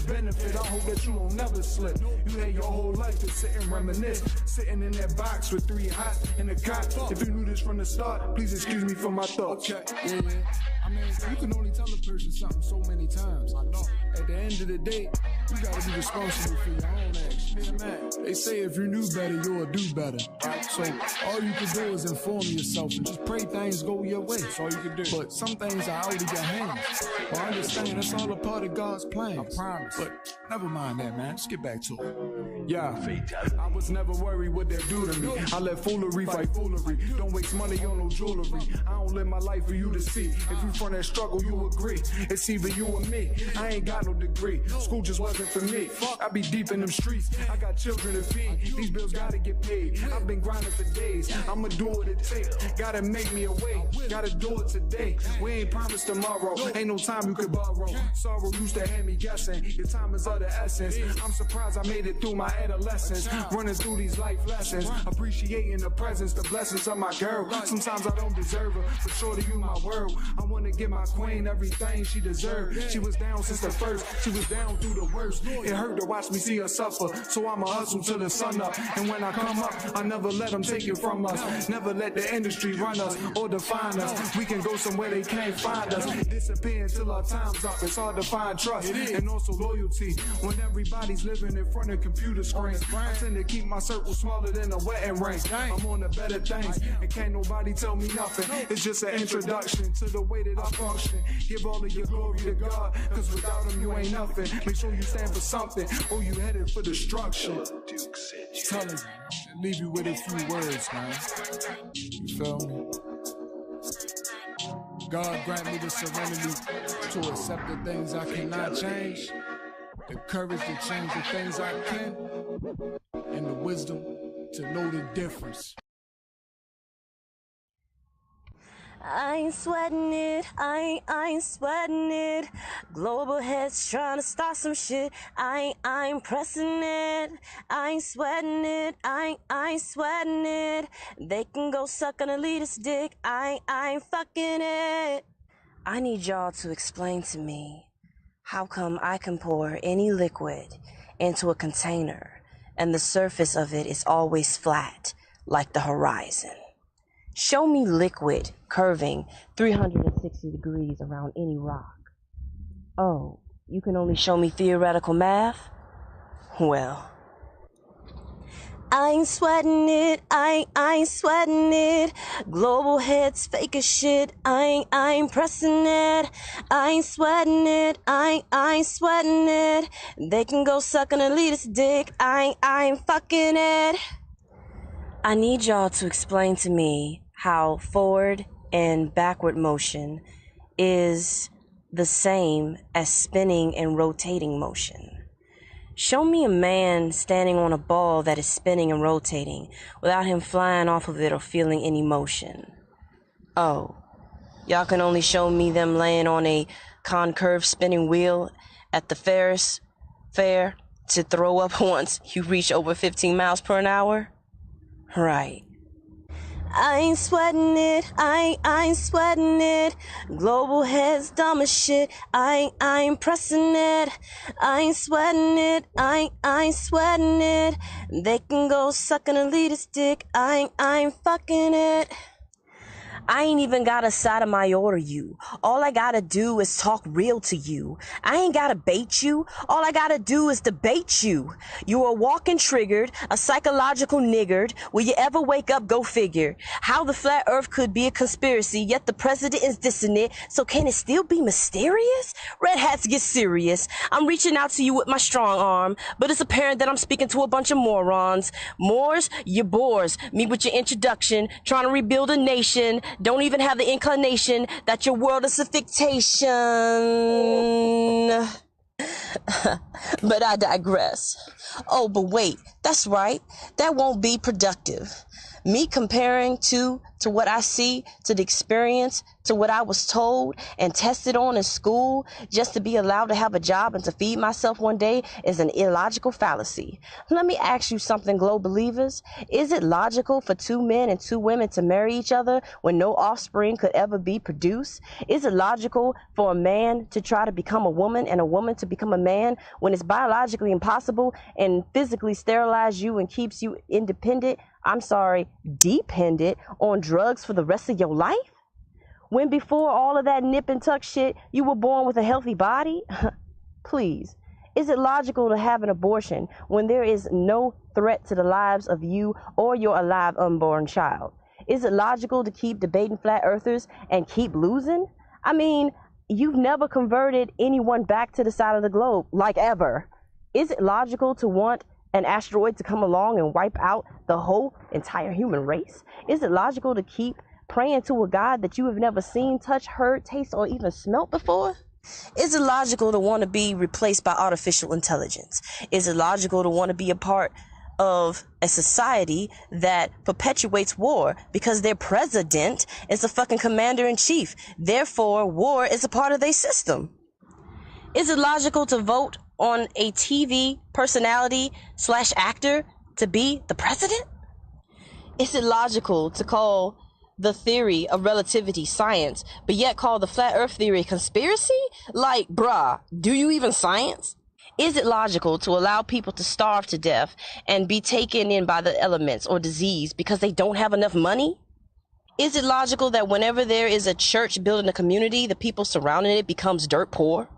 benefit. I hope that you don't never slip. You had your whole life to sit and reminisce. Sitting in that box with 3 hot in the cot. If you knew this from the start, please excuse me for my thoughts. Okay, yeah. I mean, you can only tell a person something so many times. I know. At the end of the day, you gotta be responsible for your own actions. Man, they say if you knew better, you'll do better. So all you can do is inform yourself and just pray things go your way. That's all you can do. But some things are out of your hands. But understand, that's all a part of God's plan. I promise. But never mind that, man. Let's get back to it. Yeah, I was never worried what they do to me. I let foolery fight foolery. Don't waste money on no jewelry. I don't live my life for you to see. If you from that struggle, you agree. It's either you or me. I ain't got no degree. School just wasn't for me. I be deep in them streets. I got children to feed. These bills gotta get paid. I've been grinding for days. I'ma do what it takes. Gotta make me a way. Gotta do it today. We ain't promised tomorrow. Ain't no time you could borrow. Sorrow used to have me guessing. Your time is of the essence. I'm surprised I made it through my adolescence. Running through these life lessons. Appreciating the presence, the blessings of my girl. Sometimes I don't deserve her, but shorty, you my world. I wanna give my queen everything she deserved. She was down since the first. She was down through the worst. It hurt to watch me see her suffer. So I'ma hustle till the sun up. And when I come up, I never let them take it from us. Never let the industry run us or define us. We can go somewhere they can't find us. Disappear until our time's up. It's hard to find trust and also loyalty when everybody's living in front of computer screens. I tend to keep my circle smaller than a wedding ring. I'm on the better things and can't nobody tell me nothing. It's just an introduction to the way that I function. Give all of your glory to God, cause without him you ain't nothing. Make sure you stand for something or you headed for destruction. Tell you, leave you with a few words, man. You feel me? God grant me the serenity to accept the things I cannot change, the courage to change the things I can, and the wisdom to know the difference. I ain't sweating it, I ain't sweating it. Global heads trying to start some shit. I ain't pressing it. I ain't sweating it, I ain't sweating it. They can go suck on a leader's dick. I ain't fucking it. I need y'all to explain to me how come I can pour any liquid into a container and the surface of it is always flat like the horizon. Show me liquid curving 360 degrees around any rock. Oh, you can only show me theoretical math? Well, I ain't sweating it, I ain't sweating it. Global heads fake as shit, I ain't pressing it. I ain't sweating it, I ain't sweating it. They can go suck on a leader's dick, I ain't fucking it. I need y'all to explain to me how forward and backward motion is the same as spinning and rotating motion. Show me a man standing on a ball that is spinning and rotating without him flying off of it or feeling any motion. Oh, y'all can only show me them laying on a concave spinning wheel at the Ferris fair to throw up once you reach over 15 miles per hour? Right. I ain't sweating it, I ain't sweating it. Global heads dumb as shit, I ain't pressing it. I ain't sweating it, I ain't sweating it. They can go sucking a leader's dick, I ain't fucking it. I ain't even gotta sodomite you. All I gotta do is talk real to you. I ain't gotta bait you. All I gotta do is debate you. You are walking triggered, a psychological niggard. Will you ever wake up? Go figure. How the flat earth could be a conspiracy, yet the president is dissing it. So can it still be mysterious? Red hats get serious. I'm reaching out to you with my strong arm, but it's apparent that I'm speaking to a bunch of morons. Moors, you bores. Me with your introduction, trying to rebuild a nation. Don't even have the inclination that your world is a fictation. But I digress. Oh, but wait, that's right. That won't be productive. Me comparing to what I see, to the experience, to what I was told and tested on in school just to be allowed to have a job and to feed myself one day is an illogical fallacy. Let me ask you something, Glow believers. Is it logical for two men and two women to marry each other when no offspring could ever be produced? Is it logical for a man to try to become a woman and a woman to become a man when it's biologically impossible and physically sterilize you and keeps you dependent on drugs for the rest of your life? When before all of that nip and tuck shit, you were born with a healthy body? Please, is it logical to have an abortion when there is no threat to the lives of you or your alive unborn child? Is it logical to keep debating flat earthers and keep losing? I mean, you've never converted anyone back to the side of the globe, like ever. Is it logical to want an asteroid to come along and wipe out the whole entire human race? Is it logical to keep praying to a God that you have never seen, touched, heard, tasted, or even smelt before? Is it logical to want to be replaced by artificial intelligence? Is it logical to want to be a part of a society that perpetuates war because their president is a fucking commander-in-chief? Therefore, war is a part of their system. Is it logical to vote on a TV personality / actor to be the president? Is it logical to call the theory of relativity science, but yet call the flat earth theory conspiracy? Like, bruh, do you even science? Is it logical to allow people to starve to death and be taken in by the elements or disease because they don't have enough money? Is it logical that whenever there is a church building a community, the people surrounding it becomes dirt poor?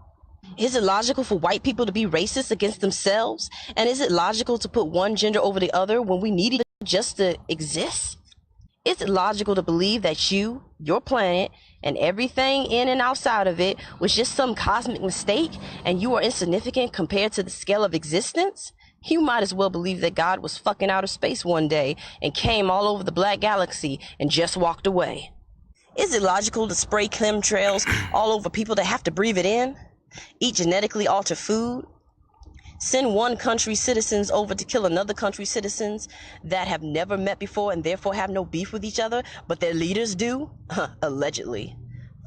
Is it logical for white people to be racist against themselves? And is it logical to put one gender over the other when we need it just to exist? Is it logical to believe that you, your planet, and everything in and outside of it was just some cosmic mistake and you are insignificant compared to the scale of existence? You might as well believe that God was fucking outer space one day and came all over the black galaxy and just walked away. Is it logical to spray chemtrails all over people that have to breathe it in? Eat genetically altered food? Send one country's citizens over to kill another country's citizens that have never met before and therefore have no beef with each other, but their leaders do? Allegedly.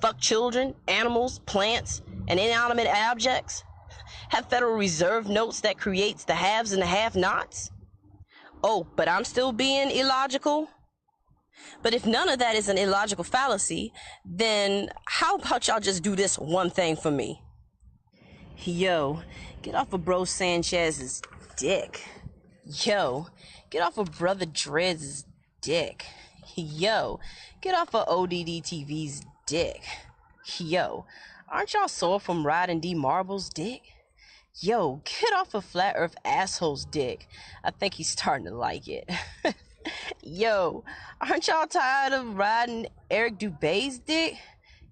Fuck children, animals, plants, and inanimate objects? Have Federal Reserve notes that creates the haves and the have-nots? Oh, but I'm still being illogical? But if none of that is an illogical fallacy, then how about y'all just do this one thing for me? Yo, get off of Bro Sanchez's dick. Yo, get off of Brother Dredd's dick. Yo, get off of ODD TV's dick. Yo, aren't y'all sore from riding D.Marble's dick? Yo, get off of Flat Earth asshole's dick. I think he's starting to like it. Yo, aren't y'all tired of riding Eric Dubé's dick?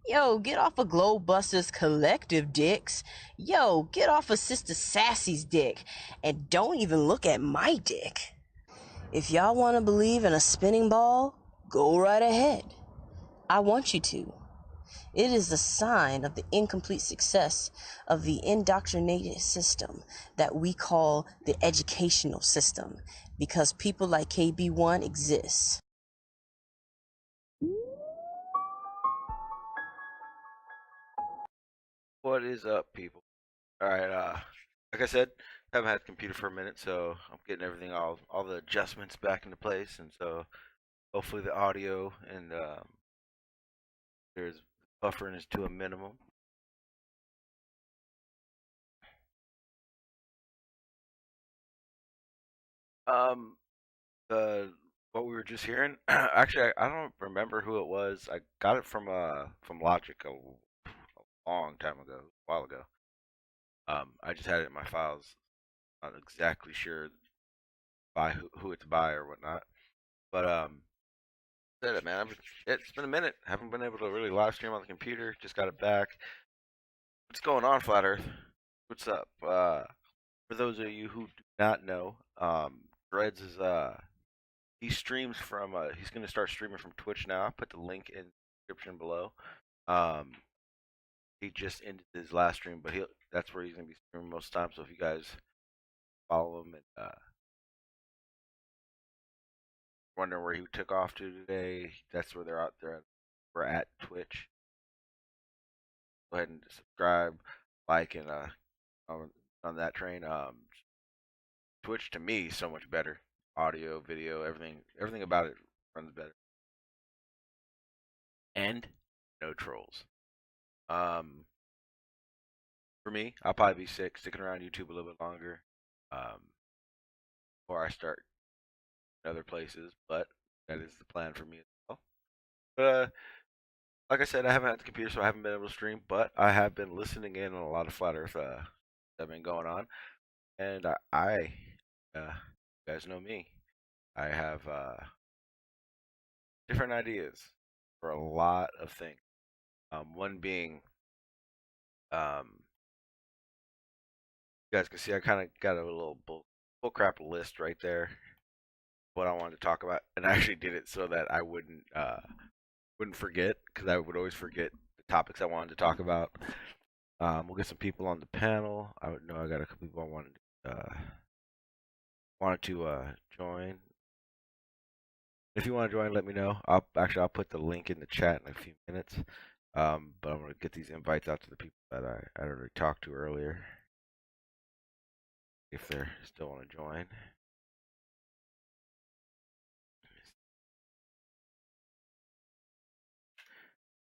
Yo, get off of Globebusters collective dicks. Yo, get off of Sister Sassy's dick. And don't even look at my dick. If y'all want to believe in a spinning ball, go right ahead. I want you to. It is a sign of the incomplete success of the indoctrinated system that we call the educational system, because people like KB1 exist. What is up, people? All right, like I said, haven't had the computer for a minute, so I'm getting everything, all the adjustments back into place, and so hopefully the audio and there's buffering is to a minimum. The what we were just hearing, actually, I don't remember who it was. I got it from Logic a long time ago, a while ago. I just had it in my files. Not exactly sure by who it's by or whatnot, but said it, man. It's been a minute. Haven't been able to really live stream on the computer. Just got it back. What's going on, Flat Earth? What's up? For those of you who do not know, Dreads is he streams from he's gonna start streaming from Twitch now. I put the link in the description below. He just ended his last stream, but that's where he's gonna be streaming most times. So if you guys follow him and wondering where he took off to today, that's where they're out there. We're at Twitch. Go ahead and subscribe, like, and on that train. Twitch to me so much better. Audio, video, everything about it runs better. And no trolls. For me, I'll probably be sticking around YouTube a little bit longer. Before I start in other places, but that is the plan for me as well. But like I said, I haven't had the computer, so I haven't been able to stream. But I have been listening in on a lot of Flat Earth that have been going on, and you guys know me. I have different ideas for a lot of things. One being, you guys can see I kind of got a little bull crap list right there. What I wanted to talk about, and I actually did it so that I wouldn't forget, because I would always forget the topics I wanted to talk about. We'll get some people on the panel. I got a couple people I wanted to join. If you want to join, let me know. I'll put the link in the chat in a few minutes. But I'm gonna get these invites out to the people that I already talked to earlier, if they still want to join.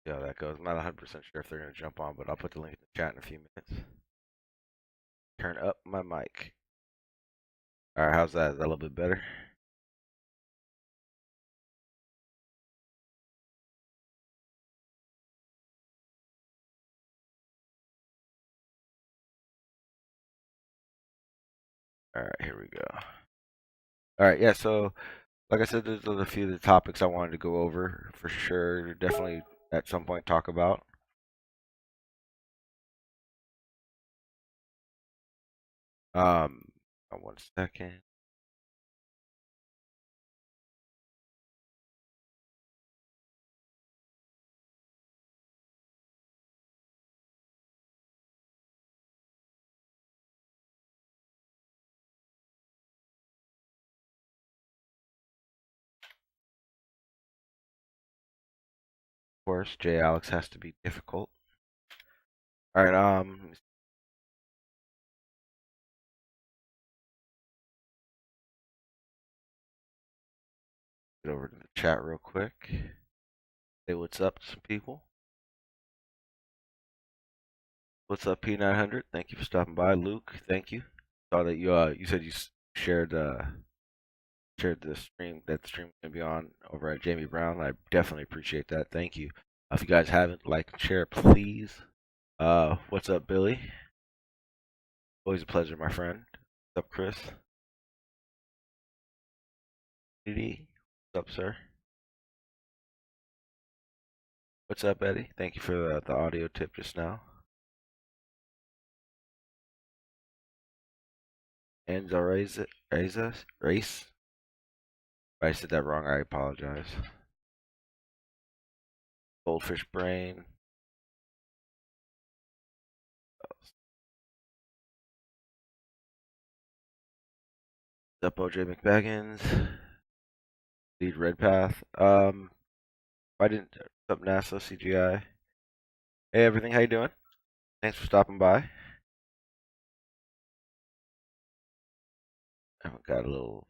See how that goes. I'm not 100% sure if they're gonna jump on, but I'll put the link in the chat in a few minutes. Turn up my mic. All right, how's that? Is that a little bit better? All right, here we go. All right, yeah. So, like I said, there's a few of the topics I wanted to go over for sure. Definitely at some point talk about. One second. Of course, J. Alex has to be difficult. All right. Get over to the chat real quick. Say what's up to some people. What's up, P900? Thank you for stopping by, Luke. Thank you. Saw that you said you shared the stream, that the stream gonna be on over at Jamie Brown. I definitely appreciate that. Thank you. If you guys haven't, like and share, please. What's up, Billy? Always a pleasure, my friend. What's up, Chris? DD, what's up, sir? What's up, Eddie? Thank you for the audio tip just now. Enzo Race. If I said that wrong, I apologize. Goldfish Brain. What's up, OJ McBaggins? Lead Red Path. I didn't. What's up, NASA CGI? Hey, everything. How you doing? Thanks for stopping by. I haven't got the little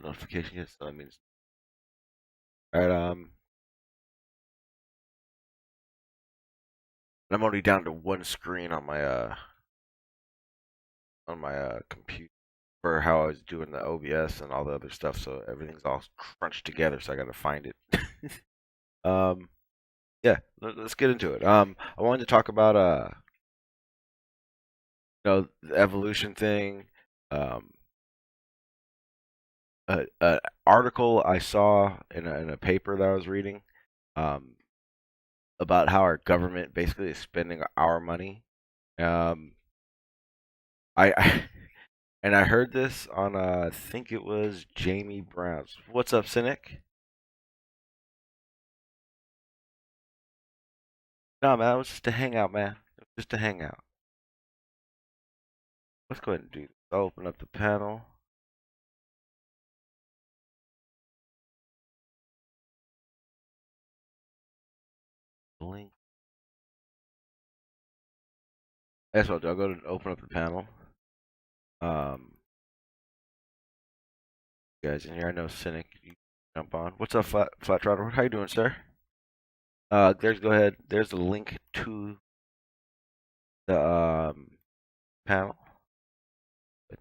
notification yet, so that means. All right. I'm already down to one screen on my computer for how I was doing the OBS and all the other stuff, so everything's all crunched together. So I got to find it. Yeah, let's get into it. I wanted to talk about the evolution thing. An article I saw in a paper that I was reading, about how our government basically is spending our money. I and I heard this on I think it was Jamie Brown's. What's up, Cynic? No, man, it was just a hangout, man. It was just a hangout. Let's go ahead and do this. I'll open up the panel. link. That's what I'll do. I'll go to open up the panel. Guys in here, I know Cynic. You jump on. What's up, Flat Trotter? How you doing, sir? Go ahead. There's a link to the panel.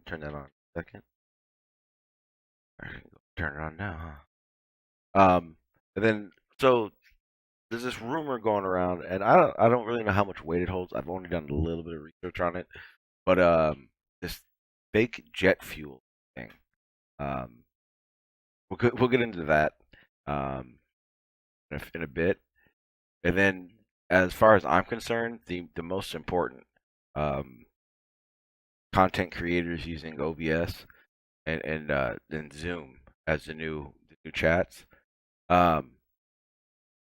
Turn that on a second. I can turn it on now, huh? And then so there's this rumor going around, and I don't really know how much weight it holds. I've only done a little bit of research on it, but this fake jet fuel thing. We'll get into that in a bit, and then as far as I'm concerned, the most important content creators using OBS and then Zoom as the new chats.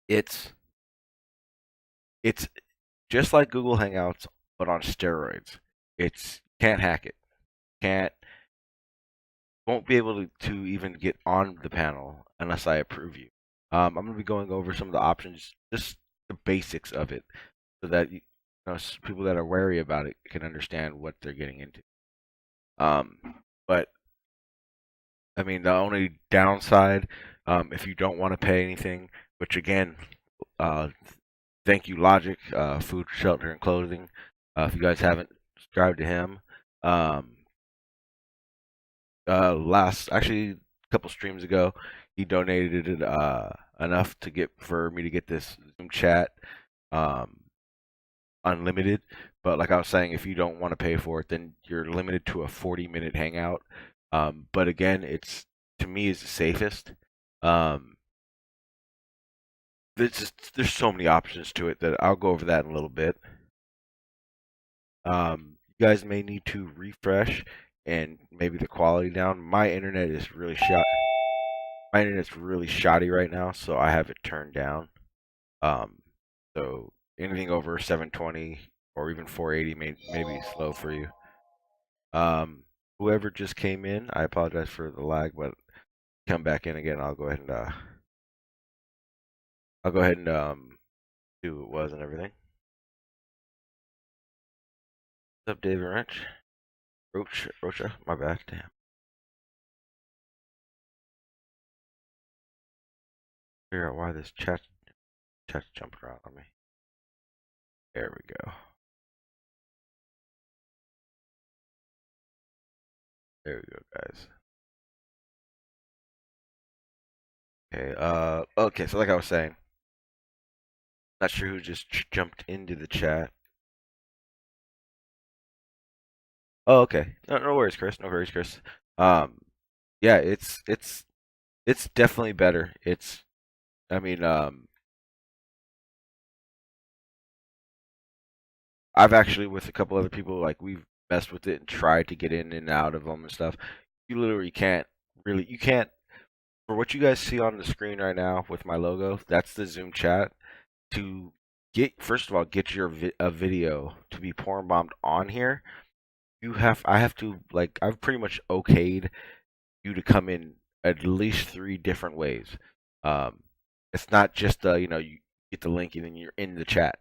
It's just like Google Hangouts, but on steroids. It's can't hack it. Won't be able to even get on the panel unless I approve you. I'm going to be going over some of the options, just the basics of it, so that people that are wary about it can understand what they're getting into. But I mean, the only downside, if you don't want to pay anything, which again, thank you, Logic, Food, Shelter, and Clothing. If you guys haven't subscribed to him, actually a couple streams ago, he donated enough for me to get this Zoom chat unlimited. But like I was saying, if you don't want to pay for it, then you're limited to a 40-minute hangout. But again, to me is the safest. There's so many options to it that I'll go over that in a little bit. You guys may need to refresh and maybe the quality down. My internet is really shot. My internet's really shoddy right now, so I have it turned down. So anything over 720 or even 480 may be slow for you. Whoever just came in, I apologize for the lag, but come back in again. I'll go ahead and see who it was and everything. What's up, David Wrench? Rocha, my bad, damn. Figure out why this chat's jumping around on me. There we go. There we go, guys. Okay, okay, so like I was saying, not sure who just jumped into the chat. Oh, okay. No worries, Chris. No worries, Chris. Yeah, it's definitely better. I mean, I've actually with a couple other people we've messed with it and tried to get in and out of them and stuff. You literally can't for what you guys see on the screen right now with my logo, that's the Zoom chat. To first of all get your video to be porn bombed on here, I have to I've pretty much okayed you to come in at least 3 different ways. It's not just you get the link and then you're in the chat.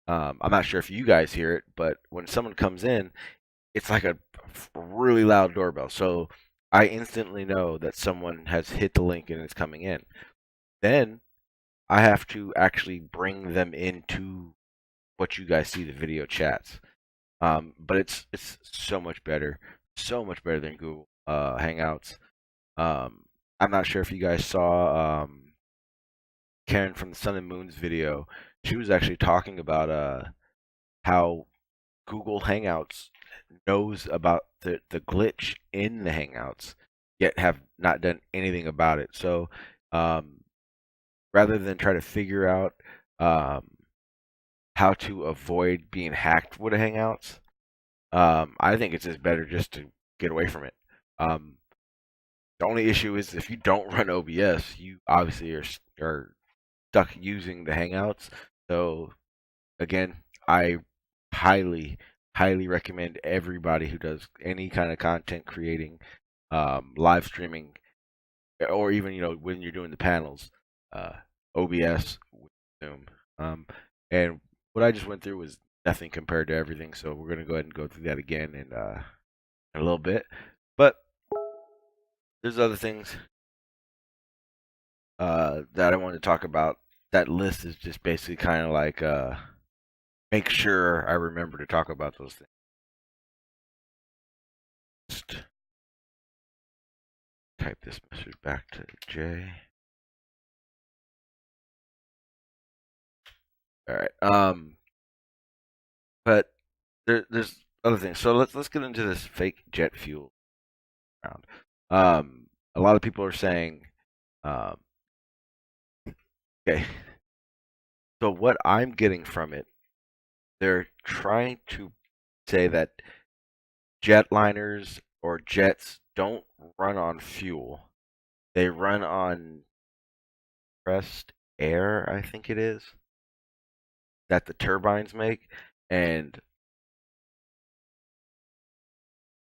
I'm not sure if you guys hear it, but when someone comes in, it's like a really loud doorbell. So I instantly know that someone has hit the link and is coming in. Then I have to actually bring them into what you guys see, the video chats. But it's so much better than Google Hangouts. I'm not sure if you guys saw Karen from the Sun and Moon's video. She was actually talking about how Google Hangouts knows about the glitch in the Hangouts, yet have not done anything about it. So rather than try to figure out how to avoid being hacked with the Hangouts, I think it's just better just to get away from it. The only issue is if you don't run OBS, you obviously are stuck using the Hangouts. So again, I highly recommend everybody who does any kind of content creating, live streaming, or even when you're doing the panels, OBS with Zoom. And what I just went through was nothing compared to everything. So we're gonna go ahead and go through that again in a little bit. But there's other things that I wanted to talk about. That list is just basically kind of like make sure I remember to talk about those things. Just type this message back to Jay. All right. But there's other things. So let's get into this fake jet fuel round. A lot of people are saying, um, okay. So what I'm getting from it, they're trying to say that jetliners or jets don't run on fuel. They run on compressed air, I think it is, that the turbines make, and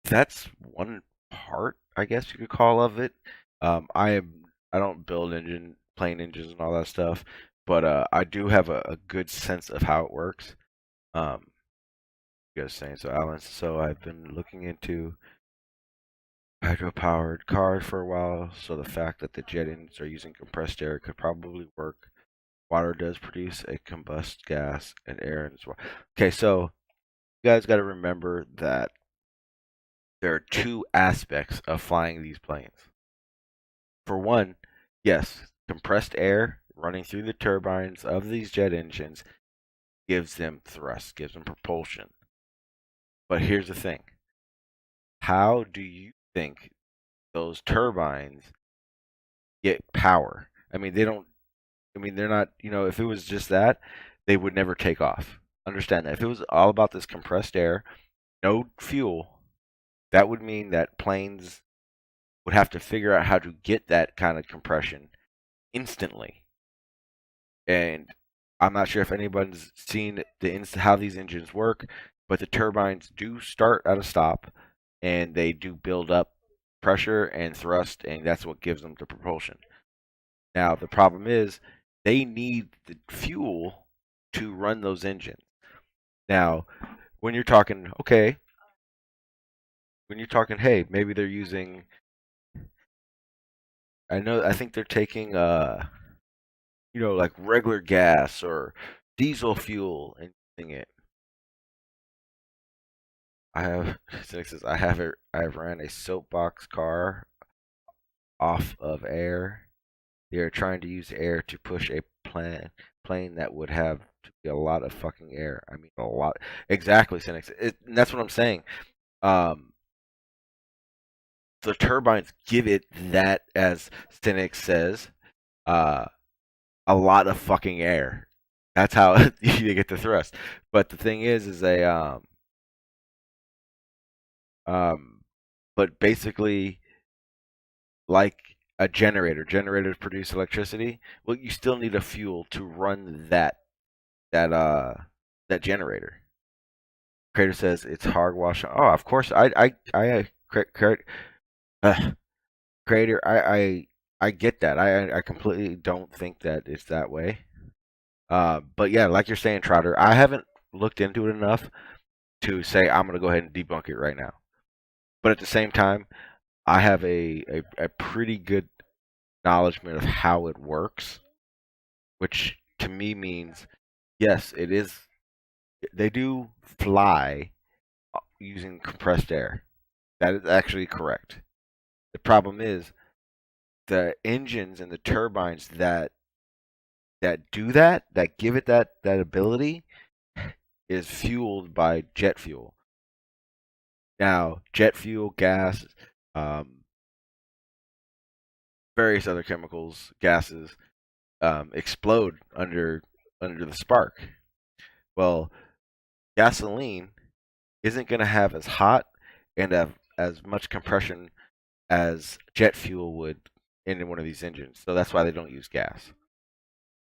that's one part, I guess you could call of it. I don't build plane engines and all that stuff, but I do have a good sense of how it works. You guys saying so, Alan? So I've been looking into hydro-powered cars for a while, so the fact that the jet engines are using compressed air could probably work. Water does produce a combust gas and air as well. Okay, so you guys got to remember that there are two aspects of flying these planes. For one, yes, compressed air running through the turbines of these jet engines gives them thrust, gives them propulsion. But here's the thing. How do you think those turbines get power? I mean, they're not, if it was just that, they would never take off. Understand that. If it was all about this compressed air, no fuel, that would mean that planes would have to figure out how to get that kind of compression instantly. And I'm not sure if anybody's seen how these engines work, but the turbines do start at a stop, and they do build up pressure and thrust, and that's what gives them the propulsion. Now, the problem is they need the fuel to run those engines. Now, when you're talking, hey, maybe they're using, I think they're taking, like regular gas or diesel fuel and using it. I have ran a soapbox car off of air. They are trying to use air to push a plane that would have to be a lot of fucking air. I mean, a lot. Exactly, Cynics. That's what I'm saying. The turbines give it that, as Cynics says, a lot of fucking air. That's how you get the thrust. But the thing is but basically, like a generator. Generators produce electricity. Well, you still need a fuel to run that generator. Crater says it's hogwash. Oh, of course. Crater. I get that. I completely don't think that it's that way. But yeah, like you're saying, Trotter, I haven't looked into it enough to say I'm gonna go ahead and debunk it right now. But at the same time, I have a pretty good acknowledgement of how it works, which to me means yes, it is. They do fly using compressed air. That is actually correct. The problem is the engines and the turbines that do that give it that ability, is fueled by jet fuel. Now, jet fuel, gas, various other chemicals, gases, explode under the spark. Well, gasoline isn't going to have as hot and have as much compression as jet fuel would in one of these engines. So that's why they don't use gas.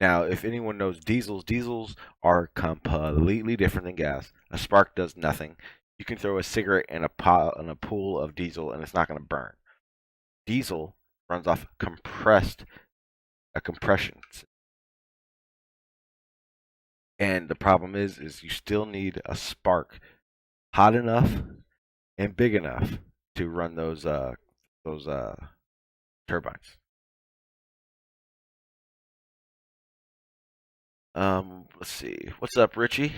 Now, if anyone knows diesels are completely different than gas. A spark does nothing. You can throw a cigarette in a pool of diesel and it's not going to burn. Diesel runs off a compression. And the problem is you still need a spark hot enough and big enough to run those turbines. Let's see. What's up, Richie?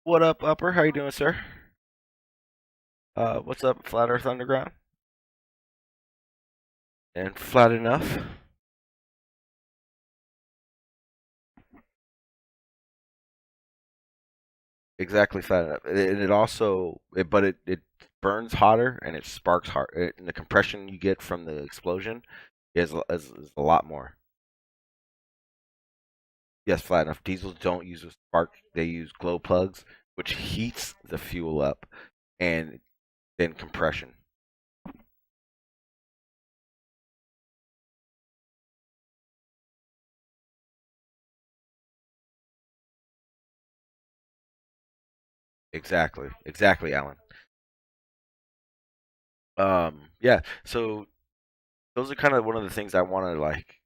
What up, Upper? How you doing, sir? What's up, Flat Earth Underground? And Flat Enough? Exactly, flat enough. And it also, but it burns hotter and it sparks hard. And the compression you get from the explosion is a lot more. Yes, flat enough. Diesels don't use a spark; they use glow plugs, which heats the fuel up, and then compression. Exactly, Alan. Yeah. So those are kind of one of the things I want to like.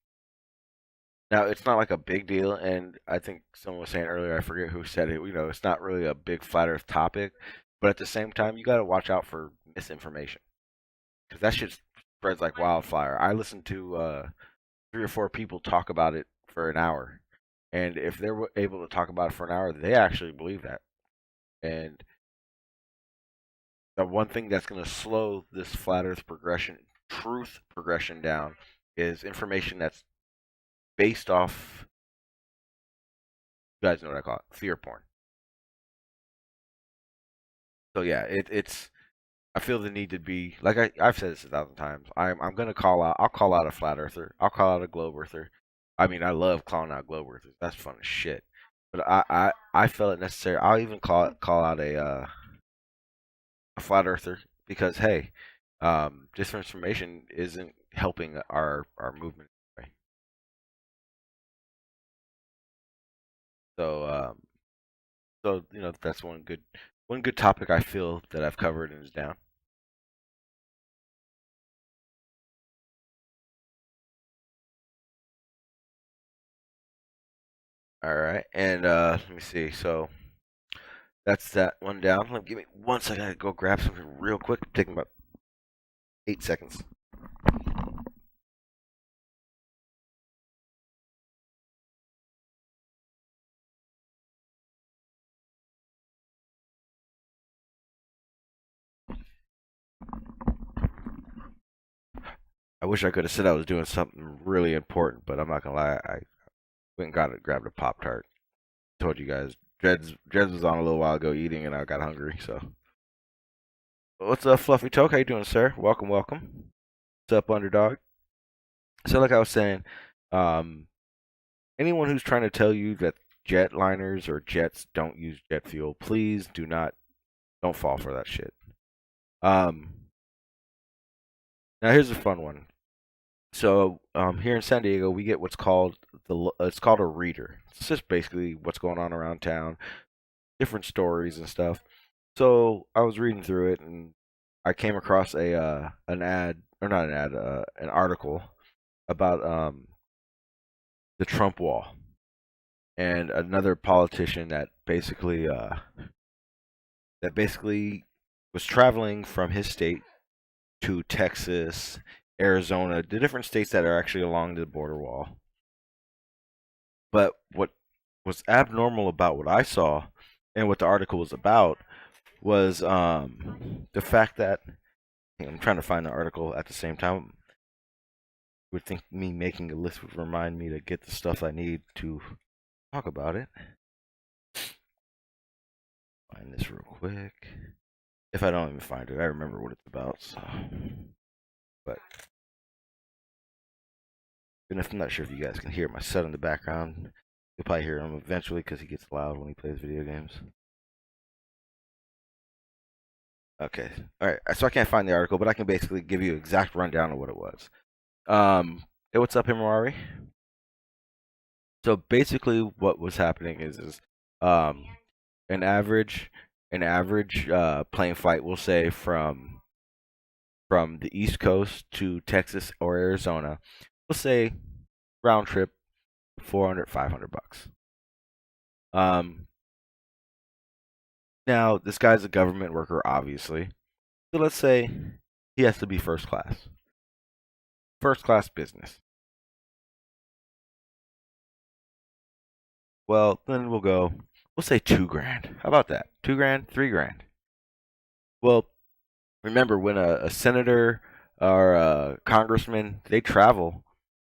Now it's not like a big deal, and I think someone was saying earlier, I forget who said it. It's not really a big flat Earth topic, but at the same time, you got to watch out for misinformation because that shit spreads like wildfire. I listened to 3 or 4 people talk about it for an hour, and if they're able to talk about it for an hour, they actually believe that. And the one thing that's going to slow this flat Earth truth progression down, is information that's based off. You guys know what I call it, fear porn. So yeah, it's. I feel the need to be like I've said this 1,000 times. I'm gonna call out. I'll call out a flat earther. I'll call out a globe earther. I mean, I love calling out globe earthers. That's fun as shit. But I felt it necessary. I'll even call out a flat earther because hey, disinformation isn't helping our movement. Right? So that's one good topic I feel that I've covered and is down. All right, and let me see. So that's that one down. Give me 1 second. I gotta go grab something real quick. Taking about 8 seconds. I wish I could have said I was doing something really important, but I'm not gonna lie. I went and grabbed a Pop Tart. Told you guys. Dreads was on a little while ago eating, and I got hungry. So, what's up, Fluffy Toke? How you doing, sir? Welcome. What's up, Underdog? So, like I was saying, um, anyone who's trying to tell you that jetliners or jets don't use jet fuel, please don't fall for that shit. Um, Now here's a fun one. So here in San Diego, we get what's called it's called a reader. It's just basically what's going on around town, different stories and stuff. So I was reading through it and I came across an ad, or not an ad, an article about the Trump wall and another politician that basically was traveling from his state to Texas, Arizona, the different states that are actually along the border wall. But what was abnormal about what I saw and what the article was about was the fact that I'm trying to find the article at the same time. Would think me making a list would remind me to get the stuff I need to talk about it. Find this real quick. If I don't even find it, I remember what it's about. So, but and if I'm not sure if you guys can hear my son in the background, you'll probably hear him eventually because he gets loud when he plays video games. Okay, all right. So I can't find the article, but I can basically give you an exact rundown of what it was. Hey, what's up, Himawari? So basically, what was happening is um, an average plane flight, we'll say from the East Coast to Texas or Arizona, we'll say round trip $400-500. Um, Now this guy's a government worker, obviously. So let's say he has to be first class business. Well, then we'll say 2 grand. How about that? 2 grand, 3 grand. Well, remember when a senator or a congressman they travel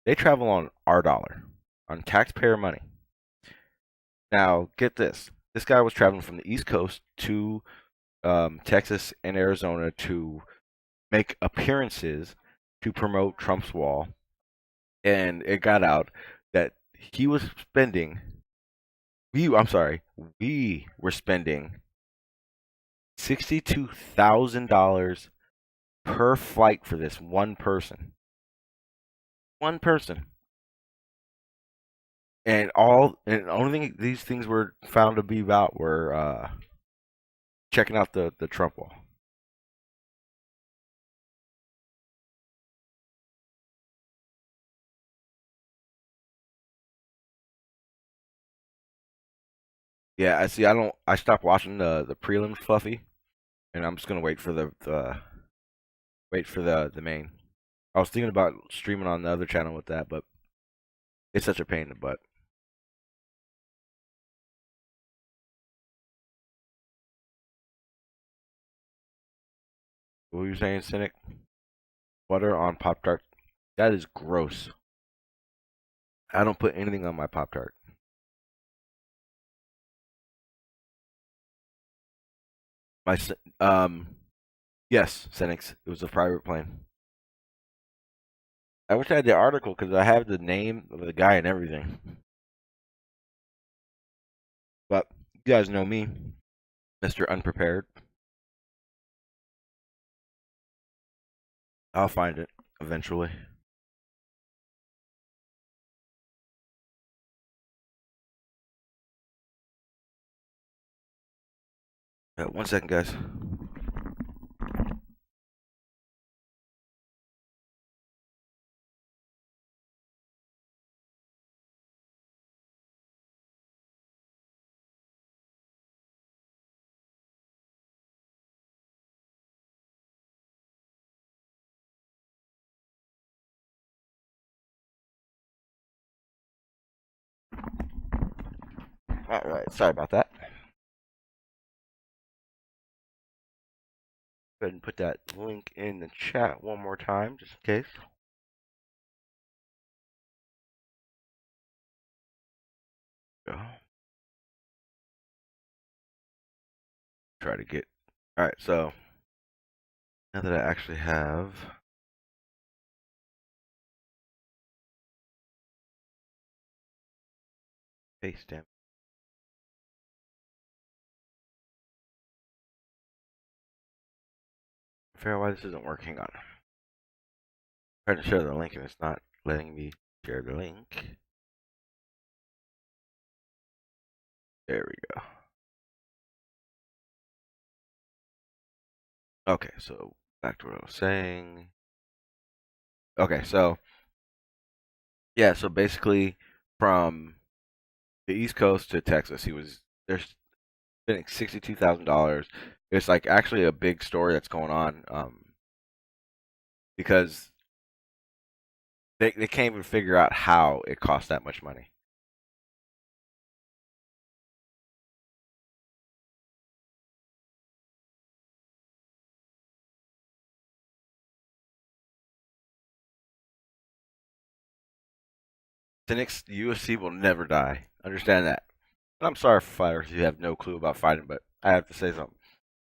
on our dollar, on taxpayer money. Now, get this. This guy was traveling from the East Coast to Texas and Arizona to make appearances to promote Trump's wall, and it got out that he was spending. We were spending $62,000 per flight for this one person. One person. And the only thing these things were found to be about were checking out the Trump wall. Yeah, I see. I stopped watching the prelims, Fluffy, and I'm just gonna wait for the main. I was thinking about streaming on the other channel with that, but it's such a pain in the butt. What were you saying, Cynic? Butter on Pop Tart. That is gross. I don't put anything on my Pop Tart. My yes, Cynics. It was a private plane. I wish I had the article because I have the name of the guy and everything. But you guys know me, Mr. Unprepared. I'll find it eventually. One second, guys. All right, sorry about that. Go ahead and put that link in the chat one more time, just in case. Go. Try to get. All right, so now that I actually have. Paste stamp. Figure out why this isn't working on. I'm trying to share the link and it's not letting me share the link. There we go. Okay, so back to what I was saying. Okay, so yeah, so basically from the East Coast to Texas, they're spending $62,000. It's like actually a big story that's going on, because they can't even figure out how it costs that much money. The next UFC will never die. Understand that. And I'm sorry for fighters who have no clue about fighting, but I have to say something.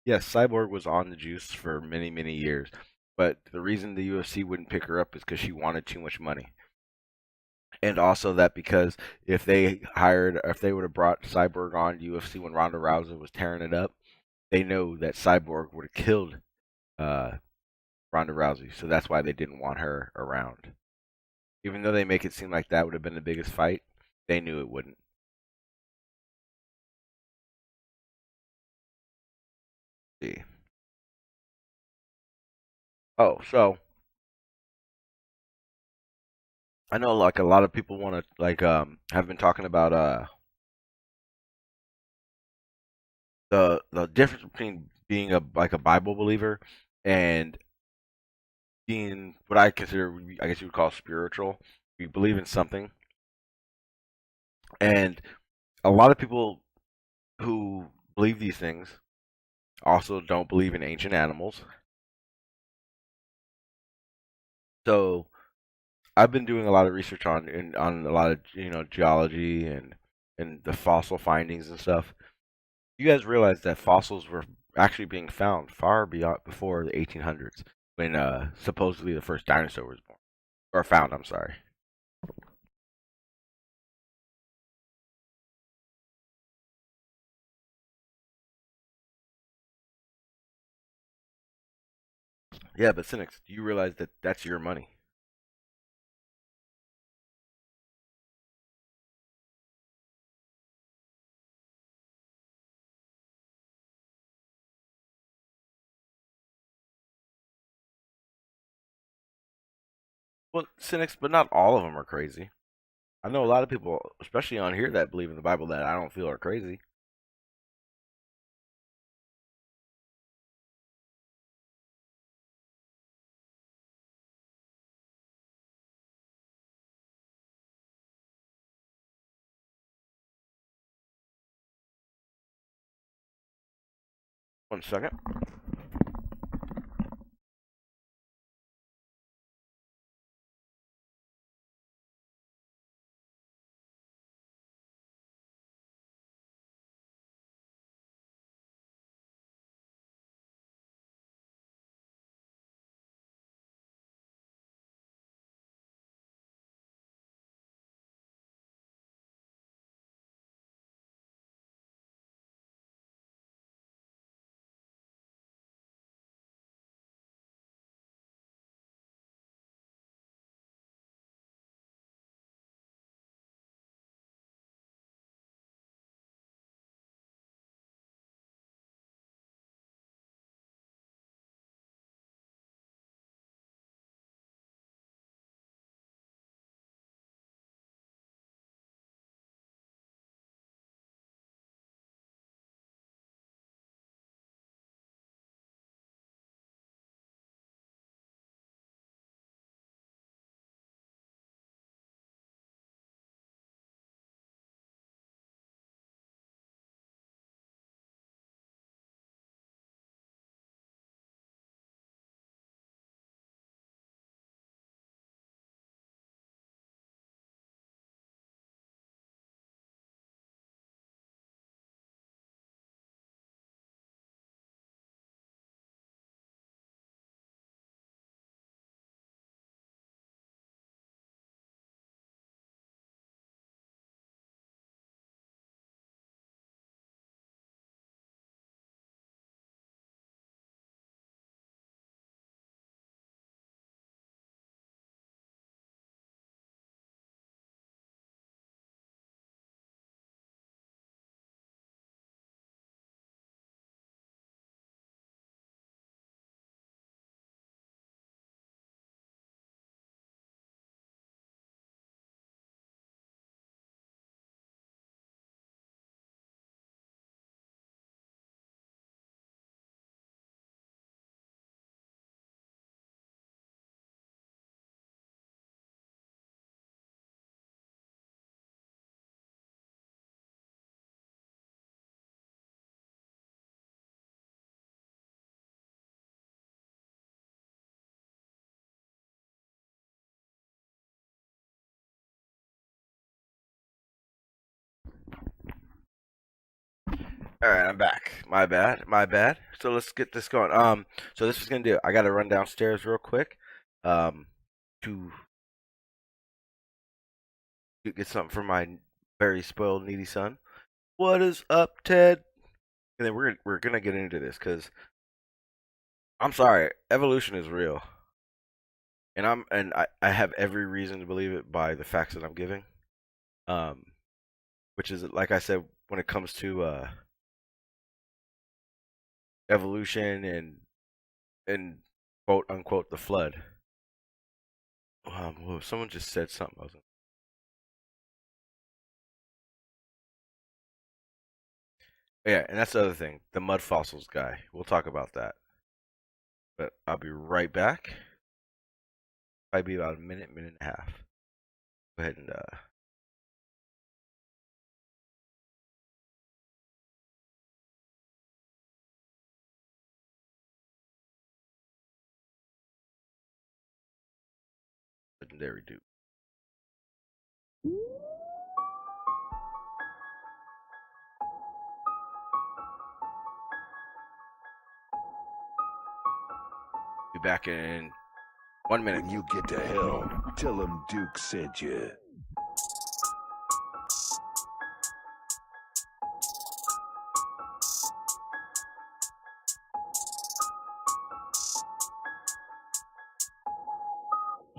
Yes, Cyborg was on the juice for many, many years, but the reason the UFC wouldn't pick her up is because she wanted too much money. And also that because if they would have brought Cyborg on UFC when Ronda Rousey was tearing it up, they know that Cyborg would have killed uh, Ronda Rousey. So that's why they didn't want her around. Even though they make it seem like that would have been the biggest fight, they knew it wouldn't. See. Oh, so I know like a lot of people want to have been talking about the difference between being a Bible believer and being what I consider, I guess you would call spiritual. You believe in something, and a lot of people who believe these things also don't believe in ancient animals. So I've been doing a lot of research on a lot of geology and the fossil findings and stuff. You guys realize that fossils were actually being found far beyond before the 1800s when supposedly the first dinosaur was born or found. I'm sorry. Yeah, but cynics, do you realize that that's your money? Well, cynics, but not all of them are crazy. I know a lot of people, especially on here, that believe in the Bible that I don't feel are crazy. 1 second. All right, I'm back. My bad. My bad. So let's get this going. So this is gonna do. I gotta run downstairs real quick, um, to get something for my very spoiled, needy son. What is up, Ted? And then we're gonna get into this because I'm sorry, evolution is real, and I have every reason to believe it by the facts that I'm giving. Um, which is like I said, when it comes to evolution and quote unquote the flood. Whoa, someone just said something. Yeah, and that's the other thing, the mud fossils guy. We'll talk about that. But I'll be right back. Probably be about a minute, minute and a half. Go ahead and legendary dude. Be back in 1 minute. When you get to hell, tell him Duke sent you.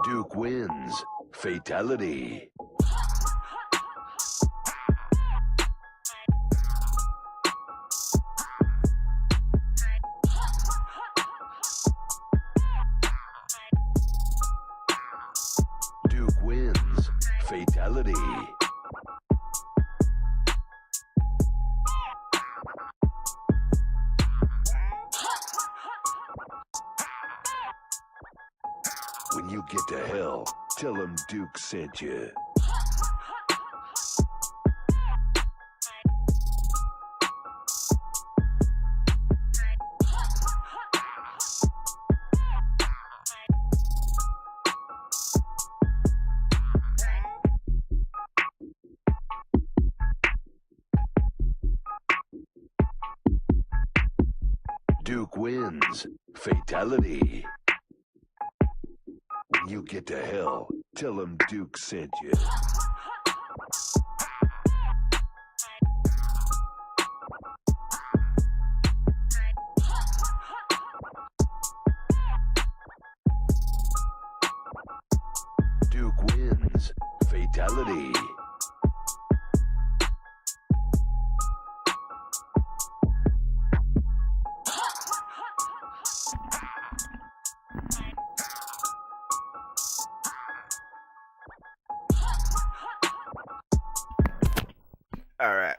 Duke wins. Fatality. Duke wins. Fatality. When you get to hell, tell him Duke sent you. Duke wins. Fatality. When you get to hell, tell him Duke sent you. Duke wins. Fatality. All right.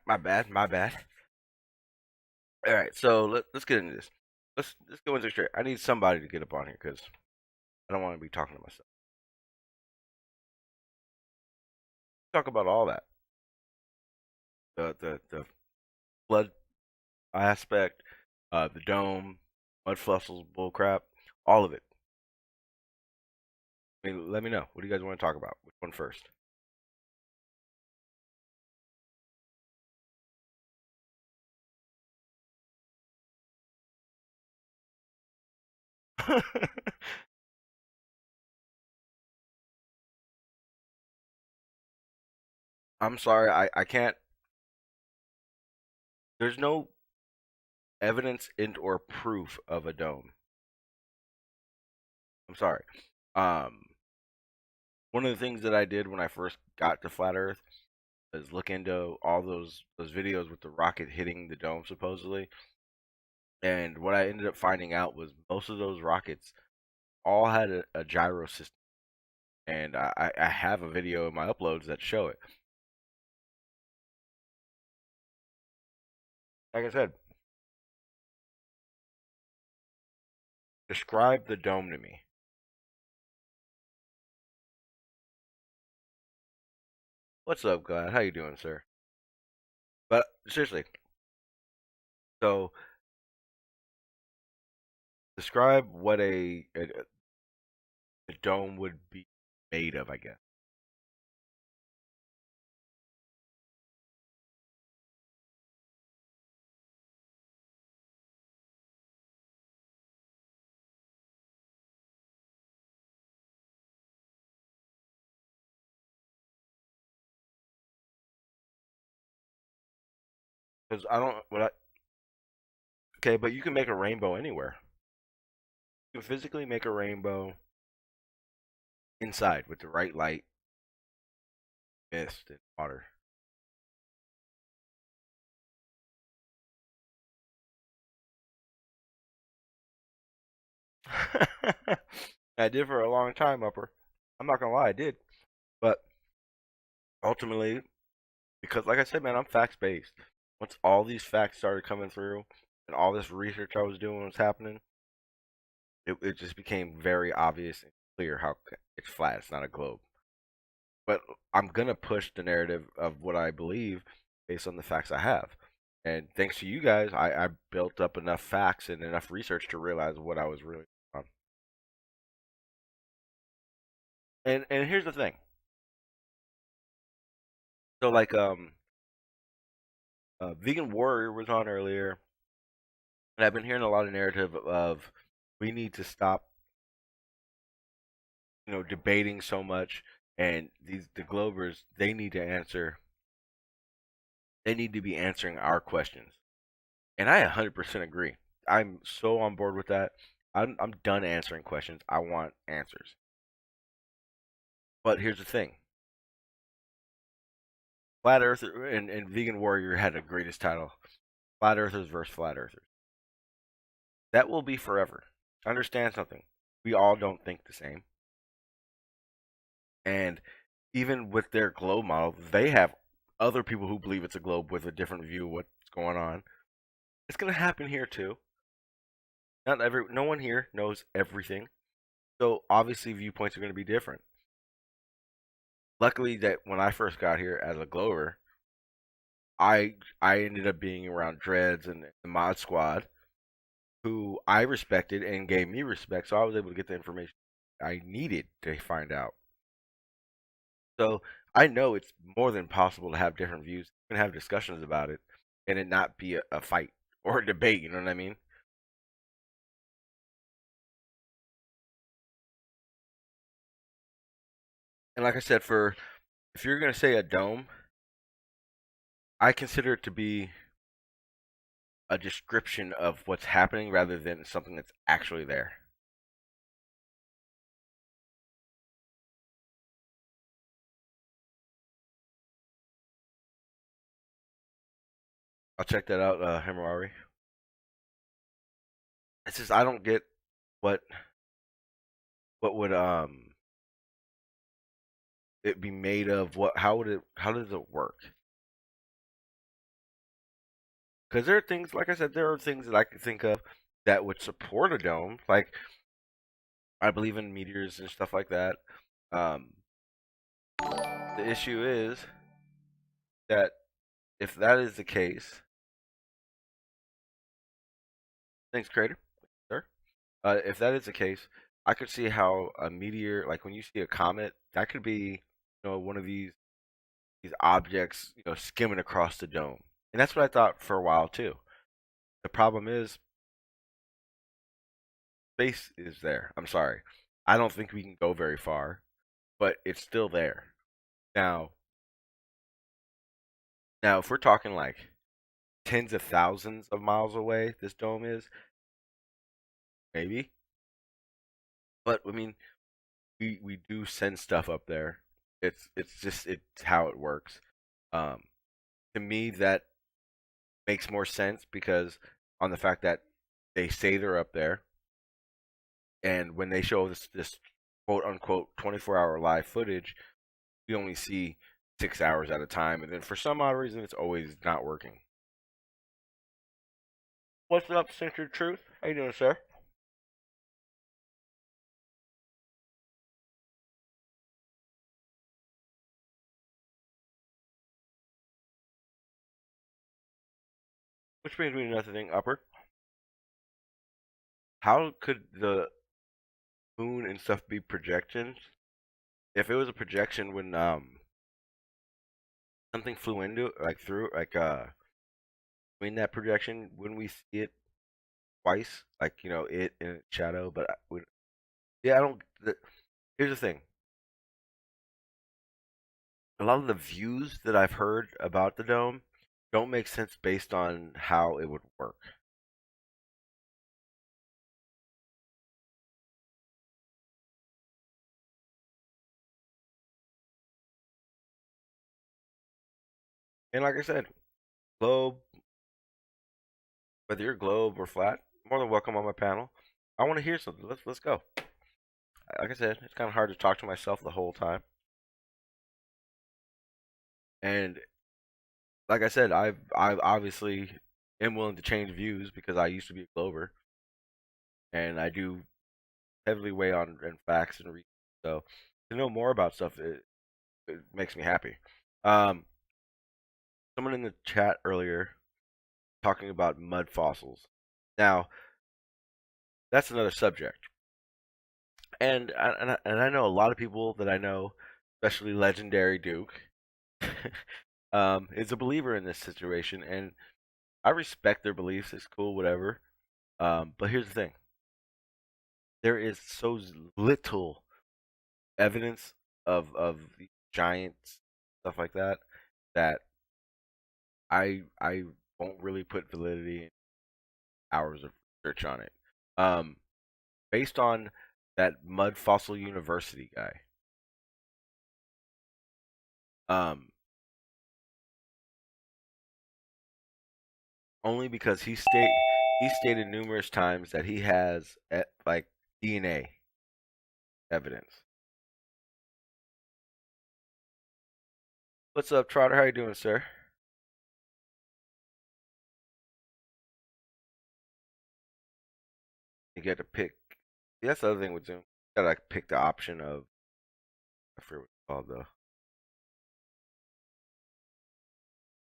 My bad. All right, so let's get into this. Let's go into it straight. I need somebody to get up on here because I don't want to be talking to myself. Talk about all that. The flood aspect, the dome, mud fossils, bullcrap, all of it. I mean, let me know. What do you guys want to talk about? Which one first? I'm sorry, I can't. There's no evidence or proof of a dome. I'm sorry. Um, One of the things that I did when I first got to Flat Earth is look into all those videos with the rocket hitting the dome supposedly. And what I ended up finding out was most of those rockets all had a gyro system. And I have a video in my uploads that show it. Like I said, describe the dome to me. What's up, Glad? How you doing, sir? But seriously, so describe what a dome would be made of, I guess. Because I don't what I okay, but you can make a rainbow anywhere. You can physically make a rainbow inside with the right light, mist, and water. I did for a long time, Upper. I'm not gonna lie, I did. But ultimately, because like I said, man, I'm facts based. once all these facts started coming through and all this research I was doing was happening, it just became very obvious and clear how it's flat. It's not a globe. But I'm gonna push the narrative of what I believe based on the facts I have. And thanks to you guys, I built up enough facts and enough research to realize what I was really on. And here's the thing. So like Vegan Warrior was on earlier, and I've been hearing a lot of narrative of we need to stop, debating so much, and the Globers, they need to answer. They need to be answering our questions, and I 100% agree. I'm so on board with that. I'm done answering questions. I want answers. But here's the thing. Flat Earther and Vegan Warrior had the greatest title. Flat Earthers versus Flat Earthers. That will be forever. Understand something. We all don't think the same. And even with their globe model, they have other people who believe it's a globe with a different view of what's going on. It's gonna happen here too. No one here knows everything. So obviously viewpoints are gonna be different. Luckily that when I first got here as a Glover, I ended up being around Dreads and the Mod Squad, who I respected and gave me respect, so I was able to get the information I needed to find out. So I know it's more than possible to have different views and have discussions about it, and it not be a fight or a debate. You know what I mean? And like I said, if you're gonna say a dome, I consider it to be a description of what's happening rather than something that's actually there. I'll check that out, Himawari. It's just I don't get what would it be made of. How does it work? Because there are things, like I said, there are things that I could think of that would support a dome. Like I believe in meteors and stuff like that. Um, the issue is that if that is the case, thanks, Creator, sir. If that is the case, I could see how a meteor, like when you see a comet, that could be, one of these objects, skimming across the dome, and that's what I thought for a while too. The problem is, space is there. I'm sorry, I don't think we can go very far, but it's still there. Now, if we're talking like tens of thousands of miles away, this dome is maybe, but I mean, we do send stuff up there. It's how it works. Um, to me, that makes more sense because on the fact that they say they're up there, and when they show this quote unquote 24-hour live footage, we only see 6 hours at a time, and then for some odd reason, it's always not working. What's up, Centered Truth? How you doing, sir? Which brings me to another thing, Upper. How could the moon and stuff be projections? If it was a projection when something flew into it, like through, like in that projection, wouldn't we see it twice? Like it in its shadow, but yeah, I don't. Here's the thing: a lot of the views that I've heard about the dome don't make sense based on how it would work. And like I said, globe, whether you're globe or flat, more than welcome on my panel. I want to hear something. Let's go. Like I said, it's kind of hard to talk to myself the whole time. And like I said, I obviously am willing to change views because I used to be a Glover, and I do heavily weigh on and facts and research. So to know more about stuff, it makes me happy. Um, Someone in the chat earlier talking about mud fossils. Now that's another subject, and I know a lot of people that I know, especially legendary Duke, is a believer in this situation, and I respect their beliefs. It's cool, whatever. But here's the thing: there is so little evidence of the giants, stuff like that, that I won't really put validity in hours of research on it. Um, Based on that Mud Fossil University guy, um, only because he stated numerous times that he has like DNA evidence. What's up, Trotter? How you doing, sir? You get to pick. That's the other thing with Zoom. You gotta like pick the option of I forget what it's called though.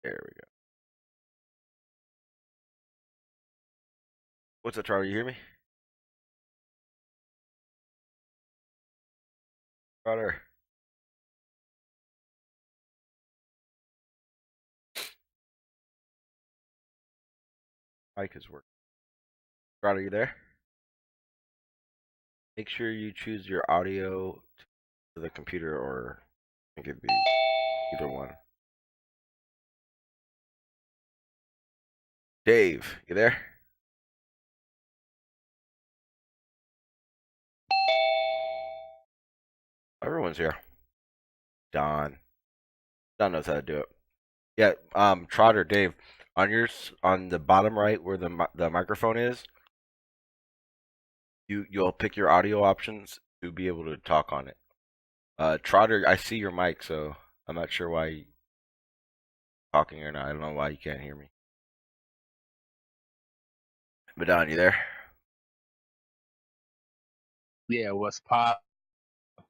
There we go. What's up, Trotter? You hear me? Trotter. Mic is working. Trotter, you there? Make sure you choose your audio to the computer, or it could be either one. Dave, you there? Everyone's here. Don knows how to do it. Yeah, Trotter, Dave, on on the bottom right where the microphone is, you'll pick your audio options to be able to talk on it. Trotter, I see your mic, so I'm not sure why you're talking or not. I don't know why you can't hear me. But Don, you there? Yeah, what's poppin'?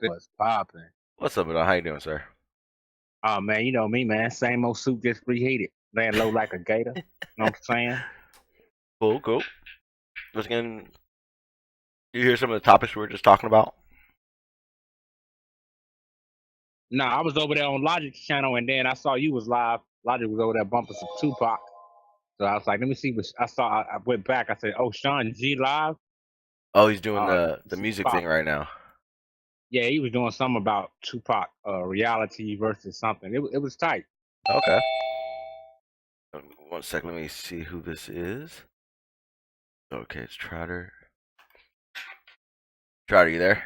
What's poppin'? What's up, Don? How you doing, sir? Oh man, you know me, man. Same old suit, just reheated. Laying low like a gator. Know what I'm saying? Cool. Let's get in. You hear some of the topics we were just talking about? Nah, I was over there on Logic's channel, and then I saw you was live. Logic was over there bumping some Tupac. So I was like, let me see what I saw. I went back. I said, oh, Sean G live. Oh, he's doing the music thing right now. Yeah, he was doing something about Tupac reality versus something. It was tight. Okay. 1 second, let me see who this is. Okay, it's Trotter. Trotter, you there?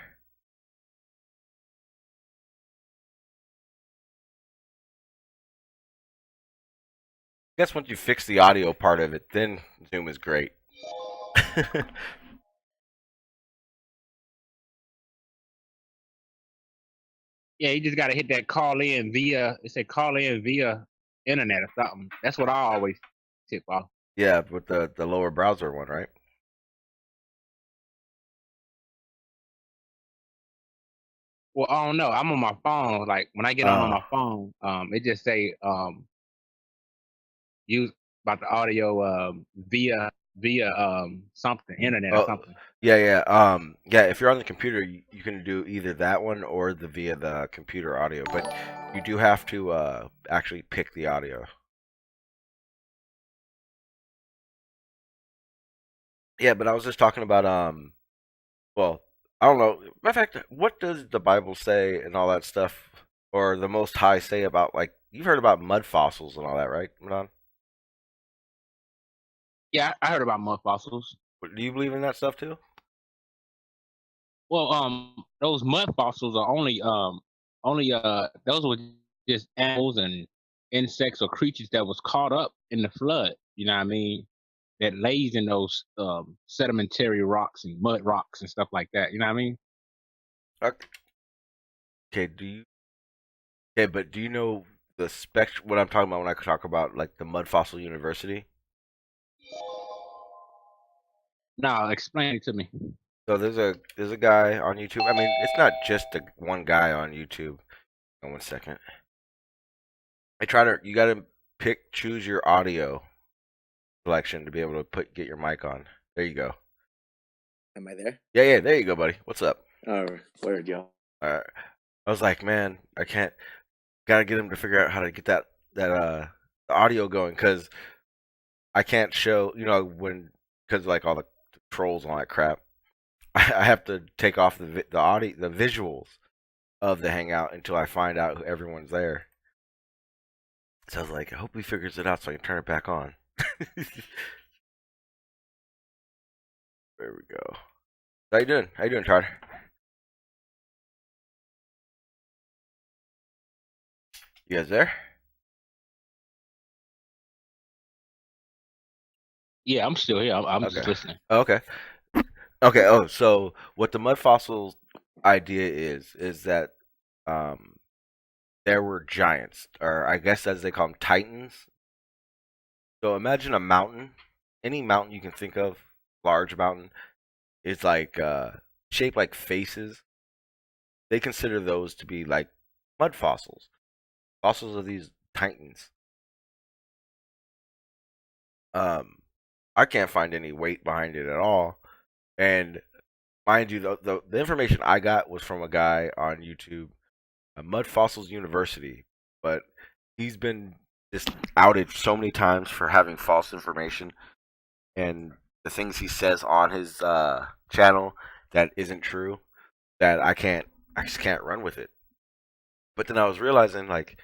I guess once you fix the audio part of it, then Zoom is great. Yeah, you just got to hit that call in via. It said call in via internet or something. That's what I always tip off. Yeah, with the lower browser one, right? Well, I don't know. I'm on my phone. Like when I get on my phone, it just say use about the audio via something internet or something. Yeah. If you're on the computer, you can do either that one or via the computer audio, but you do have to actually pick the audio. Yeah, but I was just talking about well, I don't know. Matter of fact, what does the Bible say and all that stuff, or the Most High say about, like, you've heard about mud fossils and all that, right, Manon? Yeah, I heard about mud fossils. Do you believe in that stuff too? Well, those mud fossils are only those were just animals and insects or creatures that was caught up in the flood. You know what I mean? That lays in those sedimentary rocks and mud rocks and stuff like that. You know what I mean? Okay. Okay, but do you know what I'm talking about when I talk about like the Mud Fossil University. No, explain it to me. So there's a guy on YouTube. I mean, it's not just the one guy on YouTube. Oh, 1 second. You gotta choose your audio selection to be able to get your mic on. There you go. Am I there? Yeah, there you go, buddy. What's up? Oh, word, yo. I was like, man, I can't. Gotta get him to figure out how to get that the audio going, because I can't show, because like all the trolls and all that crap. I have to take off the audio, the visuals of the hangout until I find out who everyone's there. So I was like, I hope he figures it out so I can turn it back on. There we go. How you doing? How you doing, Tyler? You guys there? Yeah, I'm still here. I'm Okay. just listening. Okay. Okay. Oh, so what the mud fossils idea is that there were giants, or I guess as they call them, titans. So imagine a mountain, any mountain you can think of, large mountain, is like shaped like faces. They consider those to be like mud fossils, fossils of these titans. I can't find any weight behind it at all, and mind you, the information I got was from a guy on YouTube, Mud Fossils University, but he's been just outed so many times for having false information, and the things he says on his channel that isn't true, that I just can't run with it. But then I was realizing, like,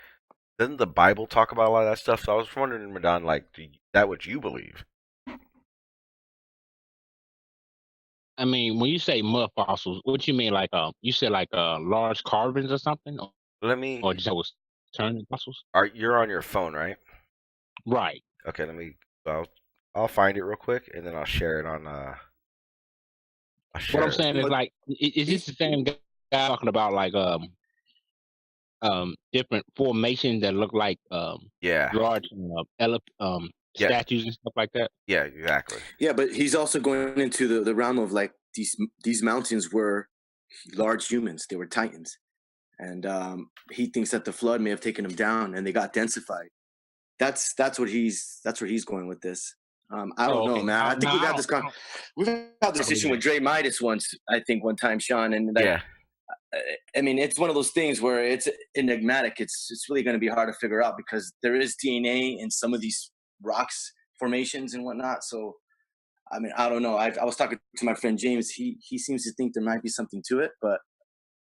doesn't the Bible talk about a lot of that stuff? So I was wondering, Madon, like, is that what you believe? I mean, when you say mud fossils, what you mean? Like, you said like large carvings or something, or just was turning fossils? You're on your phone, right? Right. Okay, I'll find it real quick, and then I'll share it on. What I'm saying is, like, is this the same guy talking about like different formations that look like large statues and stuff like that? Yeah, exactly. Yeah, but he's also going into the realm of like these mountains were large humans. They were titans, and he thinks that the flood may have taken them down, and they got densified. That's where he's going with this. I don't know, man. I think we've had this issue with Dre Midas once. I think one time, Sean, and like, I mean, it's one of those things where it's enigmatic. It's really going to be hard to figure out because there is DNA in some of these rocks formations and whatnot. So, I mean, I don't know. I was talking to my friend James. He seems to think there might be something to it, but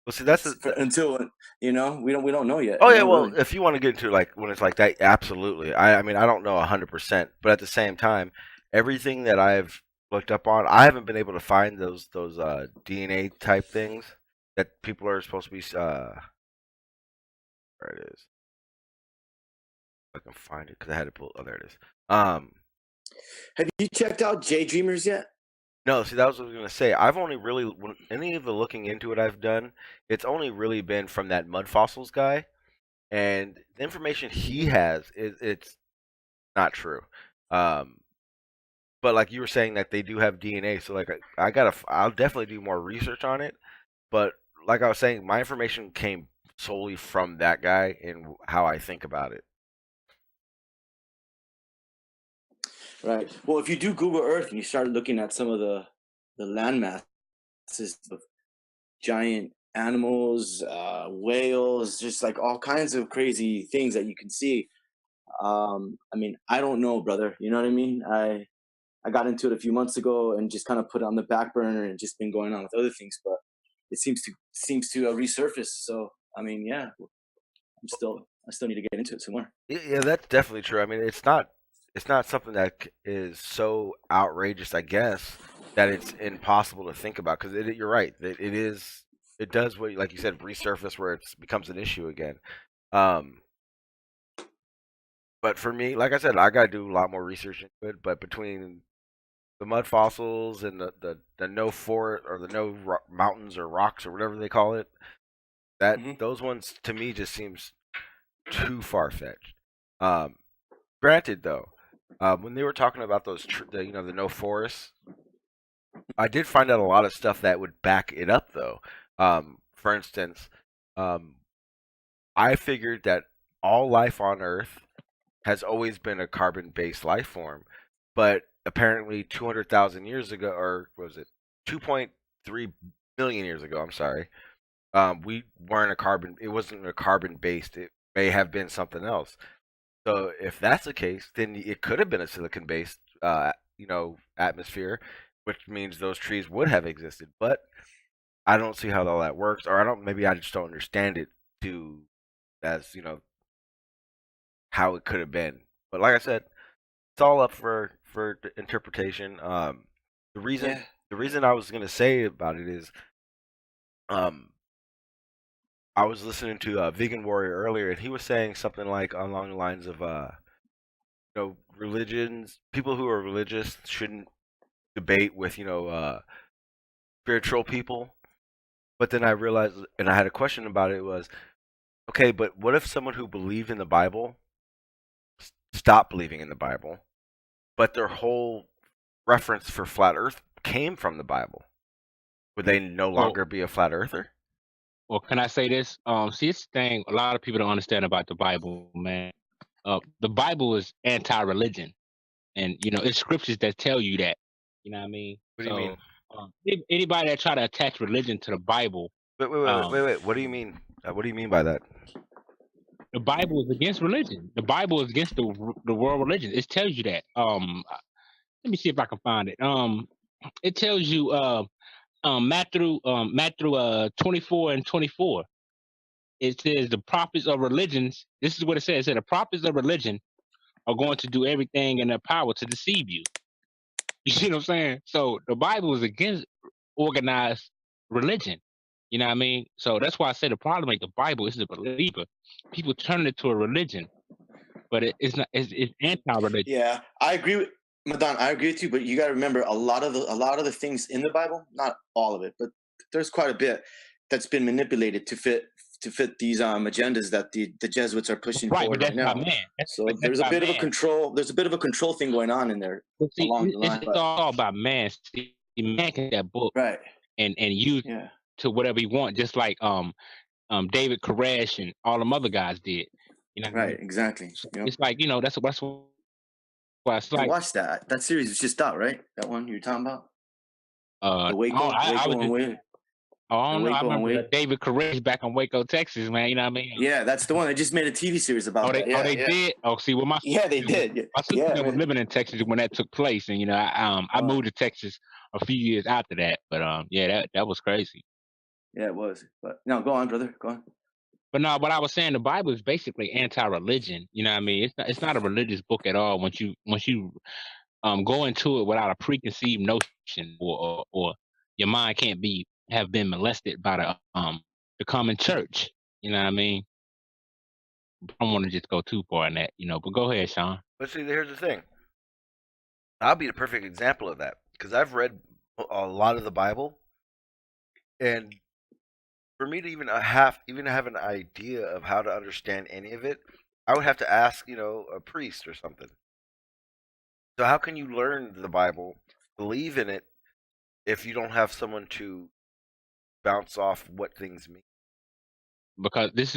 well, see, that's until we don't know yet. Oh yeah, well, really. If you want to get into like when it's like that, absolutely. I mean, I don't know 100%, but at the same time, everything that I've looked up on, I haven't been able to find those DNA type things that people are supposed to be. Where it is? I can find it because I had to pull. Oh, there it is. Have you checked out J Dreamers yet? No, see, that was what I was gonna say. I've only really any of the looking into it I've done, it's only really been from that Mud Fossils guy, and the information he has it's not true. But like you were saying that they do have DNA, so like I'll definitely do more research on it. But like I was saying, my information came solely from that guy and how I think about it. Right. Well, if you do Google Earth and you start looking at some of the land masses of giant animals, whales, just like all kinds of crazy things that you can see. I mean, I don't know, brother. You know what I mean? I got into it a few months ago and just kind of put it on the back burner and just been going on with other things. But it seems to resurface. So I mean, yeah, I still need to get into it some more. Yeah, that's definitely true. I mean, it's not something that is so outrageous, I guess, that it's impossible to think about. Because you're right, it does what, like you said, resurface where it becomes an issue again. But for me, like I said, I got to do a lot more research into it. But between the mud fossils and the no forest or the no mountains or rocks or whatever they call it, that those ones to me just seems too far fetched. Granted, though, when they were talking about those, the no forests, I did find out a lot of stuff that would back it up, though. For instance, I figured that all life on Earth has always been a carbon-based life form, but apparently 200,000 years ago, or was it 2.3 million years ago? I'm sorry. We weren't a carbon. It wasn't a carbon-based. It may have been something else. So if that's the case, then it could have been a silicon-based, atmosphere, which means those trees would have existed. But I don't see how all that works, or I don't. Maybe I just don't understand it as how it could have been. But like I said, it's all up for interpretation. The reason I was gonna say about it is, I was listening to Vegan Warrior earlier, and he was saying something like along the lines of, religions. People who are religious shouldn't debate with spiritual people. But then I realized, and I had a question about it. Was okay, but what if someone who believed in the Bible stopped believing in the Bible, but their whole reference for flat Earth came from the Bible? Would they no longer be a flat earther? Well, can I say this? See, it's the thing a lot of people don't understand about the Bible, man. The Bible is anti-religion, and it's scriptures that tell you that. You know what I mean? What do you mean? Anybody that try to attach religion to the Bible, Wait. What do you mean? What do you mean by that? the Bible is against religion. The Bible is against the world religion. It tells you that. Let me see if I can find it. It tells you Matthew 24 and 24. It says the prophets of religions. This is what it says. It said the prophets of religion are going to do everything in their power to deceive you. You see what I'm saying? So the Bible is against organized religion. You know what I mean? So that's why I say the problem with the Bible is the believer. People turn it to a religion, but it's not. It's anti-religion. Yeah, I agree with Madan. I agree with you, but you got to remember a lot of the things in the Bible, not all of it, but there's quite a bit that's been manipulated to fit these agendas that the Jesuits are pushing forward right now. So there's a bit of a control. There's a bit of a control thing going on in there along the line. It's all about man. See, man can that book right and use to whatever he want, just like David Koresh and all them other guys did. You know, right? Exactly. It's like that's why it's like. Watch that series is just out, right? That one you're talking about. The Waco, I don't know. I remember David Koresh back in Waco, Texas, man. You know what I mean? Yeah, that's the one. They just made a TV series about that. They did? Oh, see, well, they did. My sister was living in Texas when that took place, and I moved to Texas a few years after that. But that was crazy. Yeah, it was. But no, go on, brother. Go on. But no, what I was saying, the Bible is basically anti-religion. You know what I mean? It's not a religious book at all. Once you go into it without a preconceived notion, or your mind can't have been molested by the common church. You know what I mean? I don't want to just go too far in that, but go ahead, Sean. But see, here's the thing. I'll be the perfect example of that, because I've read a lot of the Bible, and for me to even have an idea of how to understand any of it, I would have to ask, a priest or something. So how can you learn the Bible, believe in it, if you don't have someone to bounce off what things mean? Because this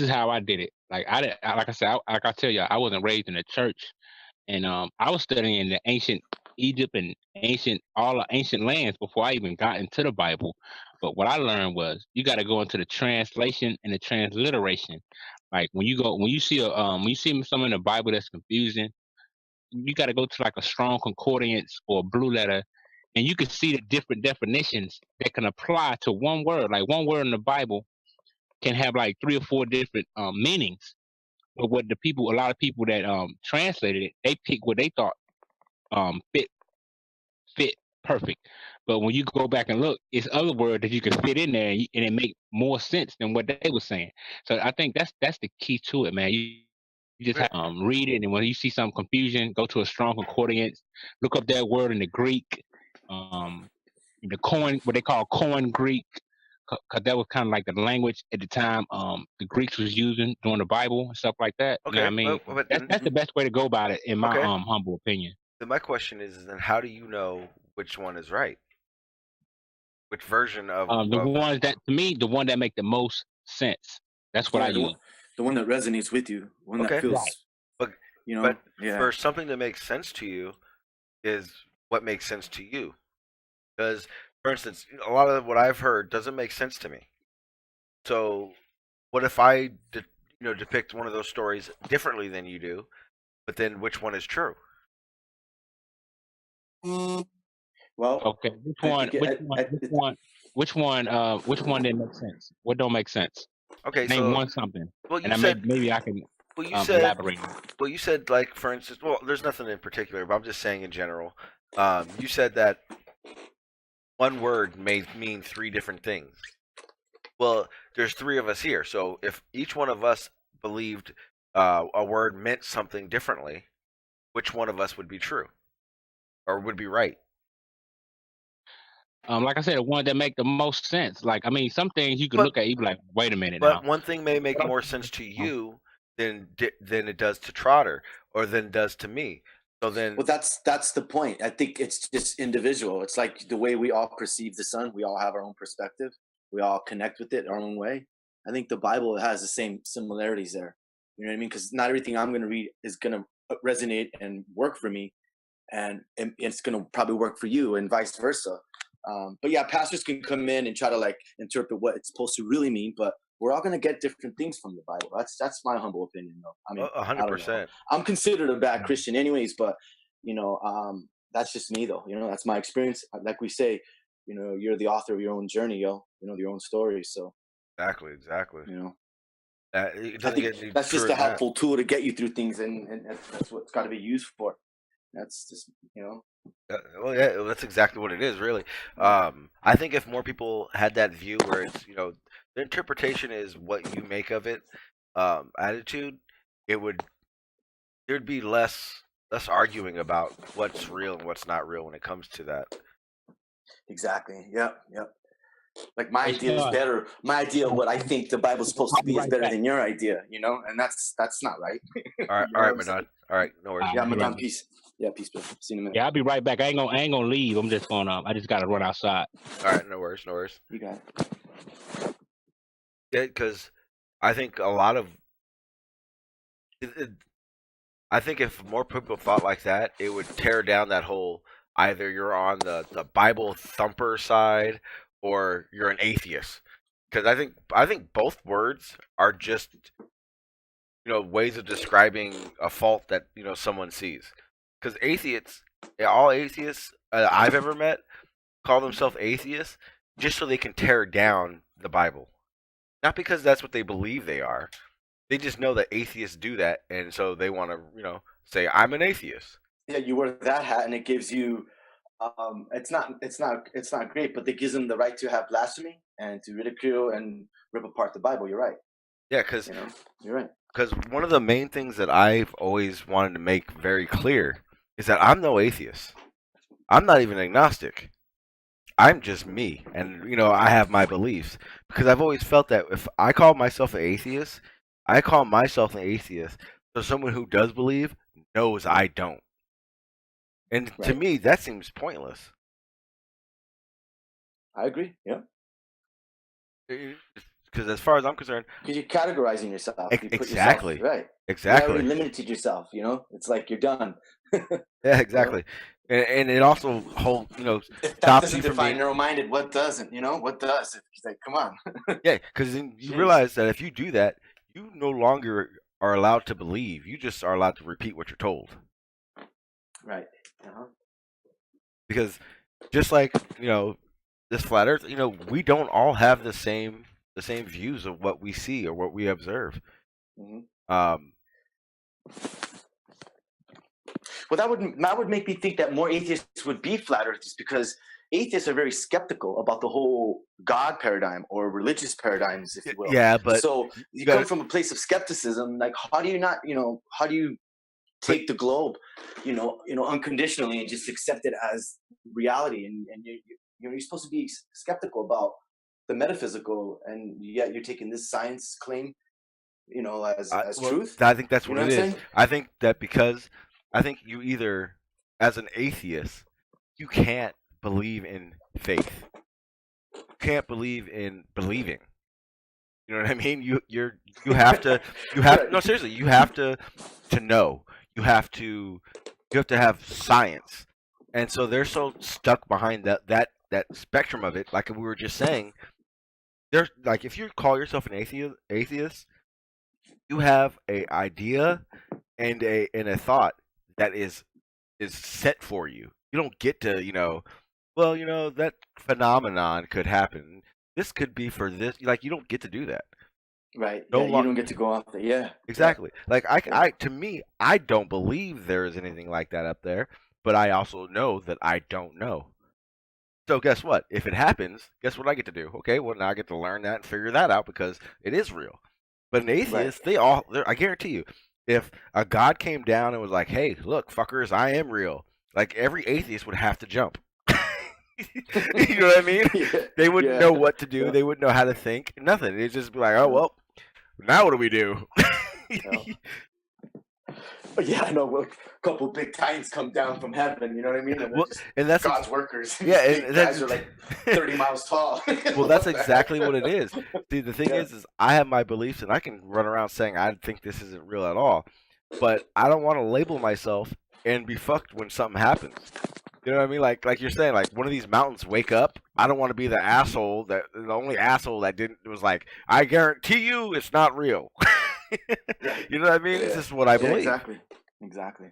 is how I did it. Like I said, like I tell you, I wasn't raised in a church, and I was studying in the ancient Egypt and all the ancient lands before I even got into the Bible. But what I learned was you got to go into the translation and the transliteration. Like when you see something in the Bible that's confusing, you got to go to like a strong concordance or a blue letter, and you can see the different definitions that can apply to one word. Like one word in the Bible can have like 3 or 4 different meanings. But what a lot of people that translated it, they pick what they thought fit perfect. But when you go back and look, it's other words that you can fit in there, and it make more sense than what they were saying. So I think that's the key to it, man. You just have to read it, and when you see some confusion, go to a strong concordance, look up that word in the Greek, what they call Koine Greek, because that was kind of like the language at the time the Greeks was using during the Bible and stuff like that. You know what I Okay, mean? but That's the best way to go about it, in my okay. humble opinion. Then my question is then how do you know which one is right? Which version of The ones that, to me, the one that make the most sense. That's what I use. The one that resonates with you, one that Okay. feels, Right. But you know, but yeah. for something that makes sense to you is what makes sense to you. Because, for instance, a lot of what I've heard doesn't make sense to me. So, what if I depict one of those stories differently than you do? But then, which one is true? Well, Okay. Which one didn't make sense? What don't make sense? Okay, Name so one something, well, you and said maybe I can well, you said elaborate. well, you said like for instance, well, there's nothing in particular, but I'm just saying in general. You said that one word may mean three different things. Well, there's three of us here, so if each one of us believed a word meant something differently, which one of us would be true or would be right? Like I said, the one that make the most sense. Like, I mean, some things you could But look at, you be like, wait a minute but now. one thing may make more sense to you than it does to Trotter or than it does to me. So then, Well, that's the point. I think it's just individual. It's like the way we all perceive the sun. We all have our own perspective. We all connect with it our own way. I think the Bible has the same similarities there. You know what I mean? Because not everything I'm going to read is going to resonate and work for me, and it's going to probably work for you, and vice versa. But yeah, pastors can come in and try to like interpret what it's supposed to really mean, but we're all going to get different things from the Bible. That's my humble opinion, though. I mean, 100%. I'm considered a bad Christian, anyways, but that's just me, though. That's my experience. Like we say, you're the author of your own journey, your own story. So Exactly. it I think get any that's just truer a than that. helpful tool to get you through things, and that's what it's got to be used for. That's just Well, yeah, that's exactly what it is, really. I think if more people had that view where it's, the interpretation is what you make of it, attitude, there'd be less arguing about what's real and what's not real when it comes to that. Exactly. Yep. Like my idea is better. My idea of what I think the Bible's supposed to be is better than your idea, and that's not right. All right, Madon. All right, no worries. Yeah, Madon, peace. Yeah, peace, bro. See you in a minute. Yeah, I'll be right back. I ain't gonna leave. I'm just going I just gotta run outside. All right, no worries. You got it. Yeah, because I think a lot of I think if more people thought like that, it would tear down that whole either you're on the Bible thumper side or you're an atheist. Because I think both words are just ways of describing a fault that someone sees. Because all atheists I've ever met call themselves atheists just so they can tear down the Bible, not because that's what they believe they are. They just know that atheists do that, and so they want to say I'm an atheist. Yeah, you wear that hat, and it gives you. It's not great, but it gives them the right to have blasphemy and to ridicule and rip apart the Bible. You're right. Yeah, because you're right. Because one of the main things that I've always wanted to make very clear is that I'm no atheist. I'm not even agnostic. I'm just me, and I have my beliefs. Because I've always felt that if I call myself an atheist, I call myself an atheist, so someone who does believe knows I don't. And to me, that seems pointless. I agree. Yeah. Because as far as I'm concerned, because you're categorizing yourself. You exactly. Put yourself, right. Exactly. You already limited yourself. It's like you're done. Yeah, exactly. And it also if that stops doesn't you from define being narrow-minded, what doesn't? What does? It's like, come on. Yeah, because you realize that if you do that, you no longer are allowed to believe. You just are allowed to repeat what you're told. Right. Because just like this flat Earth, we don't all have the same views of what we see or what we observe. Mm-hmm. Well, that would make me think that more atheists would be flat earthers, because atheists are very skeptical about the whole God paradigm or religious paradigms, if you will. Yeah, but so you come from a place of skepticism. Like, how do you not, how do you take the globe, unconditionally and just accept it as reality? And you're supposed to be skeptical about the metaphysical, and yet you're taking this science claim, as well, truth. I think that's You what know it what I'm is. saying? I think that because I think you either, as an atheist, you can't believe in faith. You can't believe in believing. You know what I mean? You have to Right. no, seriously, you have to know. You have to have science. And so they're so stuck behind that spectrum of it, like we were just saying. There's like, if you call yourself an atheist, you have a idea and a thought that is set for you. You don't get to, well, that phenomenon could happen. This could be for this. Like, you don't get to do that. Right. No Yeah, you don't get to go off there. Yeah. Exactly. Like, Yeah. to me, I don't believe there is anything like that up there, but I also know that I don't know. So guess what? If it happens, guess what I get to do? Okay, well, now I get to learn that and figure that out because it is real. But an atheist, I guarantee you, if a god came down and was like, "Hey, look, fuckers, I am real," like, every atheist would have to jump. You know what I mean? Yeah. They wouldn't know what to do. Yeah. They wouldn't know how to think. Nothing. It'd just be like, "Oh well, now what do we do?" Yeah, I know. Well, a couple big titans come down from heaven. You know what I mean? And, Well, and that's God's workers. Yeah, These and guys are like 30 miles tall. well, that's exactly what it is. See, the thing is I have my beliefs, and I can run around saying I think this isn't real at all, but I don't want to label myself and be fucked when something happens. You know what I mean? Like you're saying, like, one of these mountains wake up. I don't want to be the only asshole that was like, I guarantee you it's not real. You know what I mean? It's just what I believe. Exactly.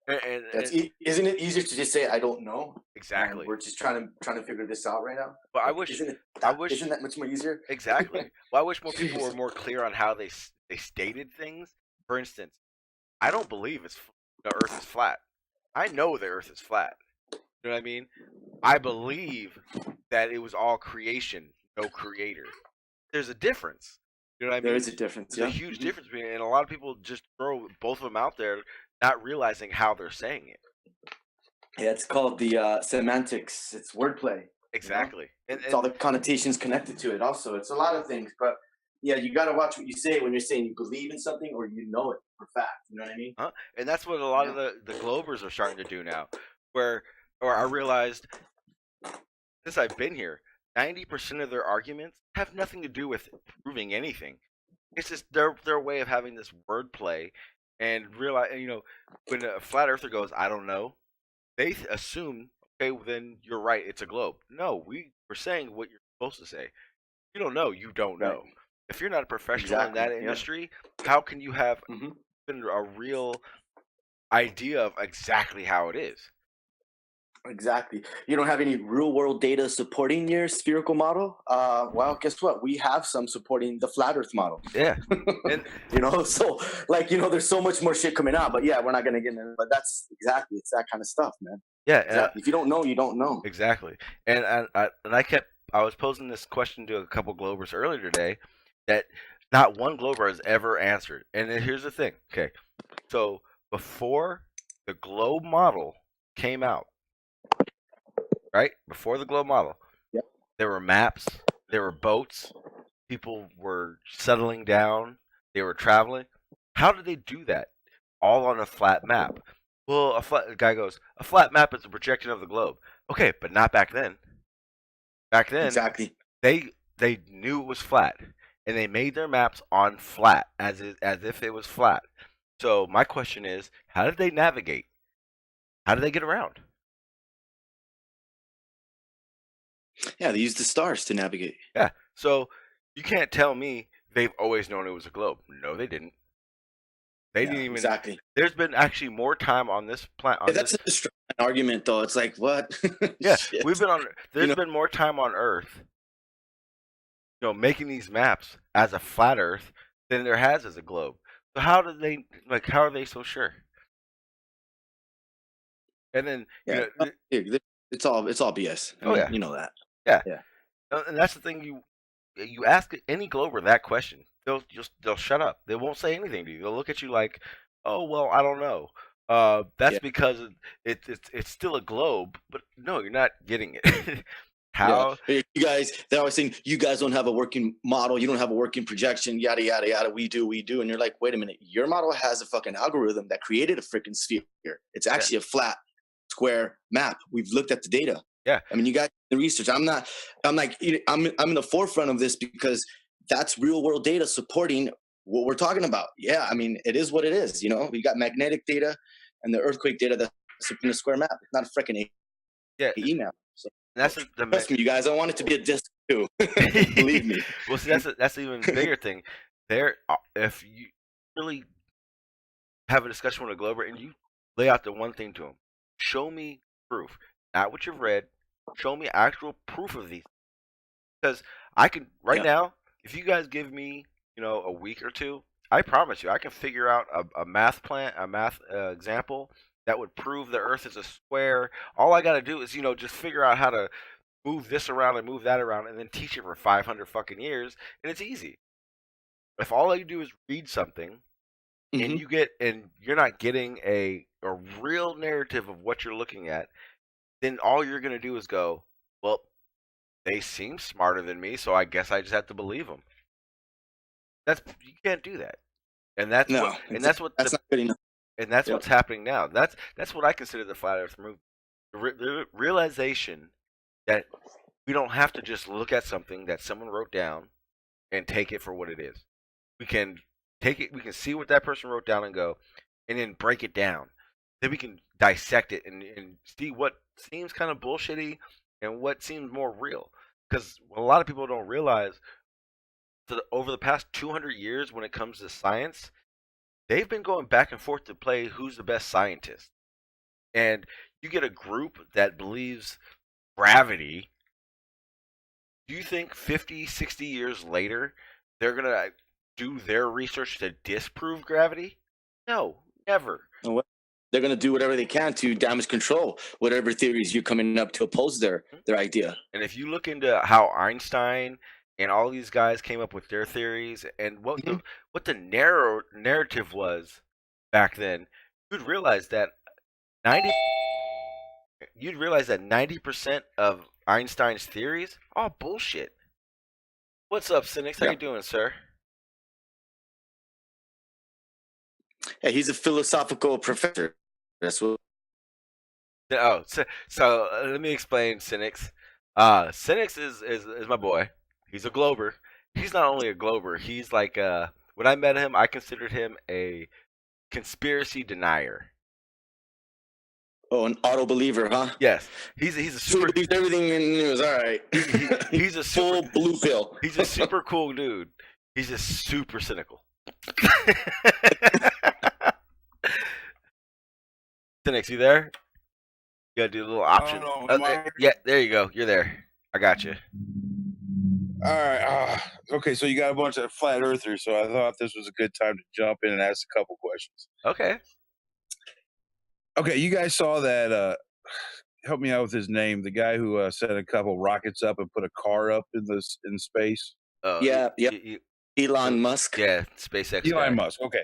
And isn't it easier to just say I don't know? Exactly. And we're just trying to figure this out right now. But I wish isn't that much more easier? Exactly. Well, I wish more people were more clear on how they stated things. For instance, I don't believe the Earth is flat. I know the Earth is flat. You know what I mean? I believe that it was all creation, no creator. There's a difference. You know what I mean? There is a difference. There's a huge difference between, and a lot of people just throw both of them out there, not realizing how they're saying it. Yeah, it's called the semantics. It's wordplay. Exactly. And it's all the connotations connected to it. Also, it's a lot of things, but yeah, you got to watch what you say when you're saying you believe in something or you know it for fact. You know what I mean? And that's what a lot of the Globers are starting to do now. Or I realized, since I've been here, 90% of their arguments have nothing to do with proving anything. It's just their way of having this wordplay and realize, when a flat earther goes, I don't know, they assume, okay, well, then you're right, it's a globe. No, we're saying what you're supposed to say. You don't know, you don't know. Right. If you're not a professional in that industry, how can you have even a real idea of exactly how it is? Exactly. You don't have any real world data supporting your spherical model? Well, guess what? We have some supporting the flat earth model. Yeah. And so there's so much more shit coming out, but yeah, we're not going to get into it. But that's exactly, it's that kind of stuff, man. Yeah. Exactly. If you don't know, you don't know. Exactly. And I was posing this question to a couple Globers earlier today that not one Glober has ever answered. And then here's the thing. Okay. So before the globe model came out, right? Before the globe model, there were maps, there were boats, people were settling down, they were traveling. How did they do that? All on a flat map. Well, the guy goes, a flat map is a projection of the globe. Okay, but not back then. Back then, exactly, they knew it was flat, and they made their maps on flat, as if it was flat. So my question is, how did they navigate? How did they get around? Yeah, they used the stars to navigate. Yeah, so you can't tell me they've always known it was a globe. No, they didn't. They didn't even. Exactly. There's been actually more time on this planet. That's an argument, though. It's like, what? Yeah, we've been on. There's been more time on Earth, making these maps as a flat Earth than there has as a globe. So how do they How are they so sure? And then it's all BS. I mean, you know that. Yeah. And that's the thing. You ask any Glober that question, they'll shut up. They won't say anything to you. They'll look at you like, oh well, I don't know. That's because it's still a globe, but no, you're not getting it. How? Yeah. They're always saying, you guys don't have a working model. You don't have a working projection, yada, yada, yada. We do. And you're like, wait a minute. Your model has a fucking algorithm that created a freaking sphere. It's actually a flat, square map. We've looked at the data. Yeah. I mean, you got the research. I'm in the forefront of this because that's real world data supporting what we're talking about. Yeah. I mean, it is what it is. You know, we got magnetic data and the earthquake data that's in a square map. It's not a freaking email. So that's trust me, you guys. I want it to be a disk too. Believe me. Well, see, that's an even bigger thing. If you really have a discussion with a Glober and you lay out the one thing to him, show me proof, not what you've read. Show me actual proof of these. Because I can now, if you guys give me, a week or two, I promise you, I can figure out a math example that would prove the Earth is a square. All I got to do is, just figure out how to move this around and move that around, and then teach it for 500 fucking years, and it's easy. If all you do is read something, and you're not getting a real narrative of what you're looking at, then all you're gonna do is go, well, they seem smarter than me, so I guess I just have to believe them. You can't do that, and that's not good enough. And that's what's happening now. That's what I consider the flat Earth movement. The realization that we don't have to just look at something that someone wrote down and take it for what it is. We can take it. We can see what that person wrote down and go, and then break it down. Then we can dissect it and see what seems kind of bullshitty and what seems more real. Because a lot of people don't realize that over the past 200 years, when it comes to science, they've been going back and forth to play who's the best scientist. And you get a group that believes gravity. Do you think 50, 60 years later, they're going to do their research to disprove gravity? No, never. They're going to do whatever they can to damage control whatever theories you're coming up to oppose their idea. And if you look into how Einstein and all these guys came up with their theories and what the narrative was back then, you'd realize that 90% of Einstein's theories all bullshit. What's up, Cynics? How you doing, sir? Yeah, he's a philosophical professor. That's what. Oh, so let me explain Cynics. Cynics is my boy. He's a Glober. He's not only a Glober. He's like when I met him, I considered him a conspiracy denier. Oh, an auto believer, huh? Yes, he's a super. He believes everything in the news. All right. He's a full blue pill. He's a super cool dude. He's just super cynical. Cynics, you there? You gotta do a little option. Yeah, there you go. You're there. I got you. All right. Okay, so you got a bunch of flat earthers, so I thought this was a good time to jump in and ask a couple questions. Okay, you guys saw that. Help me out with his name. The guy who sent a couple rockets up and put a car up in space. Yeah. Elon Musk. Yeah, SpaceX. Elon Musk. Okay.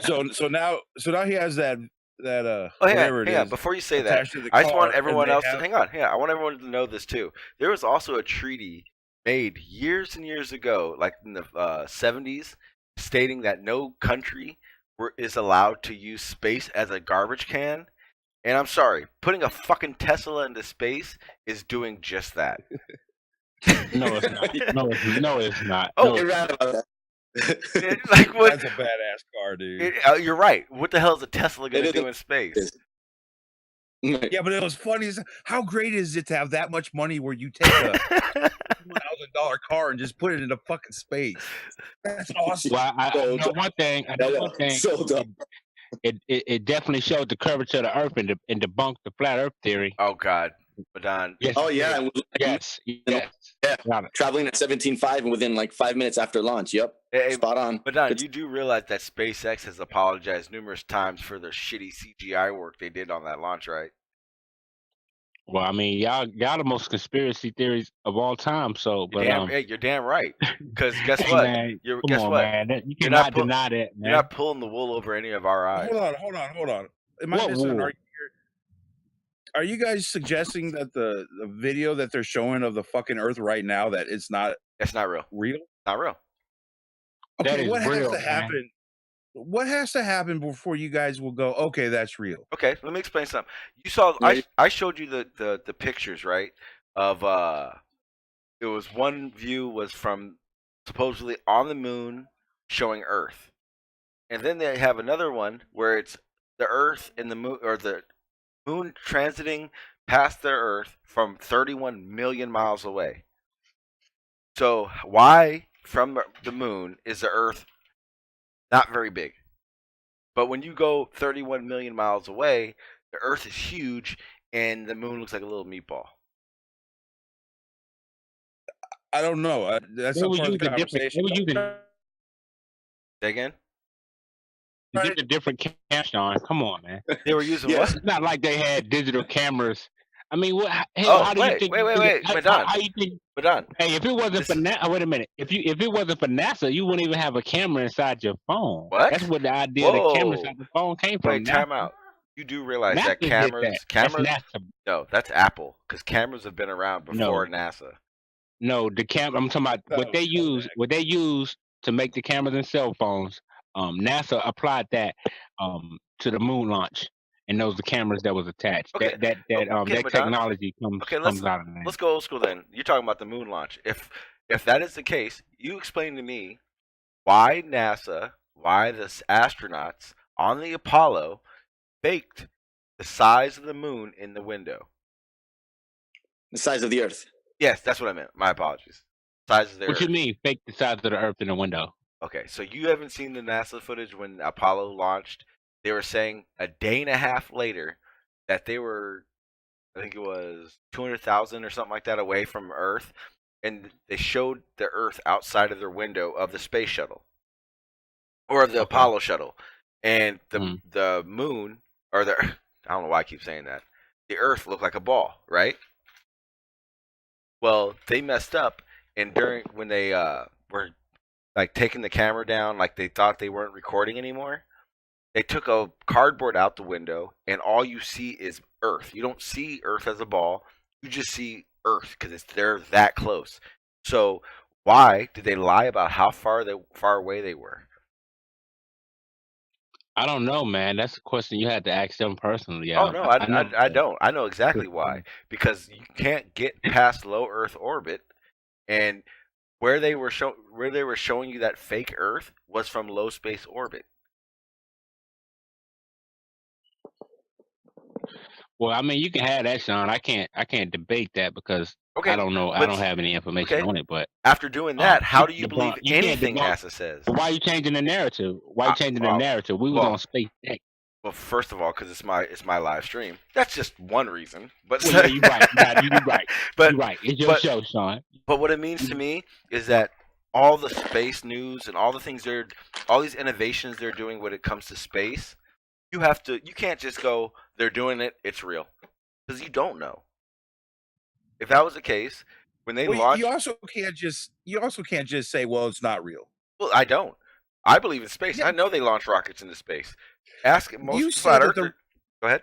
So now he has that whatever it is. Before you say that, I just want everyone else to hang on. Yeah, I want everyone to know this too. There was also a treaty made years and years ago, like in the 70s, stating that no country is allowed to use space as a garbage can. And I'm sorry, putting a fucking Tesla into space is doing just that. No, it's not. No, it's not. Oh, you're right about that. Like what? That's a badass car, dude. You're right. What the hell is a Tesla going to do in space? Yeah, but it was funny. How great is it to have that much money where you take a $1,000 car and just put it into fucking space? That's awesome. Well, I know one thing. So dumb. It definitely showed the curvature of the Earth and debunked the flat Earth theory. Oh God, Madon. Yes, oh yeah. Yes. Yeah. Traveling at 17.5 and within like 5 minutes after launch. Yep. Hey, spot on. Madon, you do realize that SpaceX has apologized numerous times for their shitty CGI work they did on that launch, right? Well, I mean, y'all the most conspiracy theories of all time. So, but you're damn right. Because guess what? Man, you cannot deny that, man. You're not pulling the wool over any of our eyes. Hold on. Am I missing an argument here? Are you guys suggesting that the video that they're showing of the fucking Earth right now that it's not real. real? Not real. Okay, That is what has real, to man. happen? What has to happen before you guys will go, okay, that's real? Okay, let me explain something. You saw I showed you the pictures, right? Of it was one view was from supposedly on the moon showing Earth. And then they have another one where it's the Earth and the moon, or the moon transiting past the Earth from 31 million miles away. So why from the moon is the Earth not very big? But when you go 31 million miles away, the Earth is huge and the moon looks like a little meatball. I don't know. That's They a were part of the using different. They conversation. were using Say again? a different camera, Sean. Come on, man. They were using Yes. what? It's not like they had digital cameras. I mean, what? Hell, Oh, how do you wait, think? wait, How you think? Madon. Hey, if it wasn't This for is- NASA, wait a minute. If it wasn't for NASA, you wouldn't even have a camera inside your phone. What? That's what the idea of the camera Whoa. inside the phone came from. Wait, time out. You do realize that NASA did cameras, that. That's NASA. no, that's Apple, because cameras have been around before NASA. No, the camera. I'm talking about what they use. What they use to make the cameras in cell phones. NASA applied that to the moon launch, and those the cameras that was attached. Okay. That Madon. technology comes out of that. Let's go old school then. You're talking about the moon launch. If that is the case, you explain to me why NASA, why the astronauts on the Apollo faked the size of the moon in the window. The size of the Earth. Yes, that's what I meant. My apologies. Size of the What Earth. you mean, fake the size of the Earth in the window? Okay, so you haven't seen the NASA footage when Apollo launched. They were saying a day and a half later that they were, I think it was 200,000 or something like that away from Earth, and they showed the Earth outside of their window of the space shuttle or of the Apollo shuttle, and the moon, or the I don't know why I keep saying that, the Earth looked like a ball, right? Well, they messed up, and when they were like taking the camera down, like they thought they weren't recording anymore, they took a cardboard out the window, and all you see is Earth. You don't see Earth as a ball. You just see Earth because they're that close. So why did they lie about how far away they were? I don't know, man. That's a question you had to ask them personally. Oh no, I don't. I know exactly why. Because you can't get past low Earth orbit, and where they were showing you that fake Earth was from low space orbit. Well, I mean, you can have that, Sean. I can't debate that because I don't know. I don't have any information on it. But after doing that, how do you believe anything NASA says? Why are you changing the narrative? Why are you changing the narrative? We was on space tech. Well, first of all, because it's my live stream. That's just one reason. But well, yeah, you're right. You're right. But you're right. It's your show, Sean. But what it means to me is that all the space news and all the things all these innovations they're doing when it comes to space, you can't just go, they're doing it, it's real, because you don't know. If that was the case, when they launched, you also can't just say, well, it's not real. Well, I don't. I believe in space. Yeah. I know they launch rockets into space. Ask most flat earthers. Go ahead.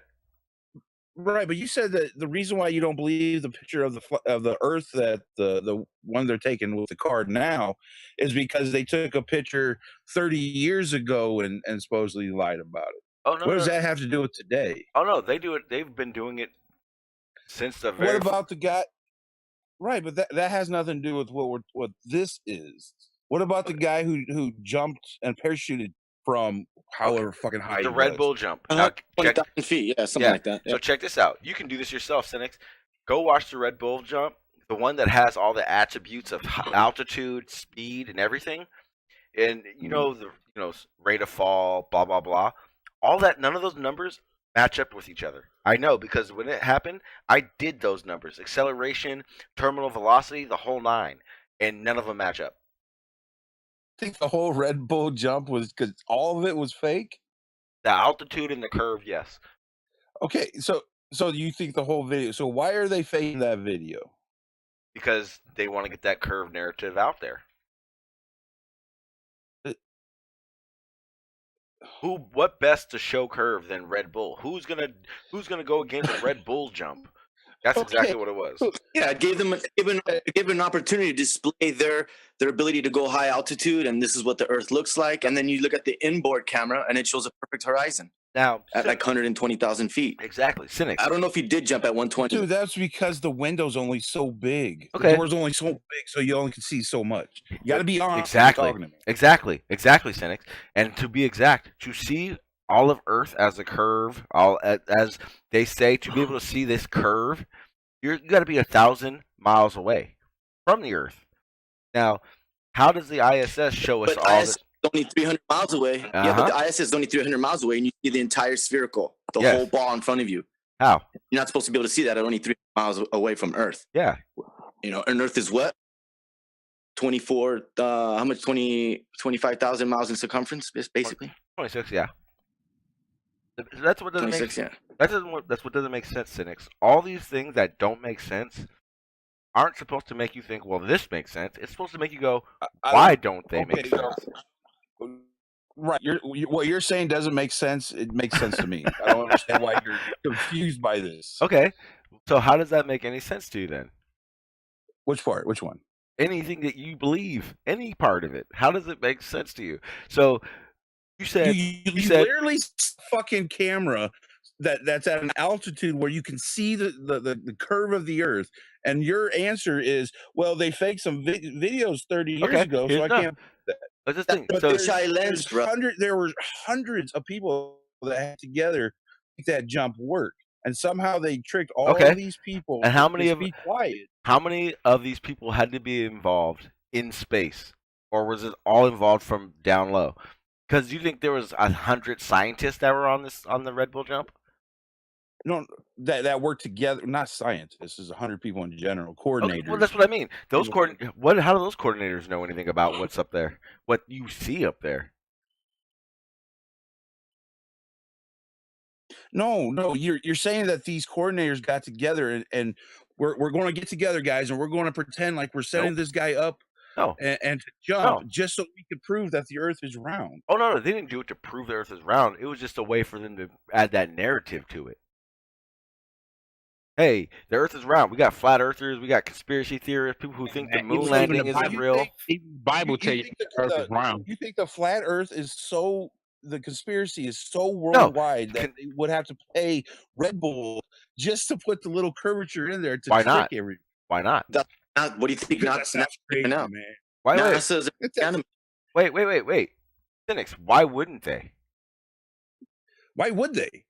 Right, but you said that the reason why you don't believe the picture of the Earth, that the one they're taking with the card now, is because they took a picture 30 years ago and supposedly lied about it. Oh no! What does that have to do with today? Oh no, they do it. They've been doing it since the very. What about the guy? Right, but that has nothing to do with what this is. What about the guy who jumped and parachuted from however fucking high? The Red Bull jump. Now, 20,000 feet, something like that. So check this out. You can do this yourself, Cynics. Go watch the Red Bull jump, the one that has all the attributes of altitude, speed, and everything. And the rate of fall, blah blah blah. All that, none of those numbers match up with each other. I know, because when it happened, I did those numbers: acceleration, terminal velocity, the whole nine, and none of them match up. I think the whole Red Bull jump was because all of it was fake. The altitude and the curve, yes. Okay, so you think the whole video? So why are they faking that video? Because they want to get that curve narrative out there. What best to show curve than Red Bull? Who's gonna go against Red Bull jump? That's exactly what it was. Yeah, it gave them an opportunity to display their ability to go high altitude, and this is what the Earth looks like. And then you look at the inboard camera, and it shows a perfect horizon Now, at like 120,000 feet. exactly, cynics. I don't know if he did jump at 120. Dude, that's because the window's only so big. Okay. The door's only so big, so you only can see so much. You got to be honest. Exactly, cynics. And to be exact, to see all of Earth as a curve, as they say, to be able to see this curve, you got to be 1,000 miles away from the Earth. Now, how does the ISS show us But all ISS this? is only 300 miles away. Yeah, but the ISS is only 300 miles away, and you see the entire spherical, the Yes. whole ball in front of you. How? You're not supposed to be able to see that at only 300 miles away from Earth. Yeah. You know, and Earth is what? 25,000 miles in circumference, basically. 26, yeah. That's what doesn't 26, make. yeah. That's what doesn't make sense, cynics. All these things that don't make sense aren't supposed to make you think, well, this makes sense. It's supposed to make you go, why don't they make sense? Right. What you're saying doesn't make sense. It makes sense to me. I don't understand why you're confused by this. Okay. So how does that make any sense to you then? Which part? Which one? Anything that you believe, any part of it. How does it make sense to you? So you said you said literally fucking camera that's at an altitude where you can see the curve of the Earth, and your answer is, well, they faked some videos 30 years ago, so I can't. That's the thing. But So there were hundreds of people that had together to make that jump work, and somehow they tricked all of these people. And how many to be quiet? How many of these people had to be involved in space, or was it all involved from down low? Because you think there was 100 scientists that were on the Red Bull jump? No, that work together. Not scientists. This is 100 people in general. Coordinators. Okay, well, that's what I mean. Those how do those coordinators know anything about what's up there? What you see up there? No. You're saying that these coordinators got together and we're going to get together, guys, and we're going to pretend like we're setting this guy up. And to jump just so we could prove that the Earth is round. Oh no, they didn't do it to prove the Earth is round. It was just a way for them to add that narrative to it. Hey, the Earth is round. We got flat earthers. We got conspiracy theorists. People who think the moon landing isn't real. Bible tell you the Earth is round. You think the flat Earth is the conspiracy is so worldwide that they would have to pay Red Bull just to put the little curvature in there to trick everyone? Why not? What do you think? Not crazy, now, man. Wait. Cynics, why wouldn't they? Why would they?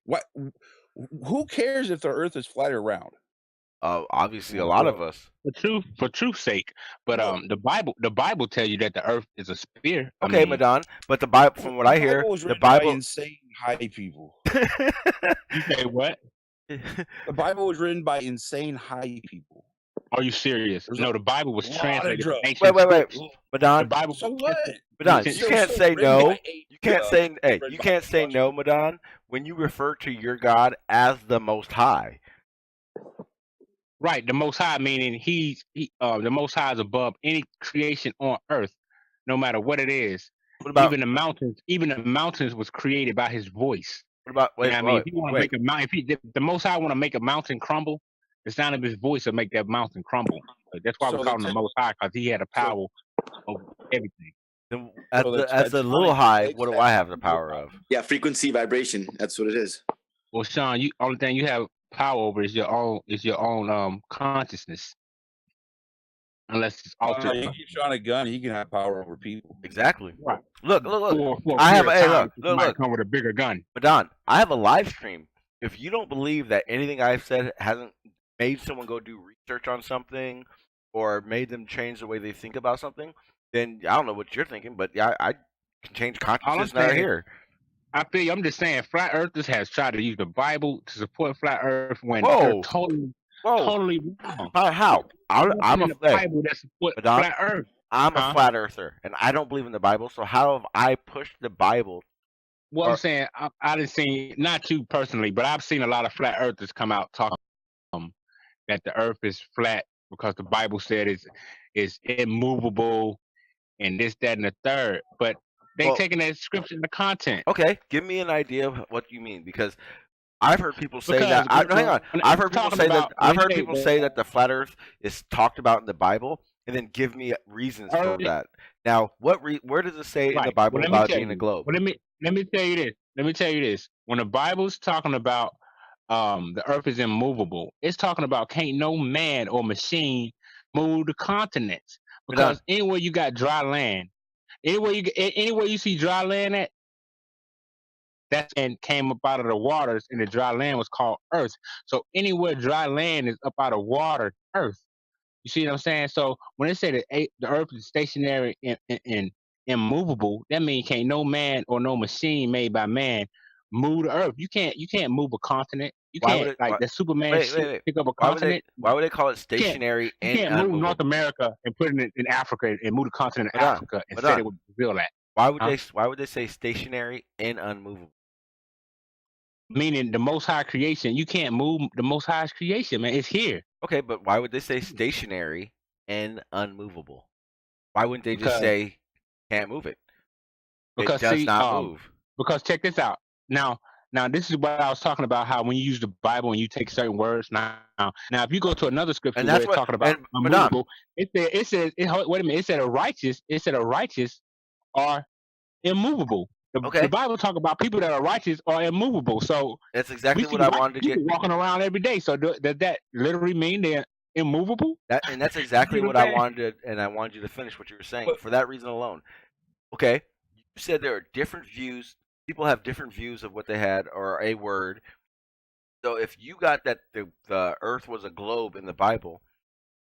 Who cares if the Earth is flat or round? Obviously, a lot of us. For truth's sake, but the Bible tells you that the Earth is a sphere. Okay, Madon, but the Bible, from what I hear, the Bible insane high people. You say what? The Bible was written by insane high people. Are you serious? No, the Bible was translated. Wait, Madon. The Bible. So what? Madon, you can't say no. You can't say you can't say no, Madon, when you refer to your God as the Most High. Right, the Most High, meaning the Most High is above any creation on Earth, no matter what it is. What about even the mountains? Even the mountains was created by His voice. What about if you want to make a mountain, the Most High want to make a mountain crumble, the sound of His voice will make that mountain crumble. That's why we call Him the Most High, because He had a power over everything. Then as the little high, what do I have the power of? Yeah, frequency, vibration. That's what it is. Well, Sean, only thing you have power over is your own consciousness. Unless it's altered. You give Sean a gun, he can have power over people. Exactly. Right. Look. I have look. Come with a bigger gun. Madon, I have a live stream. If you don't believe that anything I've said hasn't made someone go do research on something or made them change the way they think about something, then I don't know what you're thinking, but yeah, I can change consciousness right here. I feel you. I'm just saying, flat earthers has tried to use the Bible to support flat Earth when they're totally wrong. How? I'm a Bible that supports flat Earth. I'm a flat earther, and I don't believe in the Bible. So how have I pushed the Bible? Well, I'm saying I didn't see, not you personally, but I've seen a lot of flat earthers come out talking that the Earth is flat because the Bible said it's immovable and this, that, and the third. But They Well, taking that scripture into content. okay, give me an idea of what you mean, because I've heard people say Because that. Hang on. I've heard people say that. I've heard people say that the flat Earth is talked about in the Bible, and then give me reasons for that. Now, where does it say in the Bible about being a globe? Well, let me tell you this. Let me tell you this. When the Bible's talking about the Earth is immovable, it's talking about can't no man or machine move the continents, because anywhere you got dry land, anywhere you see dry land at, that land came up out of the waters, and the dry land was called Earth. So anywhere dry land is up out of water, Earth. You see what I'm saying? So when they say that the Earth is stationary and immovable, that means can't no man or no machine made by man move the Earth. You can't move a continent. You can't the Superman pick up a continent. Why would they call it stationary and unmovable? You can't move North America and put it in Africa and move the continent of Africa and say it would reveal that. Why would they say stationary and unmovable? Meaning the Most High creation, you can't move the Most High's creation, man. It's here. Okay, but why would they say stationary and unmovable? Why wouldn't they just say can't move it? Because it does not move. Because check this out. Now this is what I was talking about. How when you use the Bible and you take certain words. Now if you go to another scripture and that's where it's talking about unmovable, it says wait a minute. It said a righteous are immovable. The Bible talk about people that are righteous are immovable. So that's exactly what I wanted to get. Walking around every day. So does that literally mean they're immovable? And that's exactly what I wanted to, and I wanted you to finish what you were saying for that reason alone. Okay, you said there are different views. People have different views of what they had or a word. So if you got that the Earth was a globe in the Bible,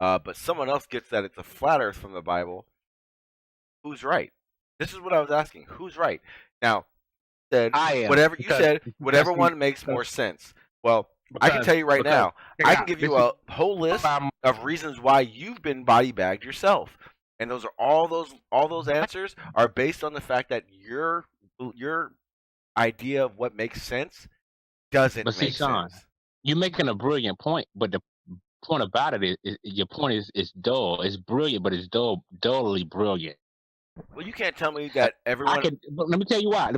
but someone else gets that it's a flat Earth from the Bible, who's right? This is what I was asking. Who's right? Now, whatever one makes more sense. Well, I can tell you right now, I can give you a whole list of reasons why you've been body bagged yourself, and those are all those answers are based on the fact that your idea of what makes sense doesn't make sense. You're making a brilliant point, but the point about it is your point is dull. It's brilliant, but it's dully brilliant. Well, you can't tell me that everyone. Let me tell you why.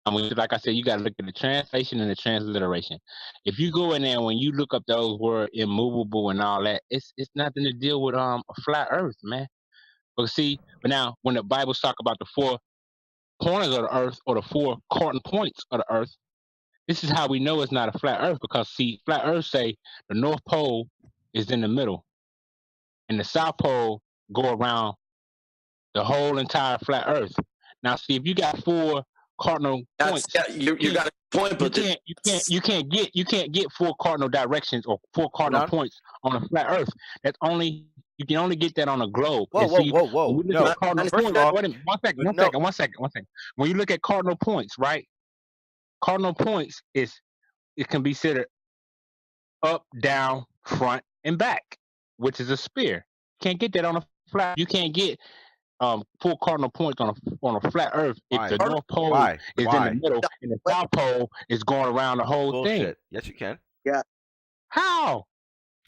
Like I said, you got to look at the translation and the transliteration. If you go in there when you look up those words immovable and all that, it's nothing to deal with a flat Earth, man. But now when the Bible talk about the four corners of the Earth or the four cardinal points of the Earth, this is how we know it's not a flat Earth, because flat Earth say the North Pole is in the middle, and the South Pole go around the whole entire flat Earth. Now, see, if you got four cardinal points, you got a point, but you can't get four cardinal directions or four cardinal points on a flat Earth. You can only get that on a globe. Whoa! No, one second. When you look at cardinal points, right? Cardinal points it can be considered up, down, front, and back, which is a spear. Can't get that on a flat. You can't get four cardinal points on a flat Earth if the North Pole is in the middle and the South Pole is going around the whole thing. Yes, you can. Yeah. How?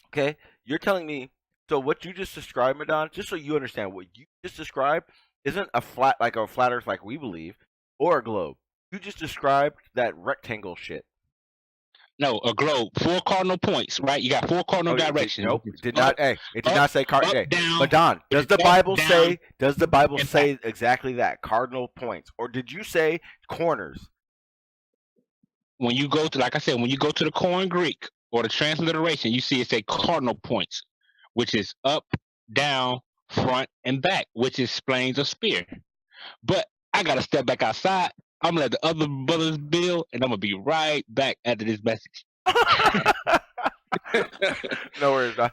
Okay, you're telling me. So what you just described, Madon, just so you understand, what you just described isn't a flat Earth like we believe, or a globe. You just described that rectangle shit. No, a globe. Four cardinal points, right? You got four cardinal directions. Nope. It did not say cardinal. But Don, does the Bible say exactly that? Cardinal points. Or did you say corners? When you go to, like I said, when you go to the Koine Greek or the transliteration, you see it say cardinal points, which is up, down, front, and back, which explains a spear. But I gotta step back outside. I'm gonna let the other brothers build, and I'm gonna be right back after this message. No worries, Don.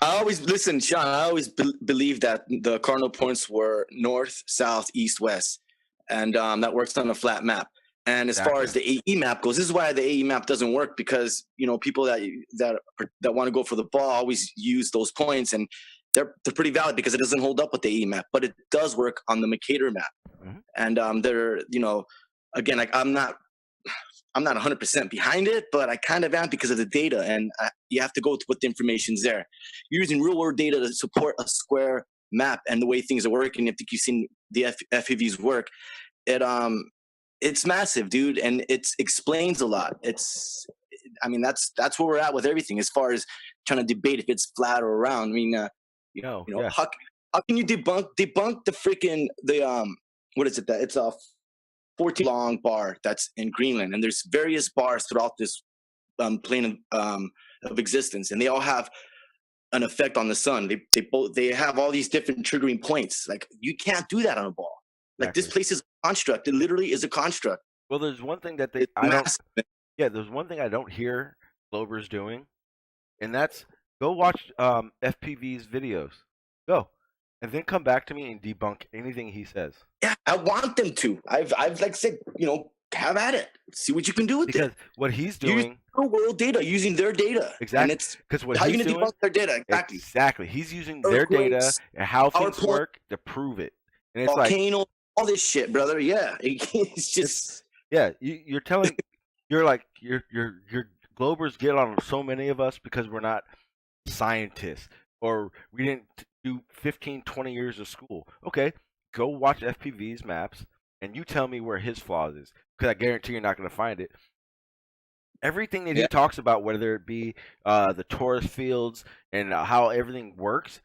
I always listen, Sean. I always believe that the cardinal points were north, south, east, west, and that works on a flat map. And as far as the AE map goes, this is why the AE map doesn't work, because people that want to go for the ball always use those points, and they're pretty valid because it doesn't hold up with the AE map, but it does work on the Mercator map. Mm-hmm. And they're again, like I'm not 100% behind it, but I kind of am because of the data, and you have to go with the information's there. You're using real world data to support a square map and the way things are working. If you've seen the FEV's work, it's massive, dude, and it explains a lot. I mean, that's where we're at with everything as far as trying to debate if it's flat or round. I mean, Yeah. how can you debunk the freaking what is it that it's a 14 long bar that's in Greenland, and there's various bars throughout this plane of existence, and they all have an effect on the sun. They have all these different triggering points. Like, you can't do that on a ball. Like, Exactly. this place is a construct. It literally is a construct. Well, there's one thing that It's massive. there's one thing I don't hear Globers doing, and that's go watch FPV's videos. Go. And then come back to me and debunk anything he says. Yeah, I want them to. I've like said, have at it. See what you can do with Because it. what he's doing, Use real world data, using their data. exactly. And it's Because what how you he's gonna doing, debunk their data? Exactly. exactly. He's using their data Earthquakes, and how power things plant, work to prove it. And it's like, volcano, all this shit, brother. Yeah, it's just yeah, you're telling, you're like, your Globers get on so many of us because we're not scientists or we didn't do 15, 20 years of school. Okay, go watch FPV's maps and you tell me where his flaws is, because I guarantee you're not going to find it. Everything that he talks about, whether it be the torus fields and how everything works,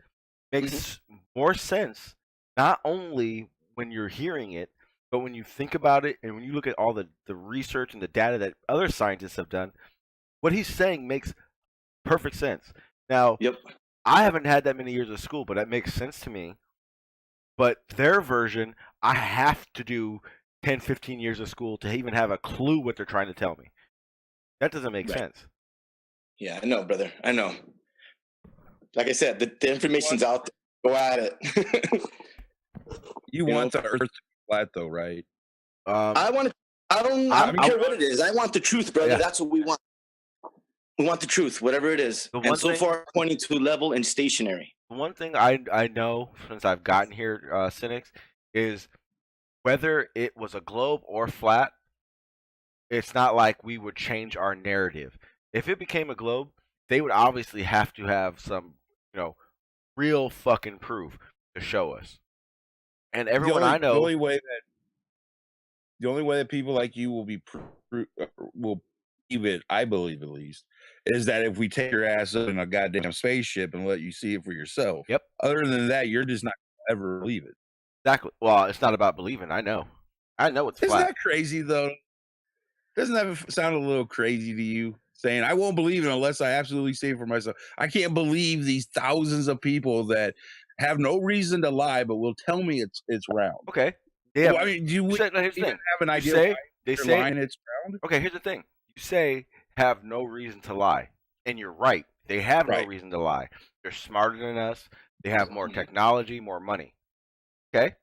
makes more sense, not only when you're hearing it, but when you think about it and when you look at all the research and the data that other scientists have done. What he's saying makes perfect sense. Now, I haven't had that many years of school, but that makes sense to me. But their version, I have to do 10, 15 years of school to even have a clue what they're trying to tell me. That doesn't make sense. Yeah, I know, brother. I know. Like I said, the information's out there. Go at it. You want the Earth to be flat, though, right? I don't care what it is. I want the truth, brother. Yeah. That's what we want. We want the truth, whatever it is. And so far, pointing to level and stationary. The one thing I know since I've gotten here, Cynics, is whether it was a globe or flat, it's not like we would change our narrative. If it became a globe, they would obviously have to have some, real fucking proof to show us. And everyone I know, the only way that people like you will will believe it, I believe at least, is that if we take your ass up in a goddamn spaceship and let you see it for yourself. Yep. Other than that, you're just not gonna ever believe it. Exactly. Well, it's not about believing. I know it's Isn't flat. that crazy though? Doesn't that sound a little crazy to you? Saying I won't believe it unless I absolutely see it for myself. I can't believe these thousands of people that have no reason to lie, but will tell me it's round. Okay. Yeah. Well, I mean, do we even have an idea say, why they they're say lying it's round? Okay, here's the thing. You say have no reason to lie. And you're right. They have no reason to lie. They're smarter than us. They have more technology, more money. Okay?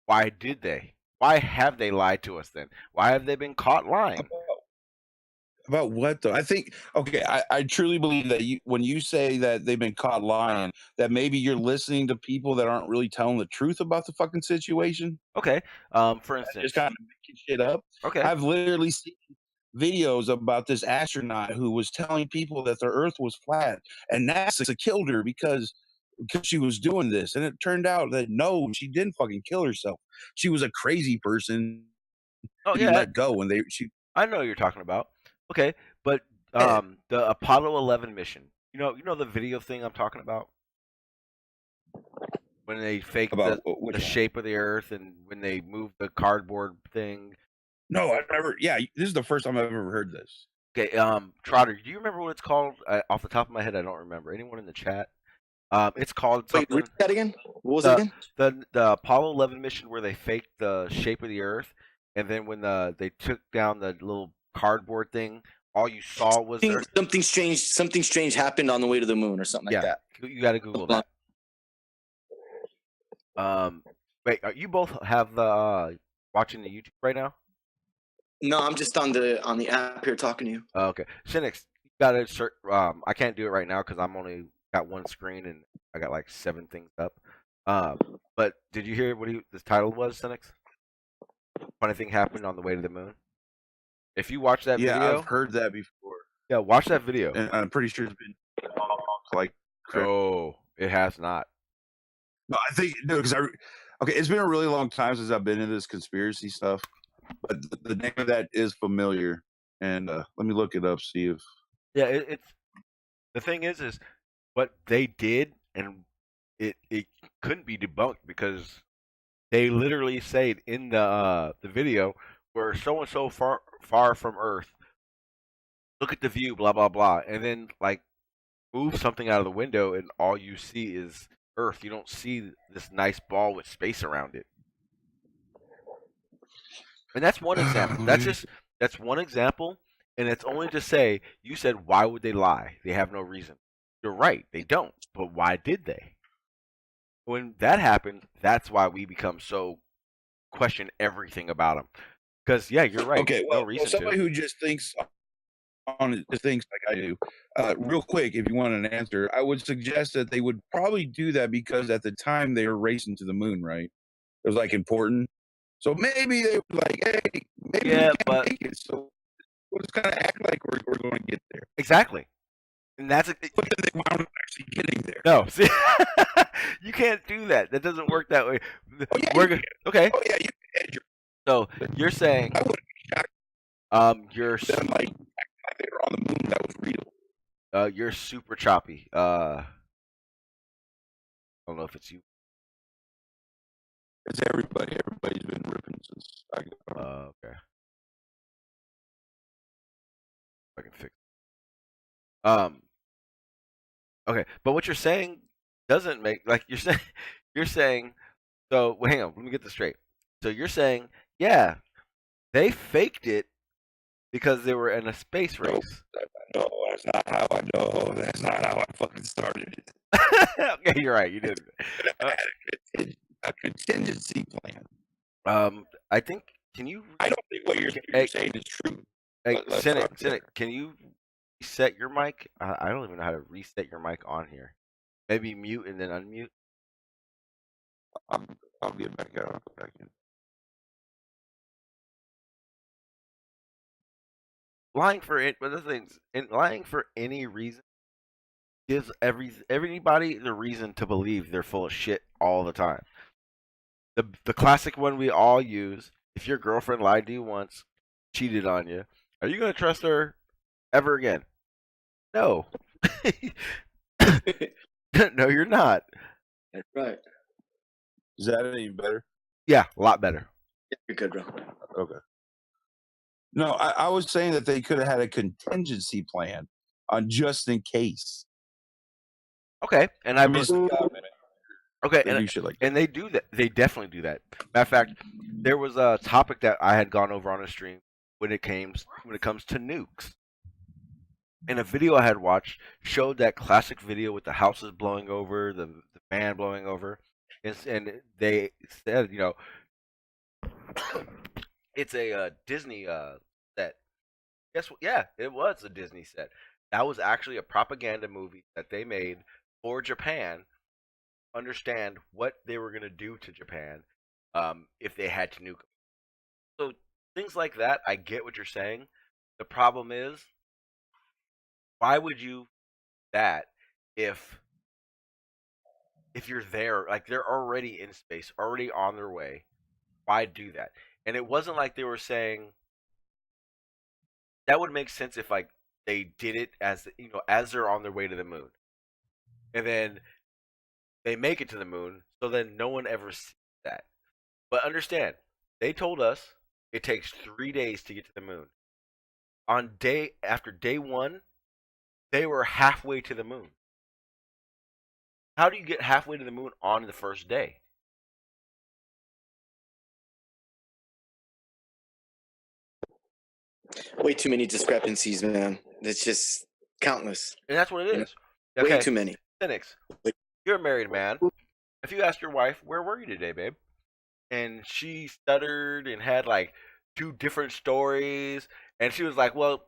Why did they? Why have they lied to us then? Why have they been caught lying? About what though? I think I truly believe that when you say that they've been caught lying, that maybe you're listening to people that aren't really telling the truth about the fucking situation. Okay. For instance, just kind of making shit up. Okay. I've literally seen videos about this astronaut who was telling people that the Earth was flat, and NASA killed her because she was doing this, and it turned out that no, she didn't fucking kill herself. She was a crazy person. Oh yeah, let go, and I know what you're talking about. Okay, but the Apollo 11 mission. You know the video thing I'm talking about? When they faked the shape of the Earth and when they moved the cardboard thing. No, I've never. Yeah, this is the first time I've ever heard this. Okay, Trotter, do you remember what it's called? Off the top of my head, I don't remember. Anyone in the chat? It's called something. Wait, read that again? What was it again? The Apollo 11 mission where they faked the shape of the Earth, and then when they took down the little cardboard thing, all you saw was something strange. Something strange happened on the way to the moon, or something like that. You got to Google that. Wait, you both have watching the YouTube right now? No, I'm just on the app here talking to you. Okay, Cynics, you got to search. I can't do it right now because I'm only got one screen and I got like 7 things up. But did you hear what the title was, Cynics? Funny thing happened on the way to the moon. If you watch that video, I've heard that before. Yeah, watch that video. And I'm pretty sure it's been like. Oh, it has not. No, I think no, because okay, it's been a really long time since I've been into this conspiracy stuff, but the name of that is familiar. And let me look it up, see if Yeah, it's the thing is what they did, and it couldn't be debunked because they literally say in the video, we're so and so far from Earth. Look at the view, blah blah blah, and then like move something out of the window, and all you see is Earth. You don't see this nice ball with space around it. And that's one example. That's one example, and it's only to say you said why would they lie? They have no reason. You're right, they don't. But why did they? When that happened, that's why we become so question everything about them. Because yeah, you're right. okay, No well, reason somebody to. who just thinks on it, just thinks like I do. Real quick, if you want an answer, I would suggest that they would probably do that because at the time they were racing to the moon, right? It was like important. So maybe they were like, hey, maybe we Yeah, can't but make it. So we'll just kind of act like we're going to get there. exactly. And that's But then they wound up actually getting there. no. See, you can't do that. That doesn't work that way. Oh, yeah, We're you gonna, can. okay. Oh, yeah, you can. So you're saying I wouldn't be shocked you're if them like they were on the moon. That was real. you're super choppy. I don't know if it's you. It's everybody. Everybody's been ripping since I got Okay. I can fix. Okay, but what you're saying doesn't make like you're saying. So well, hang on. Let me get this straight. So you're saying, yeah, they faked it because they were in a space race. No, that's not how I know. That's not how I fucking started it. Okay, you're right. You did. A contingency plan. I think. Can you? I don't think what you're saying is true. Hey, Let's Cynic, start there. can you reset your mic? I don't even know how to reset your mic on here. Maybe mute and then unmute. I'll get back out. I'll go back in. Lying for it, but the things, and lying for any reason gives everybody the reason to believe they're full of shit all the time. The classic one we all use: if your girlfriend lied to you once, cheated on you, are you gonna trust her ever again? No. No, you're not. That's right. Is that any better? Yeah, a lot better. You're good, bro. Okay. No, I was saying that they could have had a contingency plan on just in case. Okay, and I missed the comment. Okay, They do shit like that. and they do that. They definitely do that. Matter of fact, there was a topic that I had gone over on a stream when it comes to nukes. And a video I had watched showed that classic video with the houses blowing over, the van blowing over, and they said, you know, it's a Disney set. Guess what? Yeah, it was a Disney set. That was actually a propaganda movie that they made for Japan. Understand what they were going to do to Japan if they had to nuke them. So things like that, I get what you're saying. The problem is, why would you do that if you're there, like they're already in space, already on their way? Why do that? And it wasn't like they were saying that would make sense if like they did it as as they're on their way to the moon, and then they make it to the moon, so then no one ever sees that. But understand, they told us it takes 3 days to get to the moon. After day 1, they were halfway to the moon. How do you get halfway to the moon on the first day? Way too many discrepancies, man. It's just countless. And that's what it is. Way too many. Cynics. You're a married man. If you ask your wife, where were you today, babe? And she stuttered and had like 2 different stories. And she was like, well,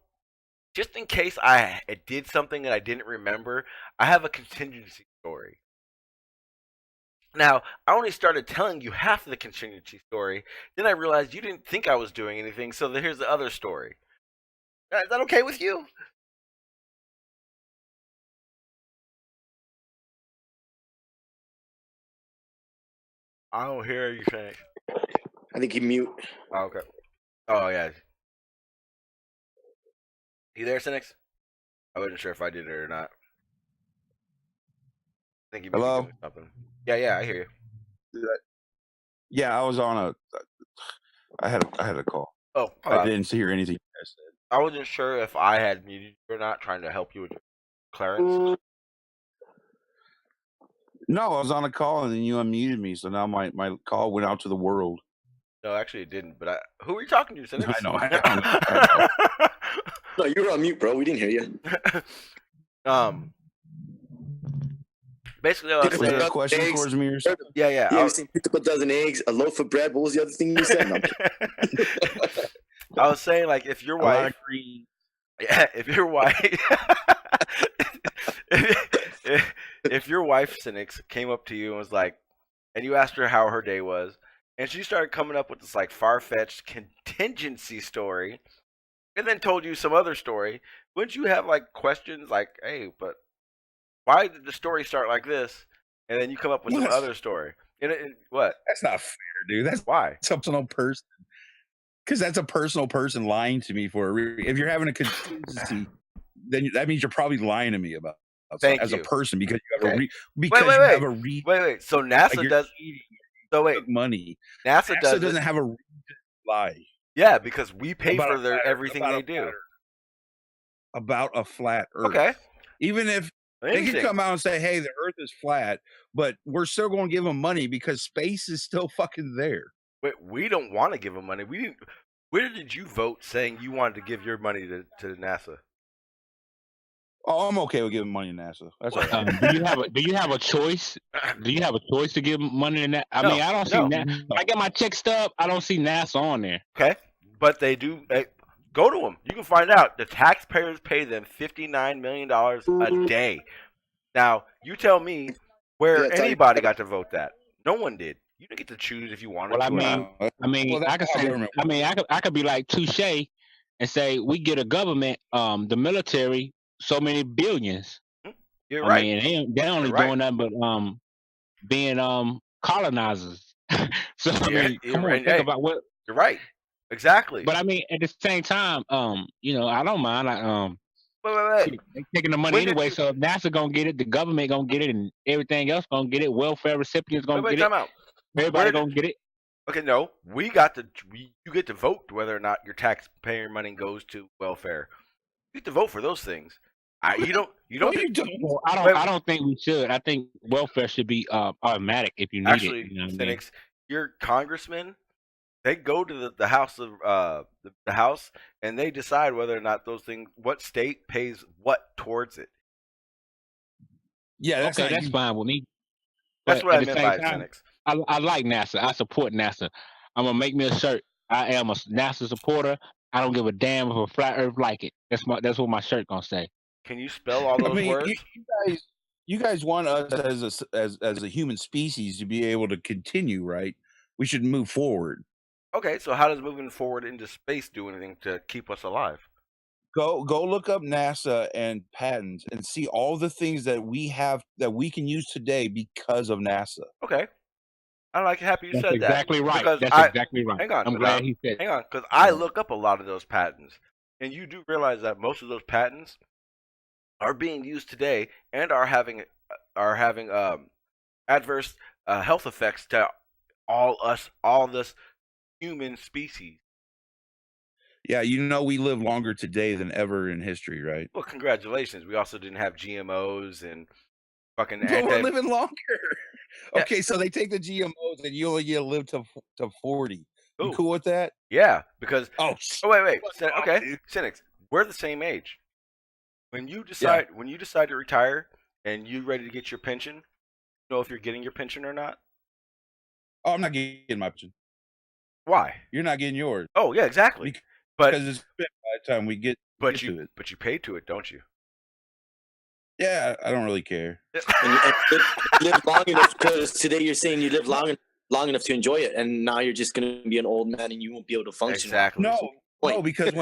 just in case I did something that I didn't remember, I have a contingency story. Now, I only started telling you half of the contingency story. Then I realized you didn't think I was doing anything, so here's the other story. Is that okay with you? I don't hear you saying. I think he mute. Oh, okay. Oh yeah. You there, Cynics? I wasn't sure if I did it or not. I think you may be Hello? doing something. Yeah, I hear you. Yeah, I was on a. I had a call. Oh, I didn't hear anything you guys said. I wasn't sure if I had muted you or not, trying to help you with Clarence. No, I was on a call and then you unmuted me, so now my call went out to the world. No, actually it didn't. But who are you talking to, Cynics? I know. I know. No, you were on mute, bro. We didn't hear you. Basically, I was Was saying, there a question for me or something? yeah. You ever seen pick up a dozen eggs, a loaf of bread? What was the other thing you said? No, I was saying, like, if your wife, yeah, if your wife, if your wife, Cynics, came up to you and was like, and you asked her how her day was, and she started coming up with this like far-fetched contingency story, and then told you some other story, wouldn't you have like questions like, hey, but why did the story start like this? And then you come up with some other story. And what? That's not fair, dude. That's why? It's a personal person. Because that's a personal person lying to me for a reason. If you're having a contingency, then that means you're probably lying to me about as a person because you have a reason. Wait. So NASA like does. So wait, money. NASA doesn't have a reason to lie. Yeah, because we pay for everything they do. About a flat Earth. Okay. Even if they can come out and say, "Hey, the Earth is flat," but we're still going to give them money because space is still fucking there. Wait, we don't want to give them money. We didn't. Where did you vote saying you wanted to give your money to NASA? Oh, I'm okay with giving money to NASA. That's all right. Do you have a choice? Do you have a choice to give money to NASA? I mean, I don't see NASA. When I get my check stub, I don't see NASA on there. Okay, but they do. Go to them. You can find out. The taxpayers pay them $59 million a day. Now, you tell me where anybody got to vote that. No one did. You didn't get to choose if you wanted to. I could say, I could be like Touche and say we get a government, the military, so many billions. You're right. I mean, they only doing nothing but being colonizers. So I mean, come on, think about what. You're right. Exactly. But I mean, at the same time, you know, I don't mind. Wait. They're taking the money anyway, so if NASA gonna get it, the government gonna get it, and everything else gonna get it. Welfare recipients gonna get it. Time out. Everybody gonna get it. Okay, no, you get to vote whether or not your taxpayer money goes to welfare. You get to vote for those things. You don't. Well, I don't think we should. I think welfare should be automatic if you need actually, it. You know what Cynics, your congressmen, they go to the house of the house, and they decide whether or not those things, what state pays what towards it. Yeah, that's fine with me. That's what I meant by Cynics. I like NASA. I support NASA. I'm gonna make me a shirt. I am a NASA supporter. I don't give a damn if a flat Earth like it. That's what my shirt gonna say. Can you spell all those words? You guys want us as a human species to be able to continue, right? We should move forward. Okay, so how does moving forward into space do anything to keep us alive? Go look up NASA and patents and see all the things that we have that we can use today because of NASA. Okay. I'm happy you said that. Exactly right. That's exactly right. Hang on. I'm glad he said. Hang on, because I look up a lot of those patents, and you do realize that most of those patents are being used today and are having adverse health effects to all this human species. Yeah, you know we live longer today than ever in history, right? Well, congratulations. We also didn't have GMOs and fucking. But we're living longer. Okay, so they take the GMOs and you only get to live to 40. You cool with that? Yeah, because wait. Okay, dude. Cynics, we're the same age. When you decide to retire and you ready to get your pension, you know if you're getting your pension or not? Oh, I'm not getting my pension. Why? You're not getting yours. Oh yeah, exactly. Because it's spent by the time we get to it. But you pay to it, don't you? Yeah, I don't really care. And you live long enough, because today you're saying you live long enough to enjoy it, and now you're just going to be an old man and you won't be able to function. Exactly. No, because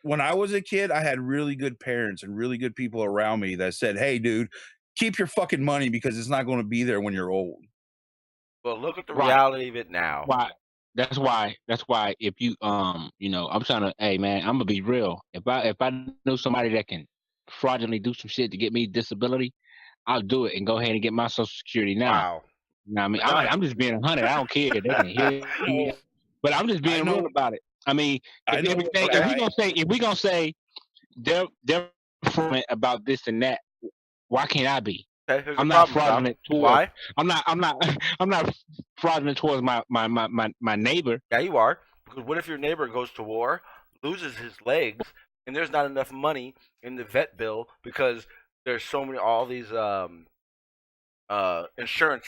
when I was a kid, I had really good parents and really good people around me that said, "Hey, dude, keep your fucking money because it's not going to be there when you're old." Well, look at the Right. reality of it now. Why? That's why. If you I'm trying to. Hey man, I'm gonna be real. If I know somebody that can fraudulently do some shit to get me disability, I'll do it and go ahead and get my Social Security now. Wow. You know what I mean? Madonna. I'm just being 100. I don't care. They can hear me, but I'm just being real about it. I mean, I if know. everything, if we gonna say they're fraudulent about this and that, why can't I be? Okay, here's I'm the not problem, Dom. fraudulent towards. Why? I'm not fraudulent towards my neighbor. Yeah, you are. Because what if your neighbor goes to war, loses his legs, and there's not enough money in the vet bill because there's all these insurance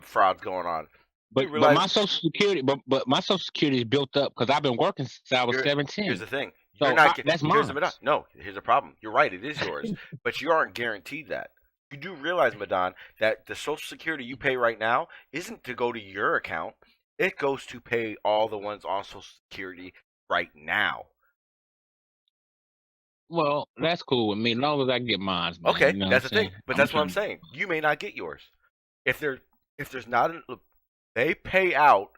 frauds going on. But my Social Security, but my Social Security is built up because I've been working since I was 17. Here's the thing. So You're not. that's mine. No, here's the problem. You're right. It is yours, but you aren't guaranteed that. You do realize, Madon, that the Social Security you pay right now isn't to go to your account. It goes to pay all the ones on Social Security right now. Well, that's cool with me, as long as I get mine. Man, okay, you know that's the thing. But that's what I'm trying... saying. You may not get yours. If there's not, they pay out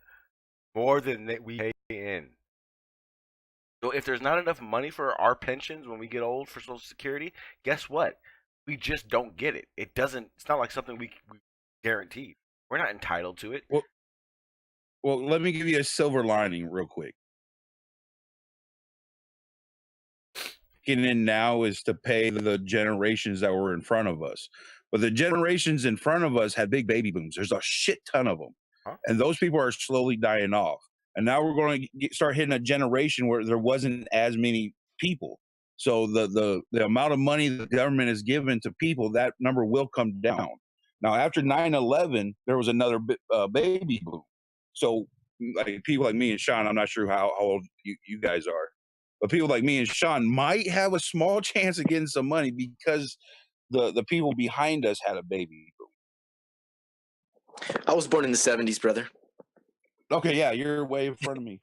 more than we pay in. So if there's not enough money for our pensions when we get old for Social Security, guess what? We just don't get it. It doesn't. It's not like something we guaranteed. We're not entitled to it. Well, let me give you a silver lining real quick. Getting in now is to pay the generations that were in front of us. But the generations in front of us had big baby booms. There's a shit ton of them. And those people are slowly dying off. And now we're going to start hitting a generation where there wasn't as many people. So the amount of money the government is given to people, that number will come down. Now, after 9/11, there was another baby boom. So like people like me and Sean, I'm not sure how old you guys are, but people like me and Sean might have a small chance of getting some money because the people behind us had a baby boom. I was born in the 70s, brother. Okay, yeah, you're way in front of me.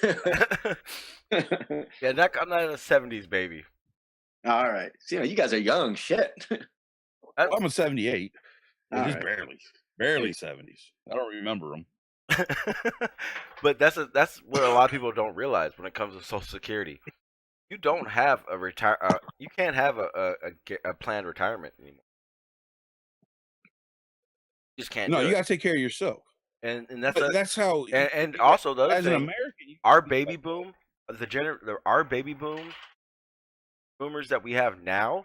Yeah, I'm not in the 70s, baby. All right. See, you guys are young. Shit. I'm a 78. Just right. barely 70s. I don't remember them. But that's what a lot of people don't realize when it comes to Social Security. You don't have you can't have a planned retirement anymore. You just can't. No, you got to take care of yourself. And that's how. And also the other as thing, an American, our baby boom, our baby boomers that we have now,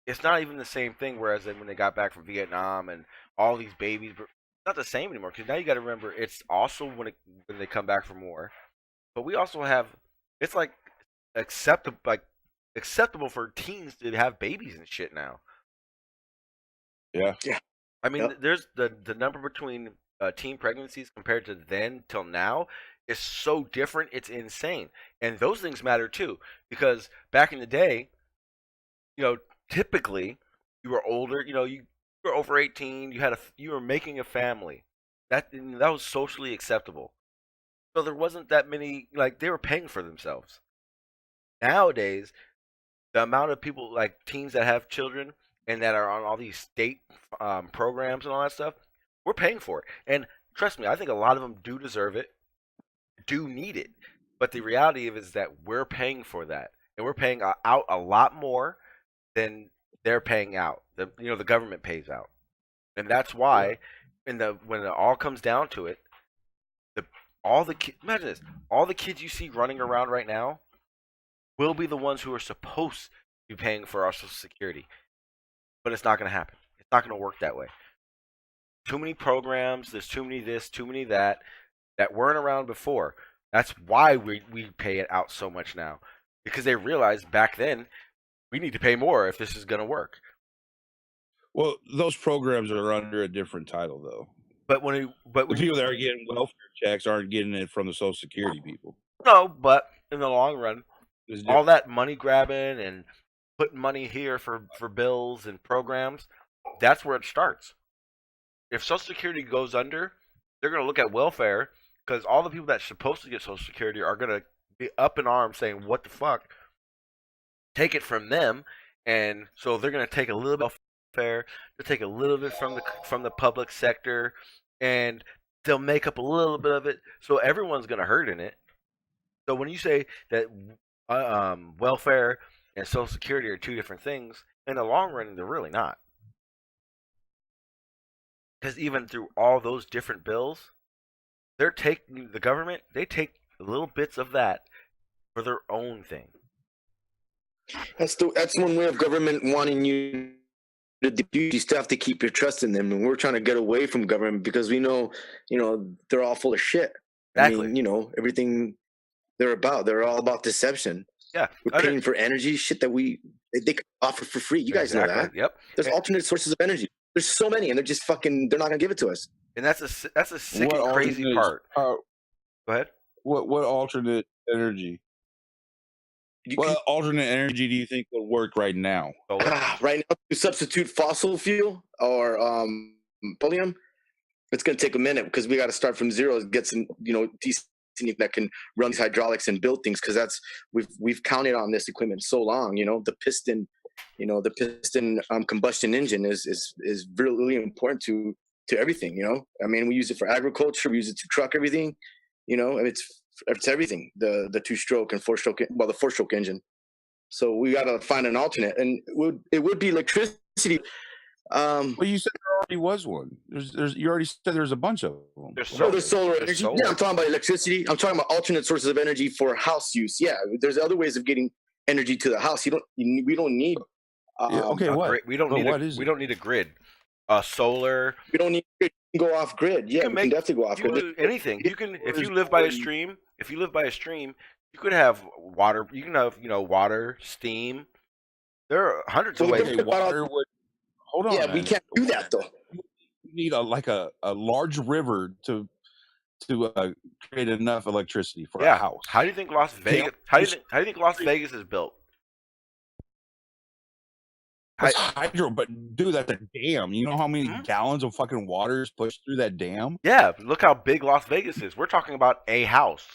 it's not even the same thing. Whereas when they got back from Vietnam and all these babies, it's not the same anymore. Because now you got to remember, it's also when they come back from war. But we also have, it's like acceptable for teens to have babies and shit now. Yeah. I mean, there's the number between teen pregnancies compared to then till now is so different. It's insane, and those things matter too. Because back in the day, typically you were older. You were over 18. You were making a family. That was socially acceptable. So there wasn't that many. Like, they were paying for themselves. Nowadays, the amount of people, like teens that have children and that are on all these state programs and all that stuff, we're paying for it. And trust me, I think a lot of them do deserve it, do need it. But the reality of it is that we're paying for that, and we're paying out a lot more than they're paying out. The government pays out, and that's why, when it all comes down to it, imagine this: all the kids you see running around right now will be the ones who are supposed to be paying for our Social Security. But it's not going to happen. It's not going to work that way. Too many programs, there's too many this, too many that weren't around before. That's why we pay it out so much now. Because they realized back then, we need to pay more if this is going to work. Well, those programs are under a different title, though. But the people that are getting welfare checks aren't getting it from the Social Security people. No, but in the long run, all that money grabbing and putting money here for bills and programs, that's where it starts. If Social Security goes under, they're going to look at welfare, because all the people that's supposed to get Social Security are going to be up in arms saying, what the fuck? Take it from them. And so they're going to take a little bit of welfare, they'll take a little bit from the public sector, and they'll make up a little bit of it, so everyone's gonna hurt in it. So when you say that welfare and Social Security are two different things, in the long run, they're really not. Because even through all those different bills, they're taking the government. They take little bits of that for their own thing. That's one way of government wanting you to do. You still have to keep your trust in them, and we're trying to get away from government because we know, they're all full of shit. Exactly. I mean, everything they're all about deception. Yeah, we're paying for energy, shit that they can offer for free. You guys know that. Yep. There's alternate sources of energy. There's so many, and they're just fucking. They're not gonna give it to us. And that's a sick and crazy part. Go ahead. What alternate energy? What alternate energy do you think would work right now? Right now, to substitute fossil fuel or petroleum, it's going to take a minute because we got to start from zero and get some, decent that can run these hydraulics and build things because we've counted on this equipment so long. The piston, combustion engine is really important to everything. I mean, we use it for agriculture, we use it to truck everything. It's everything. The 2-stroke and 4-stroke, the 4-stroke engine. So we got to find an alternate, and it would be electricity. Well, you said there already was one. You already said there's a bunch of them. There's solar energy. Yeah, I'm talking about electricity. I'm talking about alternate sources of energy for house use. Yeah, there's other ways of getting energy to the house. We don't need. What? We don't need a grid. Solar. We don't need. You can go off grid. Yeah, we can definitely go off grid. Anything. You can if you live by a stream. If you live by a stream, you could have water. You can have water, steam. There are hundreds of ways. Water would. Hold on. Yeah, man. we can't do that though. You need a large river to create enough electricity for a house. How do you think Las Vegas? How do you think Las Vegas is built? That's hydro, but dude, that's a dam. You know how many gallons of fucking water is pushed through that dam? Yeah, look how big Las Vegas is. We're talking about a house.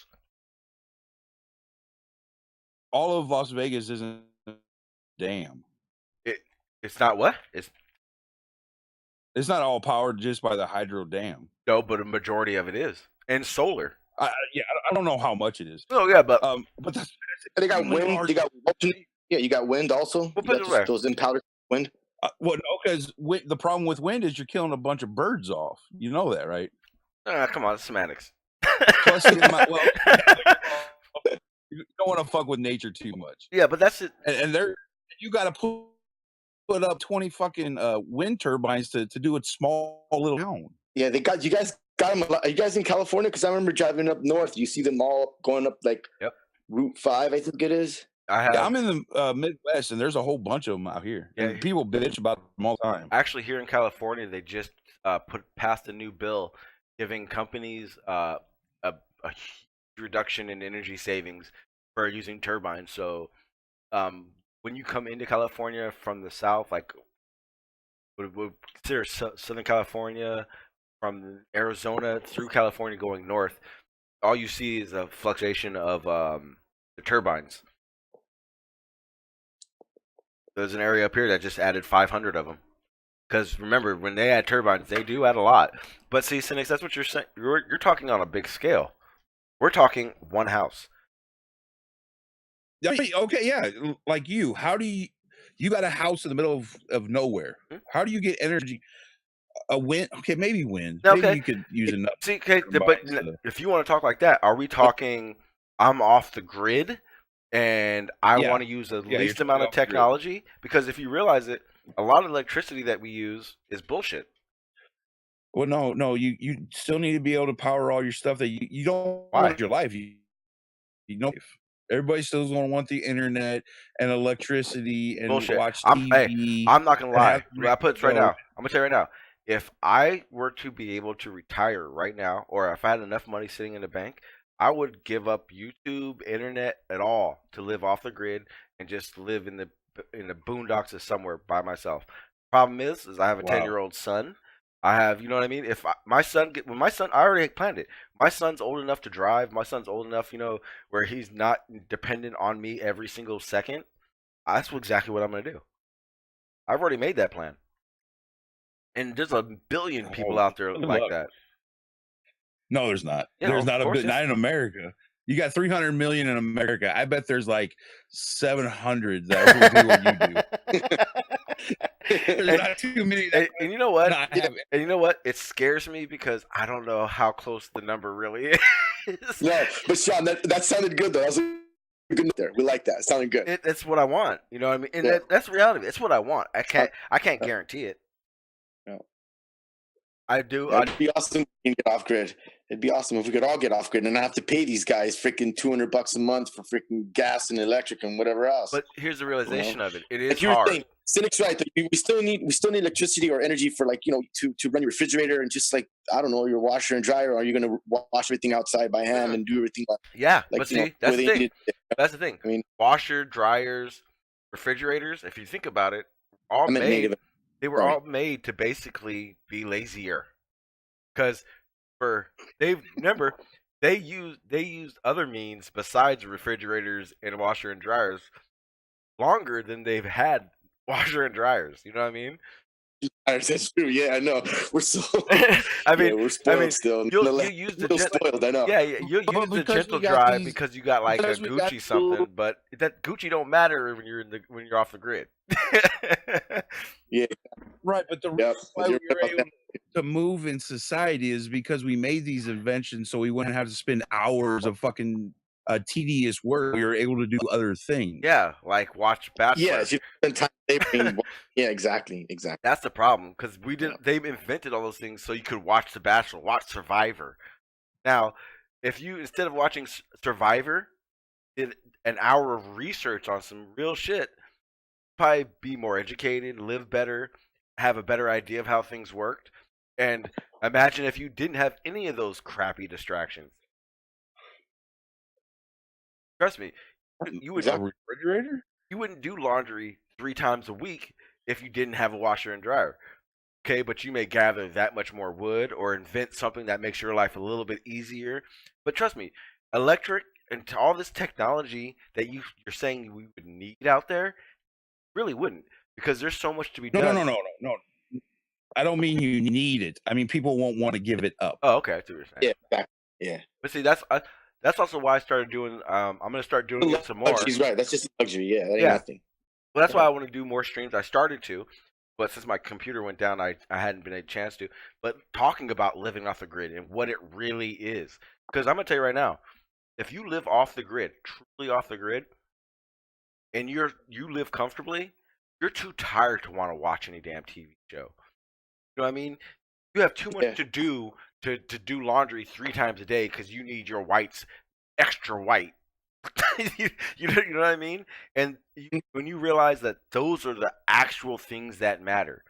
All of Las Vegas isn't a dam. It's not what? It's not all powered just by the hydro dam. No, but a majority of it is, and solar. I don't know how much it is. Oh yeah, but that's, they got wind. They got alternate. Yeah, you got wind also. We'll put it those impounded wind. Well, no, because the problem with wind is you're killing a bunch of birds off. You know that, right? Come on, it's semantics. Plus, you don't want to fuck with nature too much. Yeah, but that's it. And you got to put up 20 fucking wind turbines to do a small little town. Yeah, you guys got them. Are you guys in California? Because I remember driving up north. You see them all going up like Route 5, I think it is. I'm in the Midwest, and there's a whole bunch of them out here. Yeah. And people bitch about them all the time. Actually, here in California, they just passed a new bill giving companies a huge reduction in energy savings for using turbines. So when you come into California from the south, like would consider Southern California, from Arizona through California going north, all you see is a fluctuation of the turbines. There's an area up here that just added 500 of them. Because remember, when they add turbines, they do add a lot. But see, Cynics, that's what you're saying. You're talking on a big scale. We're talking one house. Okay, yeah. Like you. How do you got a house in the middle of nowhere. How do you get energy? A wind? Okay, maybe wind. Okay. Maybe you could use enough. See, okay, but if you want to talk like that, are we talking I'm off the grid and I want to use the least amount of technology? Because if you realize it, a lot of electricity that we use is bullshit. Well, no, you still need to be able to power all your stuff that you don't want your life. You know, everybody still's going to want the internet and electricity and watch TV. I'm not going to lie. I put it right now. I'm going to tell you right now. If I were to be able to retire right now, or if I had enough money sitting in the bank, I would give up YouTube, internet, at all to live off the grid and just live in the boondocks of somewhere by myself. Problem is I have a 10-year-old son. I have, you know what I mean? If my son, I already planned it. My son's old enough to drive. My son's old enough, where he's not dependent on me every single second. That's exactly what I'm going to do. I've already made that plan. And there's a billion people out there like that. No, there's not. Yeah, There's of not course not in America. You got 300 million in America. I bet there's like 700 that will do what you do. There's not too many. And you know what? Not have it. And you know what? It scares me because I don't know how close the number really is. No, but Sean, that sounded good though. That was a good there. We like that. It sounded good. It's what I want. You know what I mean? And Yeah. that's reality. It's what I want. I can't guarantee it. No. I do. It'd be awesome if we can get off grid. It'd be awesome if we could all get off grid and not have to pay these guys freaking $200 a month for freaking gas and electric and whatever else. But here's the realization of it. It is like you were hard. saying, Cynic's right. We still need electricity or energy for like, to run your refrigerator and just like, I don't know, your washer and dryer. Or are you going to wash everything outside by hand and do everything? Yeah, like, but see, that's the thing. That's the thing. I mean, washer, dryers, refrigerators. If you think about it, they were all made to basically be lazier, because they used other means besides refrigerators and washer and dryers longer than they've had washer and dryers. You know what I mean? That's true. Yeah, I know. We're so. We're spoiled still. You use the spoiled. I know. Yeah, you'll use the gentle dry because you got like a Gucci something, but that Gucci don't matter when you're off the grid. Yeah. Right, but the reason why we were able to move in society is because we made these inventions so we wouldn't have to spend hours of fucking tedious work. We were able to do other things. Yeah, like watch Bachelor. Yeah, you spend time saving. Yeah, exactly. That's the problem, because they invented all those things so you could watch The Bachelor, watch Survivor. Now, if you instead of watching Survivor, did an hour of research on some real shit, probably be more educated, live better, have a better idea of how things worked. And imagine if you didn't have any of those crappy distractions. Trust me, you would refrigerator. You wouldn't do laundry 3 times a week if you didn't have a washer and dryer. Okay, but you may gather that much more wood or invent something that makes your life a little bit easier. But trust me, electric and all this technology that you're saying we would need out there really wouldn't, because there's so much to be done. No. I don't mean you need it. I mean people won't want to give it up. Oh, okay, I see what you're saying. Yeah, exactly. Yeah. But see, that's also why I started doing. I'm gonna start doing it some more. She's right. That's just luxury. Yeah, that ain't nothing. Well, that's why I want to do more streams. I started to, but since my computer went down, I hadn't been a chance to. But talking about living off the grid and what it really is, because I'm gonna tell you right now, if you live off the grid, truly off the grid, and you live comfortably, you're too tired to want to watch any damn TV show. You know what I mean? You have too much to do to do laundry 3 times a day because you need your whites extra white. you know what I mean? And when you realize that those are the actual things that matter,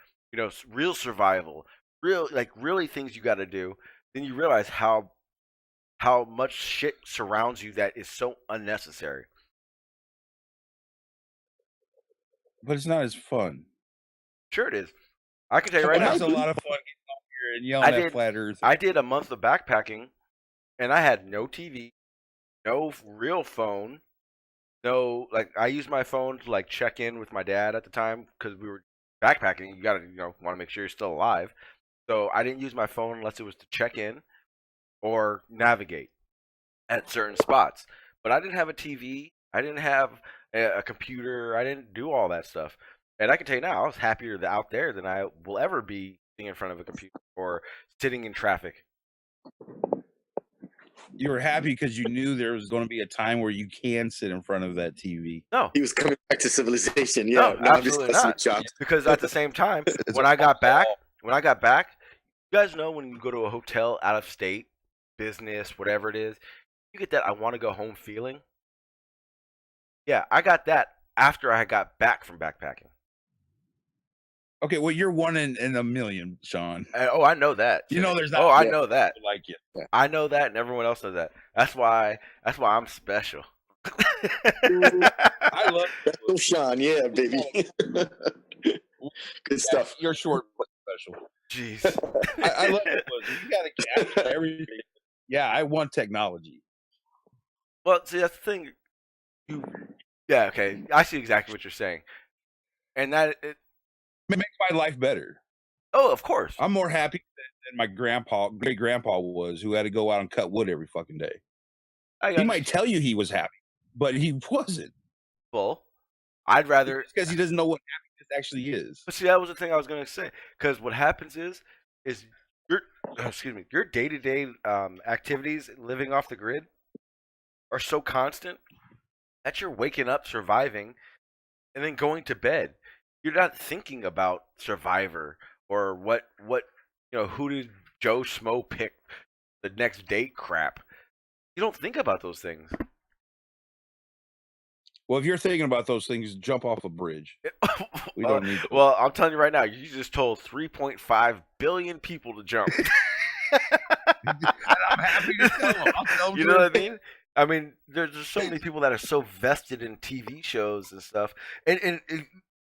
real survival, really things you got to do, then you realize how much shit surrounds you that is so unnecessary. But it's not as fun. Sure it is. I can tell you right now. It's a lot of fun getting on here and yelling at Flat Earth. I did a month of backpacking, and I had no TV, no real phone, I used my phone to check in with my dad at the time because we were backpacking. You gotta want to make sure you're still alive. So I didn't use my phone unless it was to check in or navigate at certain spots. But I didn't have a TV. I didn't have a computer. I didn't do all that stuff. And I can tell you now, I was happier out there than I will ever be sitting in front of a computer or sitting in traffic. You were happy because you knew there was going to be a time where you can sit in front of that TV. No. He was coming back to civilization. Yeah, no, absolutely not. Because at the same time, when I got back, you guys know when you go to a hotel out of state, business, whatever it is, you get that I want to go home feeling. Yeah, I got that after I got back from backpacking. Okay, well, you're one in a million, Sean. I know that. There's not. I know that. Like you. I know that, and everyone else knows that. That's why I'm special. I love special Sean. Yeah, baby. Good stuff. You're short but special. Jeez. I love it. You got to capture everything. Yeah, I want technology. Well, see, that's the thing. Yeah, okay. I see exactly what you're saying, and that it makes my life better. Oh, of course. I'm more happy than my great grandpa was, who had to go out and cut wood every fucking day. He might tell you he was happy, but he wasn't. Well, I'd rather, because he doesn't know what happiness actually is. But see, that was the thing I was going to say. Because what happens is your your day-to-day activities living off the grid are so constant that you're waking up, surviving, and then going to bed. You're not thinking about Survivor or what who did Joe Schmo pick the next date crap. You don't think about those things. Well, if you're thinking about those things, jump off a bridge. We don't need to. Well, I'm telling you right now, you just told 3.5 billion people to jump. I'm happy to tell them. I'll tell them. You know what I mean? I mean, there's just so many people that are so vested in TV shows and stuff. And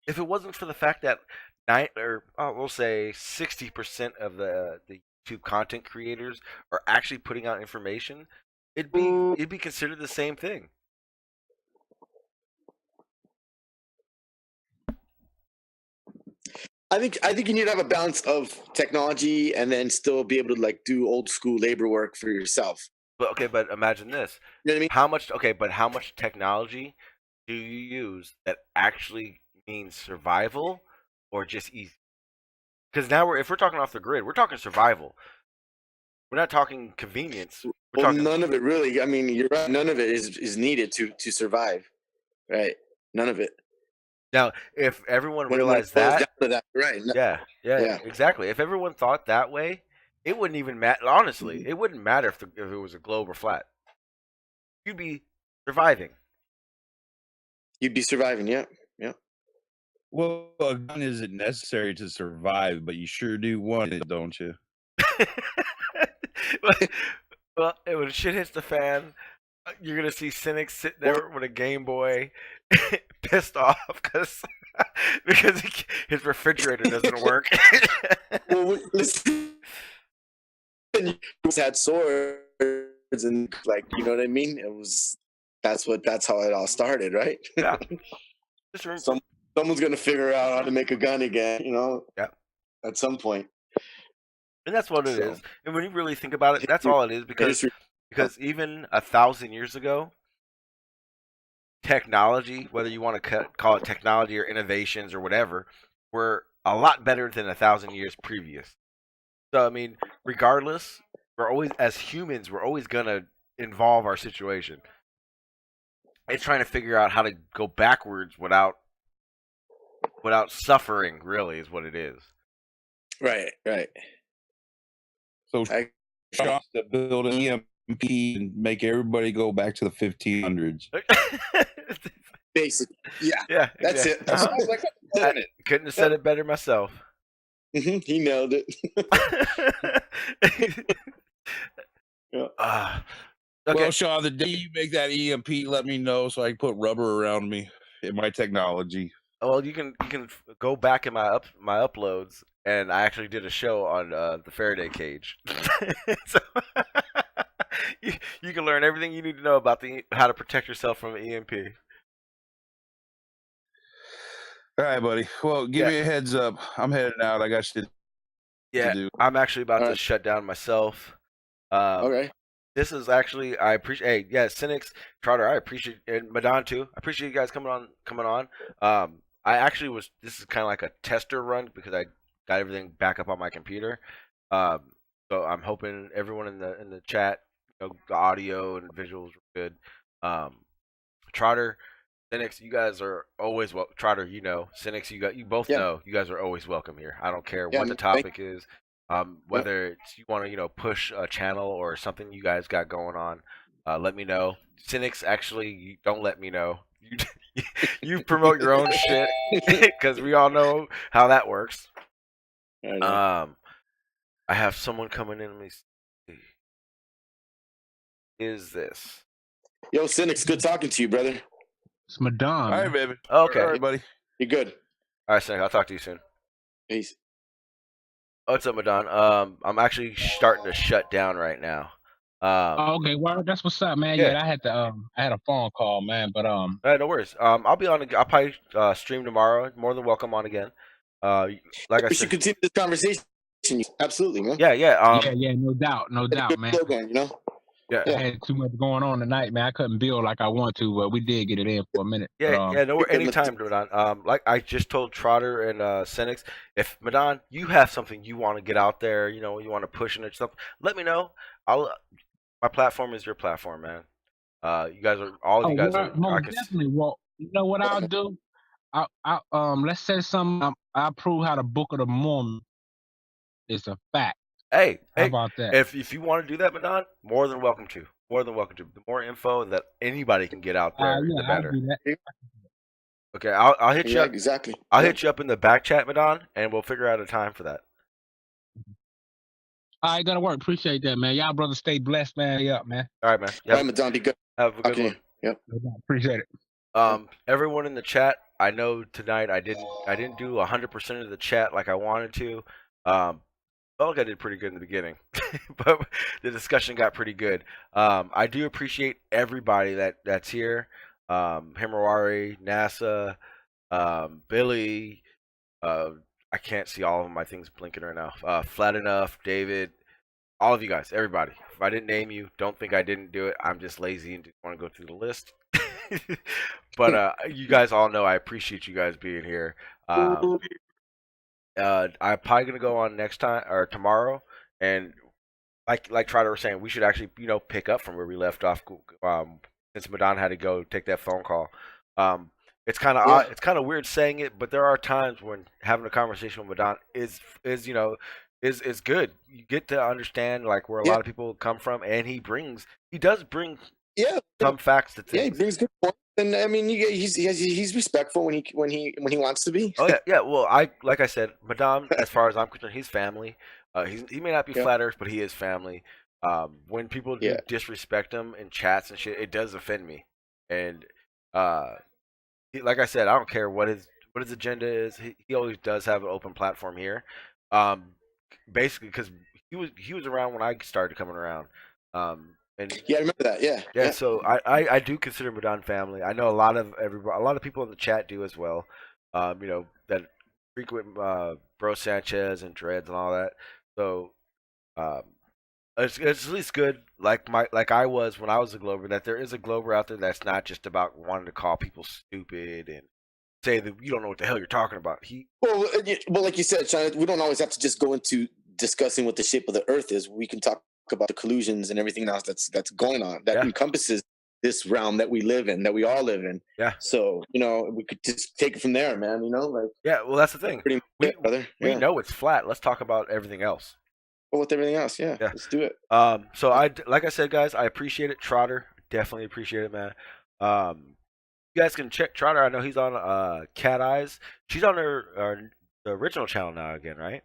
if it wasn't for the fact that we'll say 60% of the YouTube content creators are actually putting out information, it'd be considered the same thing. I think you need to have a balance of technology and then still be able to like do old school labor work for yourself. But imagine this. You know what I mean? How much technology do you use that actually means survival or just easy? Because now if we're talking off the grid, we're talking survival. We're not talking convenience. None of it really. I mean, you're right. None of it is needed to survive. Right. None of it. Now, if everyone realized that, right? Yeah, exactly. If everyone thought that way, it wouldn't even matter. Honestly, it wouldn't matter if it was a globe or flat. You'd be surviving. You'd be surviving. Yeah. Well, a gun isn't necessary to survive, but you sure do want it, don't you? Well, when shit hits the fan, you're gonna see Cynic sitting there with a Game Boy, pissed off because his refrigerator doesn't work. Well, listen, he had swords and like, you know what I mean? That's how it all started, right? Yeah. Someone's gonna figure out how to make a gun again, you know? Yeah. At some point. And that's what it is. And when you really think about it, that's all it is, because even 1,000 years ago, technology, whether you want to call it technology or innovations or whatever, were a lot better than 1,000 years previous. So I mean, regardless, as humans, we're always gonna involve our situation. It's trying to figure out how to go backwards without suffering. Really, is what it is. Right. So Sean to build an EMP and make everybody go back to the 1500s. Basically, yeah. Yeah, that's it. That sounds like a planet. Couldn't have said it better myself. He nailed it. Yeah. Okay. Well, Sean, the day you make that EMP, let me know so I can put rubber around me in my technology. Well, you can go back in my uploads, and I actually did a show on the Faraday cage. So you can learn everything you need to know about how to protect yourself from an EMP. All right, buddy. Well, give me a heads up. I'm heading out. I got shit to do. I'm actually about to shut down myself. Okay. This is actually, I appreciate. Hey, Cynics, Trotter, I appreciate, and Madon too. I appreciate you guys coming on. I actually this is kind of like a tester run because I got everything back up on my computer. So I'm hoping everyone in the chat, the audio and visuals are good. Trotter, Cynics, you guys are always welcome. Trotter, Cynics, you both know you guys are always welcome here. I don't care what the topic is. Whether it's you want to push a channel or something you guys got going on, let me know. Cynics, actually, you don't let me know. You promote your own shit because we all know how that works. I have someone coming in. Let me see. Is this? Yo, Cynics, good talking to you, brother. It's Madonna. All right, baby. Okay, all right, buddy. You're good. All right, Cynic, I'll talk to you soon. Peace. What's up, Madon? I'm actually starting to shut down right now. Okay, well, that's what's up, man. Yeah, I had a phone call, man, but no worries. I'll be on. I'll probably stream tomorrow. More than welcome on again. Like I said, we should continue this conversation Absolutely, man. Yeah, yeah. Yeah, no doubt, man. Still going, you know. Yeah. I had too much going on tonight, man. I couldn't build like I want to, but we did get it in for a minute. Yeah, But, no, anytime, Madon. Like I just told Trotter and Senix, if Madon, you have something you want to get out there, you know, you want to push into stuff, let me know. My platform is your platform, man. You guys are all of you guys are. Most definitely. Well, you know what I'll do? Let's say something. I'll prove how the Book of the Mormon is a fact. Hey, how about that? If you want to do that, Madon, more than welcome to. More than welcome to. The more info that anybody can get out there, the better. I'll do that. Okay, I'll hit you up. Exactly. I'll hit you up in the back chat, Madon, and we'll figure out a time for that. All right, that'll work. Appreciate that, man. Y'all brothers stay blessed, man. Yeah, man. All right, man. All right, Madon, be good. Have a good one. Yep. Appreciate it. Everyone in the chat, I know tonight I didn't do 100% of the chat like I wanted to. Felt like I did pretty good in the beginning, but the discussion got pretty good. I do appreciate everybody that's here. Himawari, NASA, Billy. I can't see all of them. My thing's blinking right now. Flat Enough, David, all of you guys, everybody. If I didn't name you, don't think I didn't do it. I'm just lazy and just want to go through the list. But you guys all know I appreciate you guys being here. I'm probably gonna go on next time or tomorrow, and like Trotter was saying, we should actually pick up from where we left off. Since Madon had to go take that phone call. It's kind of odd, it's kind of weird saying it, but there are times when having a conversation with Madon is good. You get to understand like where a lot of people come from, and he does bring some facts to things. Yeah, he brings good points, and I mean, he's respectful when he wants to be. Oh yeah. Well, like I said, Madon, as far as I'm concerned, he's family. He may not be flat earth, but he is family. When people do disrespect him in chats and shit, it does offend me. And like I said, I don't care what his agenda is. He always does have an open platform here. Basically, because he was around when I started coming around. And I remember that. Yeah. So I do consider Madon family. I know a lot of people in the chat do as well. That frequent Bro Sanchez and Dreads and all that. So it's at least good, like I was when I was a Glober, that there is a Glober out there that's not just about wanting to call people stupid and say that you don't know what the hell you're talking about. Well, like you said, Sean, we don't always have to just go into discussing what the shape of the Earth is. We can talk about the collusions and everything else that's going on that encompasses this realm that we live in, that we all live in. Yeah. So we could just take it from there, man. Yeah. Well, that's the thing. We know it's flat. Let's talk about everything else. With everything else, yeah, let's do it. So like I said, guys, I appreciate it. Trotter, definitely appreciate it, man. You guys can check Trotter. I know he's on Cat Eyes. She's on the original channel now again, right?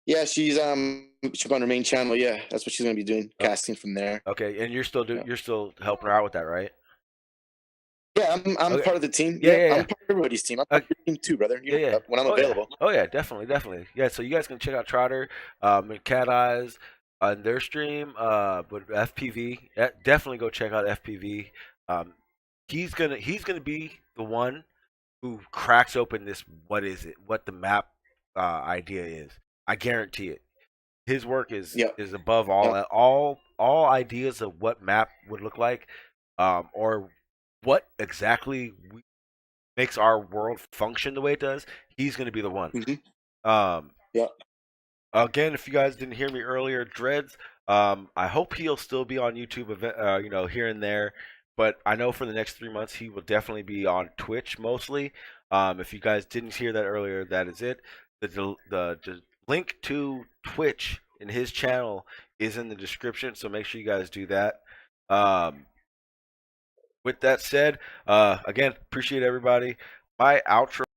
Yeah, she's on her main channel. Yeah, that's what she's gonna be doing, casting from there. Okay, and you're still helping her out with that, right? Yeah, I'm part of the team. Yeah. I'm part of everybody's team. I'm part of your team too, brother. When I'm available. Yeah. Oh yeah, definitely. Yeah, so you guys can check out Trotter, and Cat Eyes on their stream, with FPV. Definitely go check out FPV. He's gonna be the one who cracks open this. What the map idea is. I guarantee it. His work is above all ideas of what map would look like, or what exactly makes our world function the way it does. He's going to be the one. Again, if you guys didn't hear me earlier, Dreads, I hope he'll still be on YouTube, here and there. But I know for the next 3 months he will definitely be on Twitch mostly. If you guys didn't hear that earlier, that is it. The link to Twitch in his channel is in the description, so make sure you guys do that. With that said, again, appreciate everybody. My outro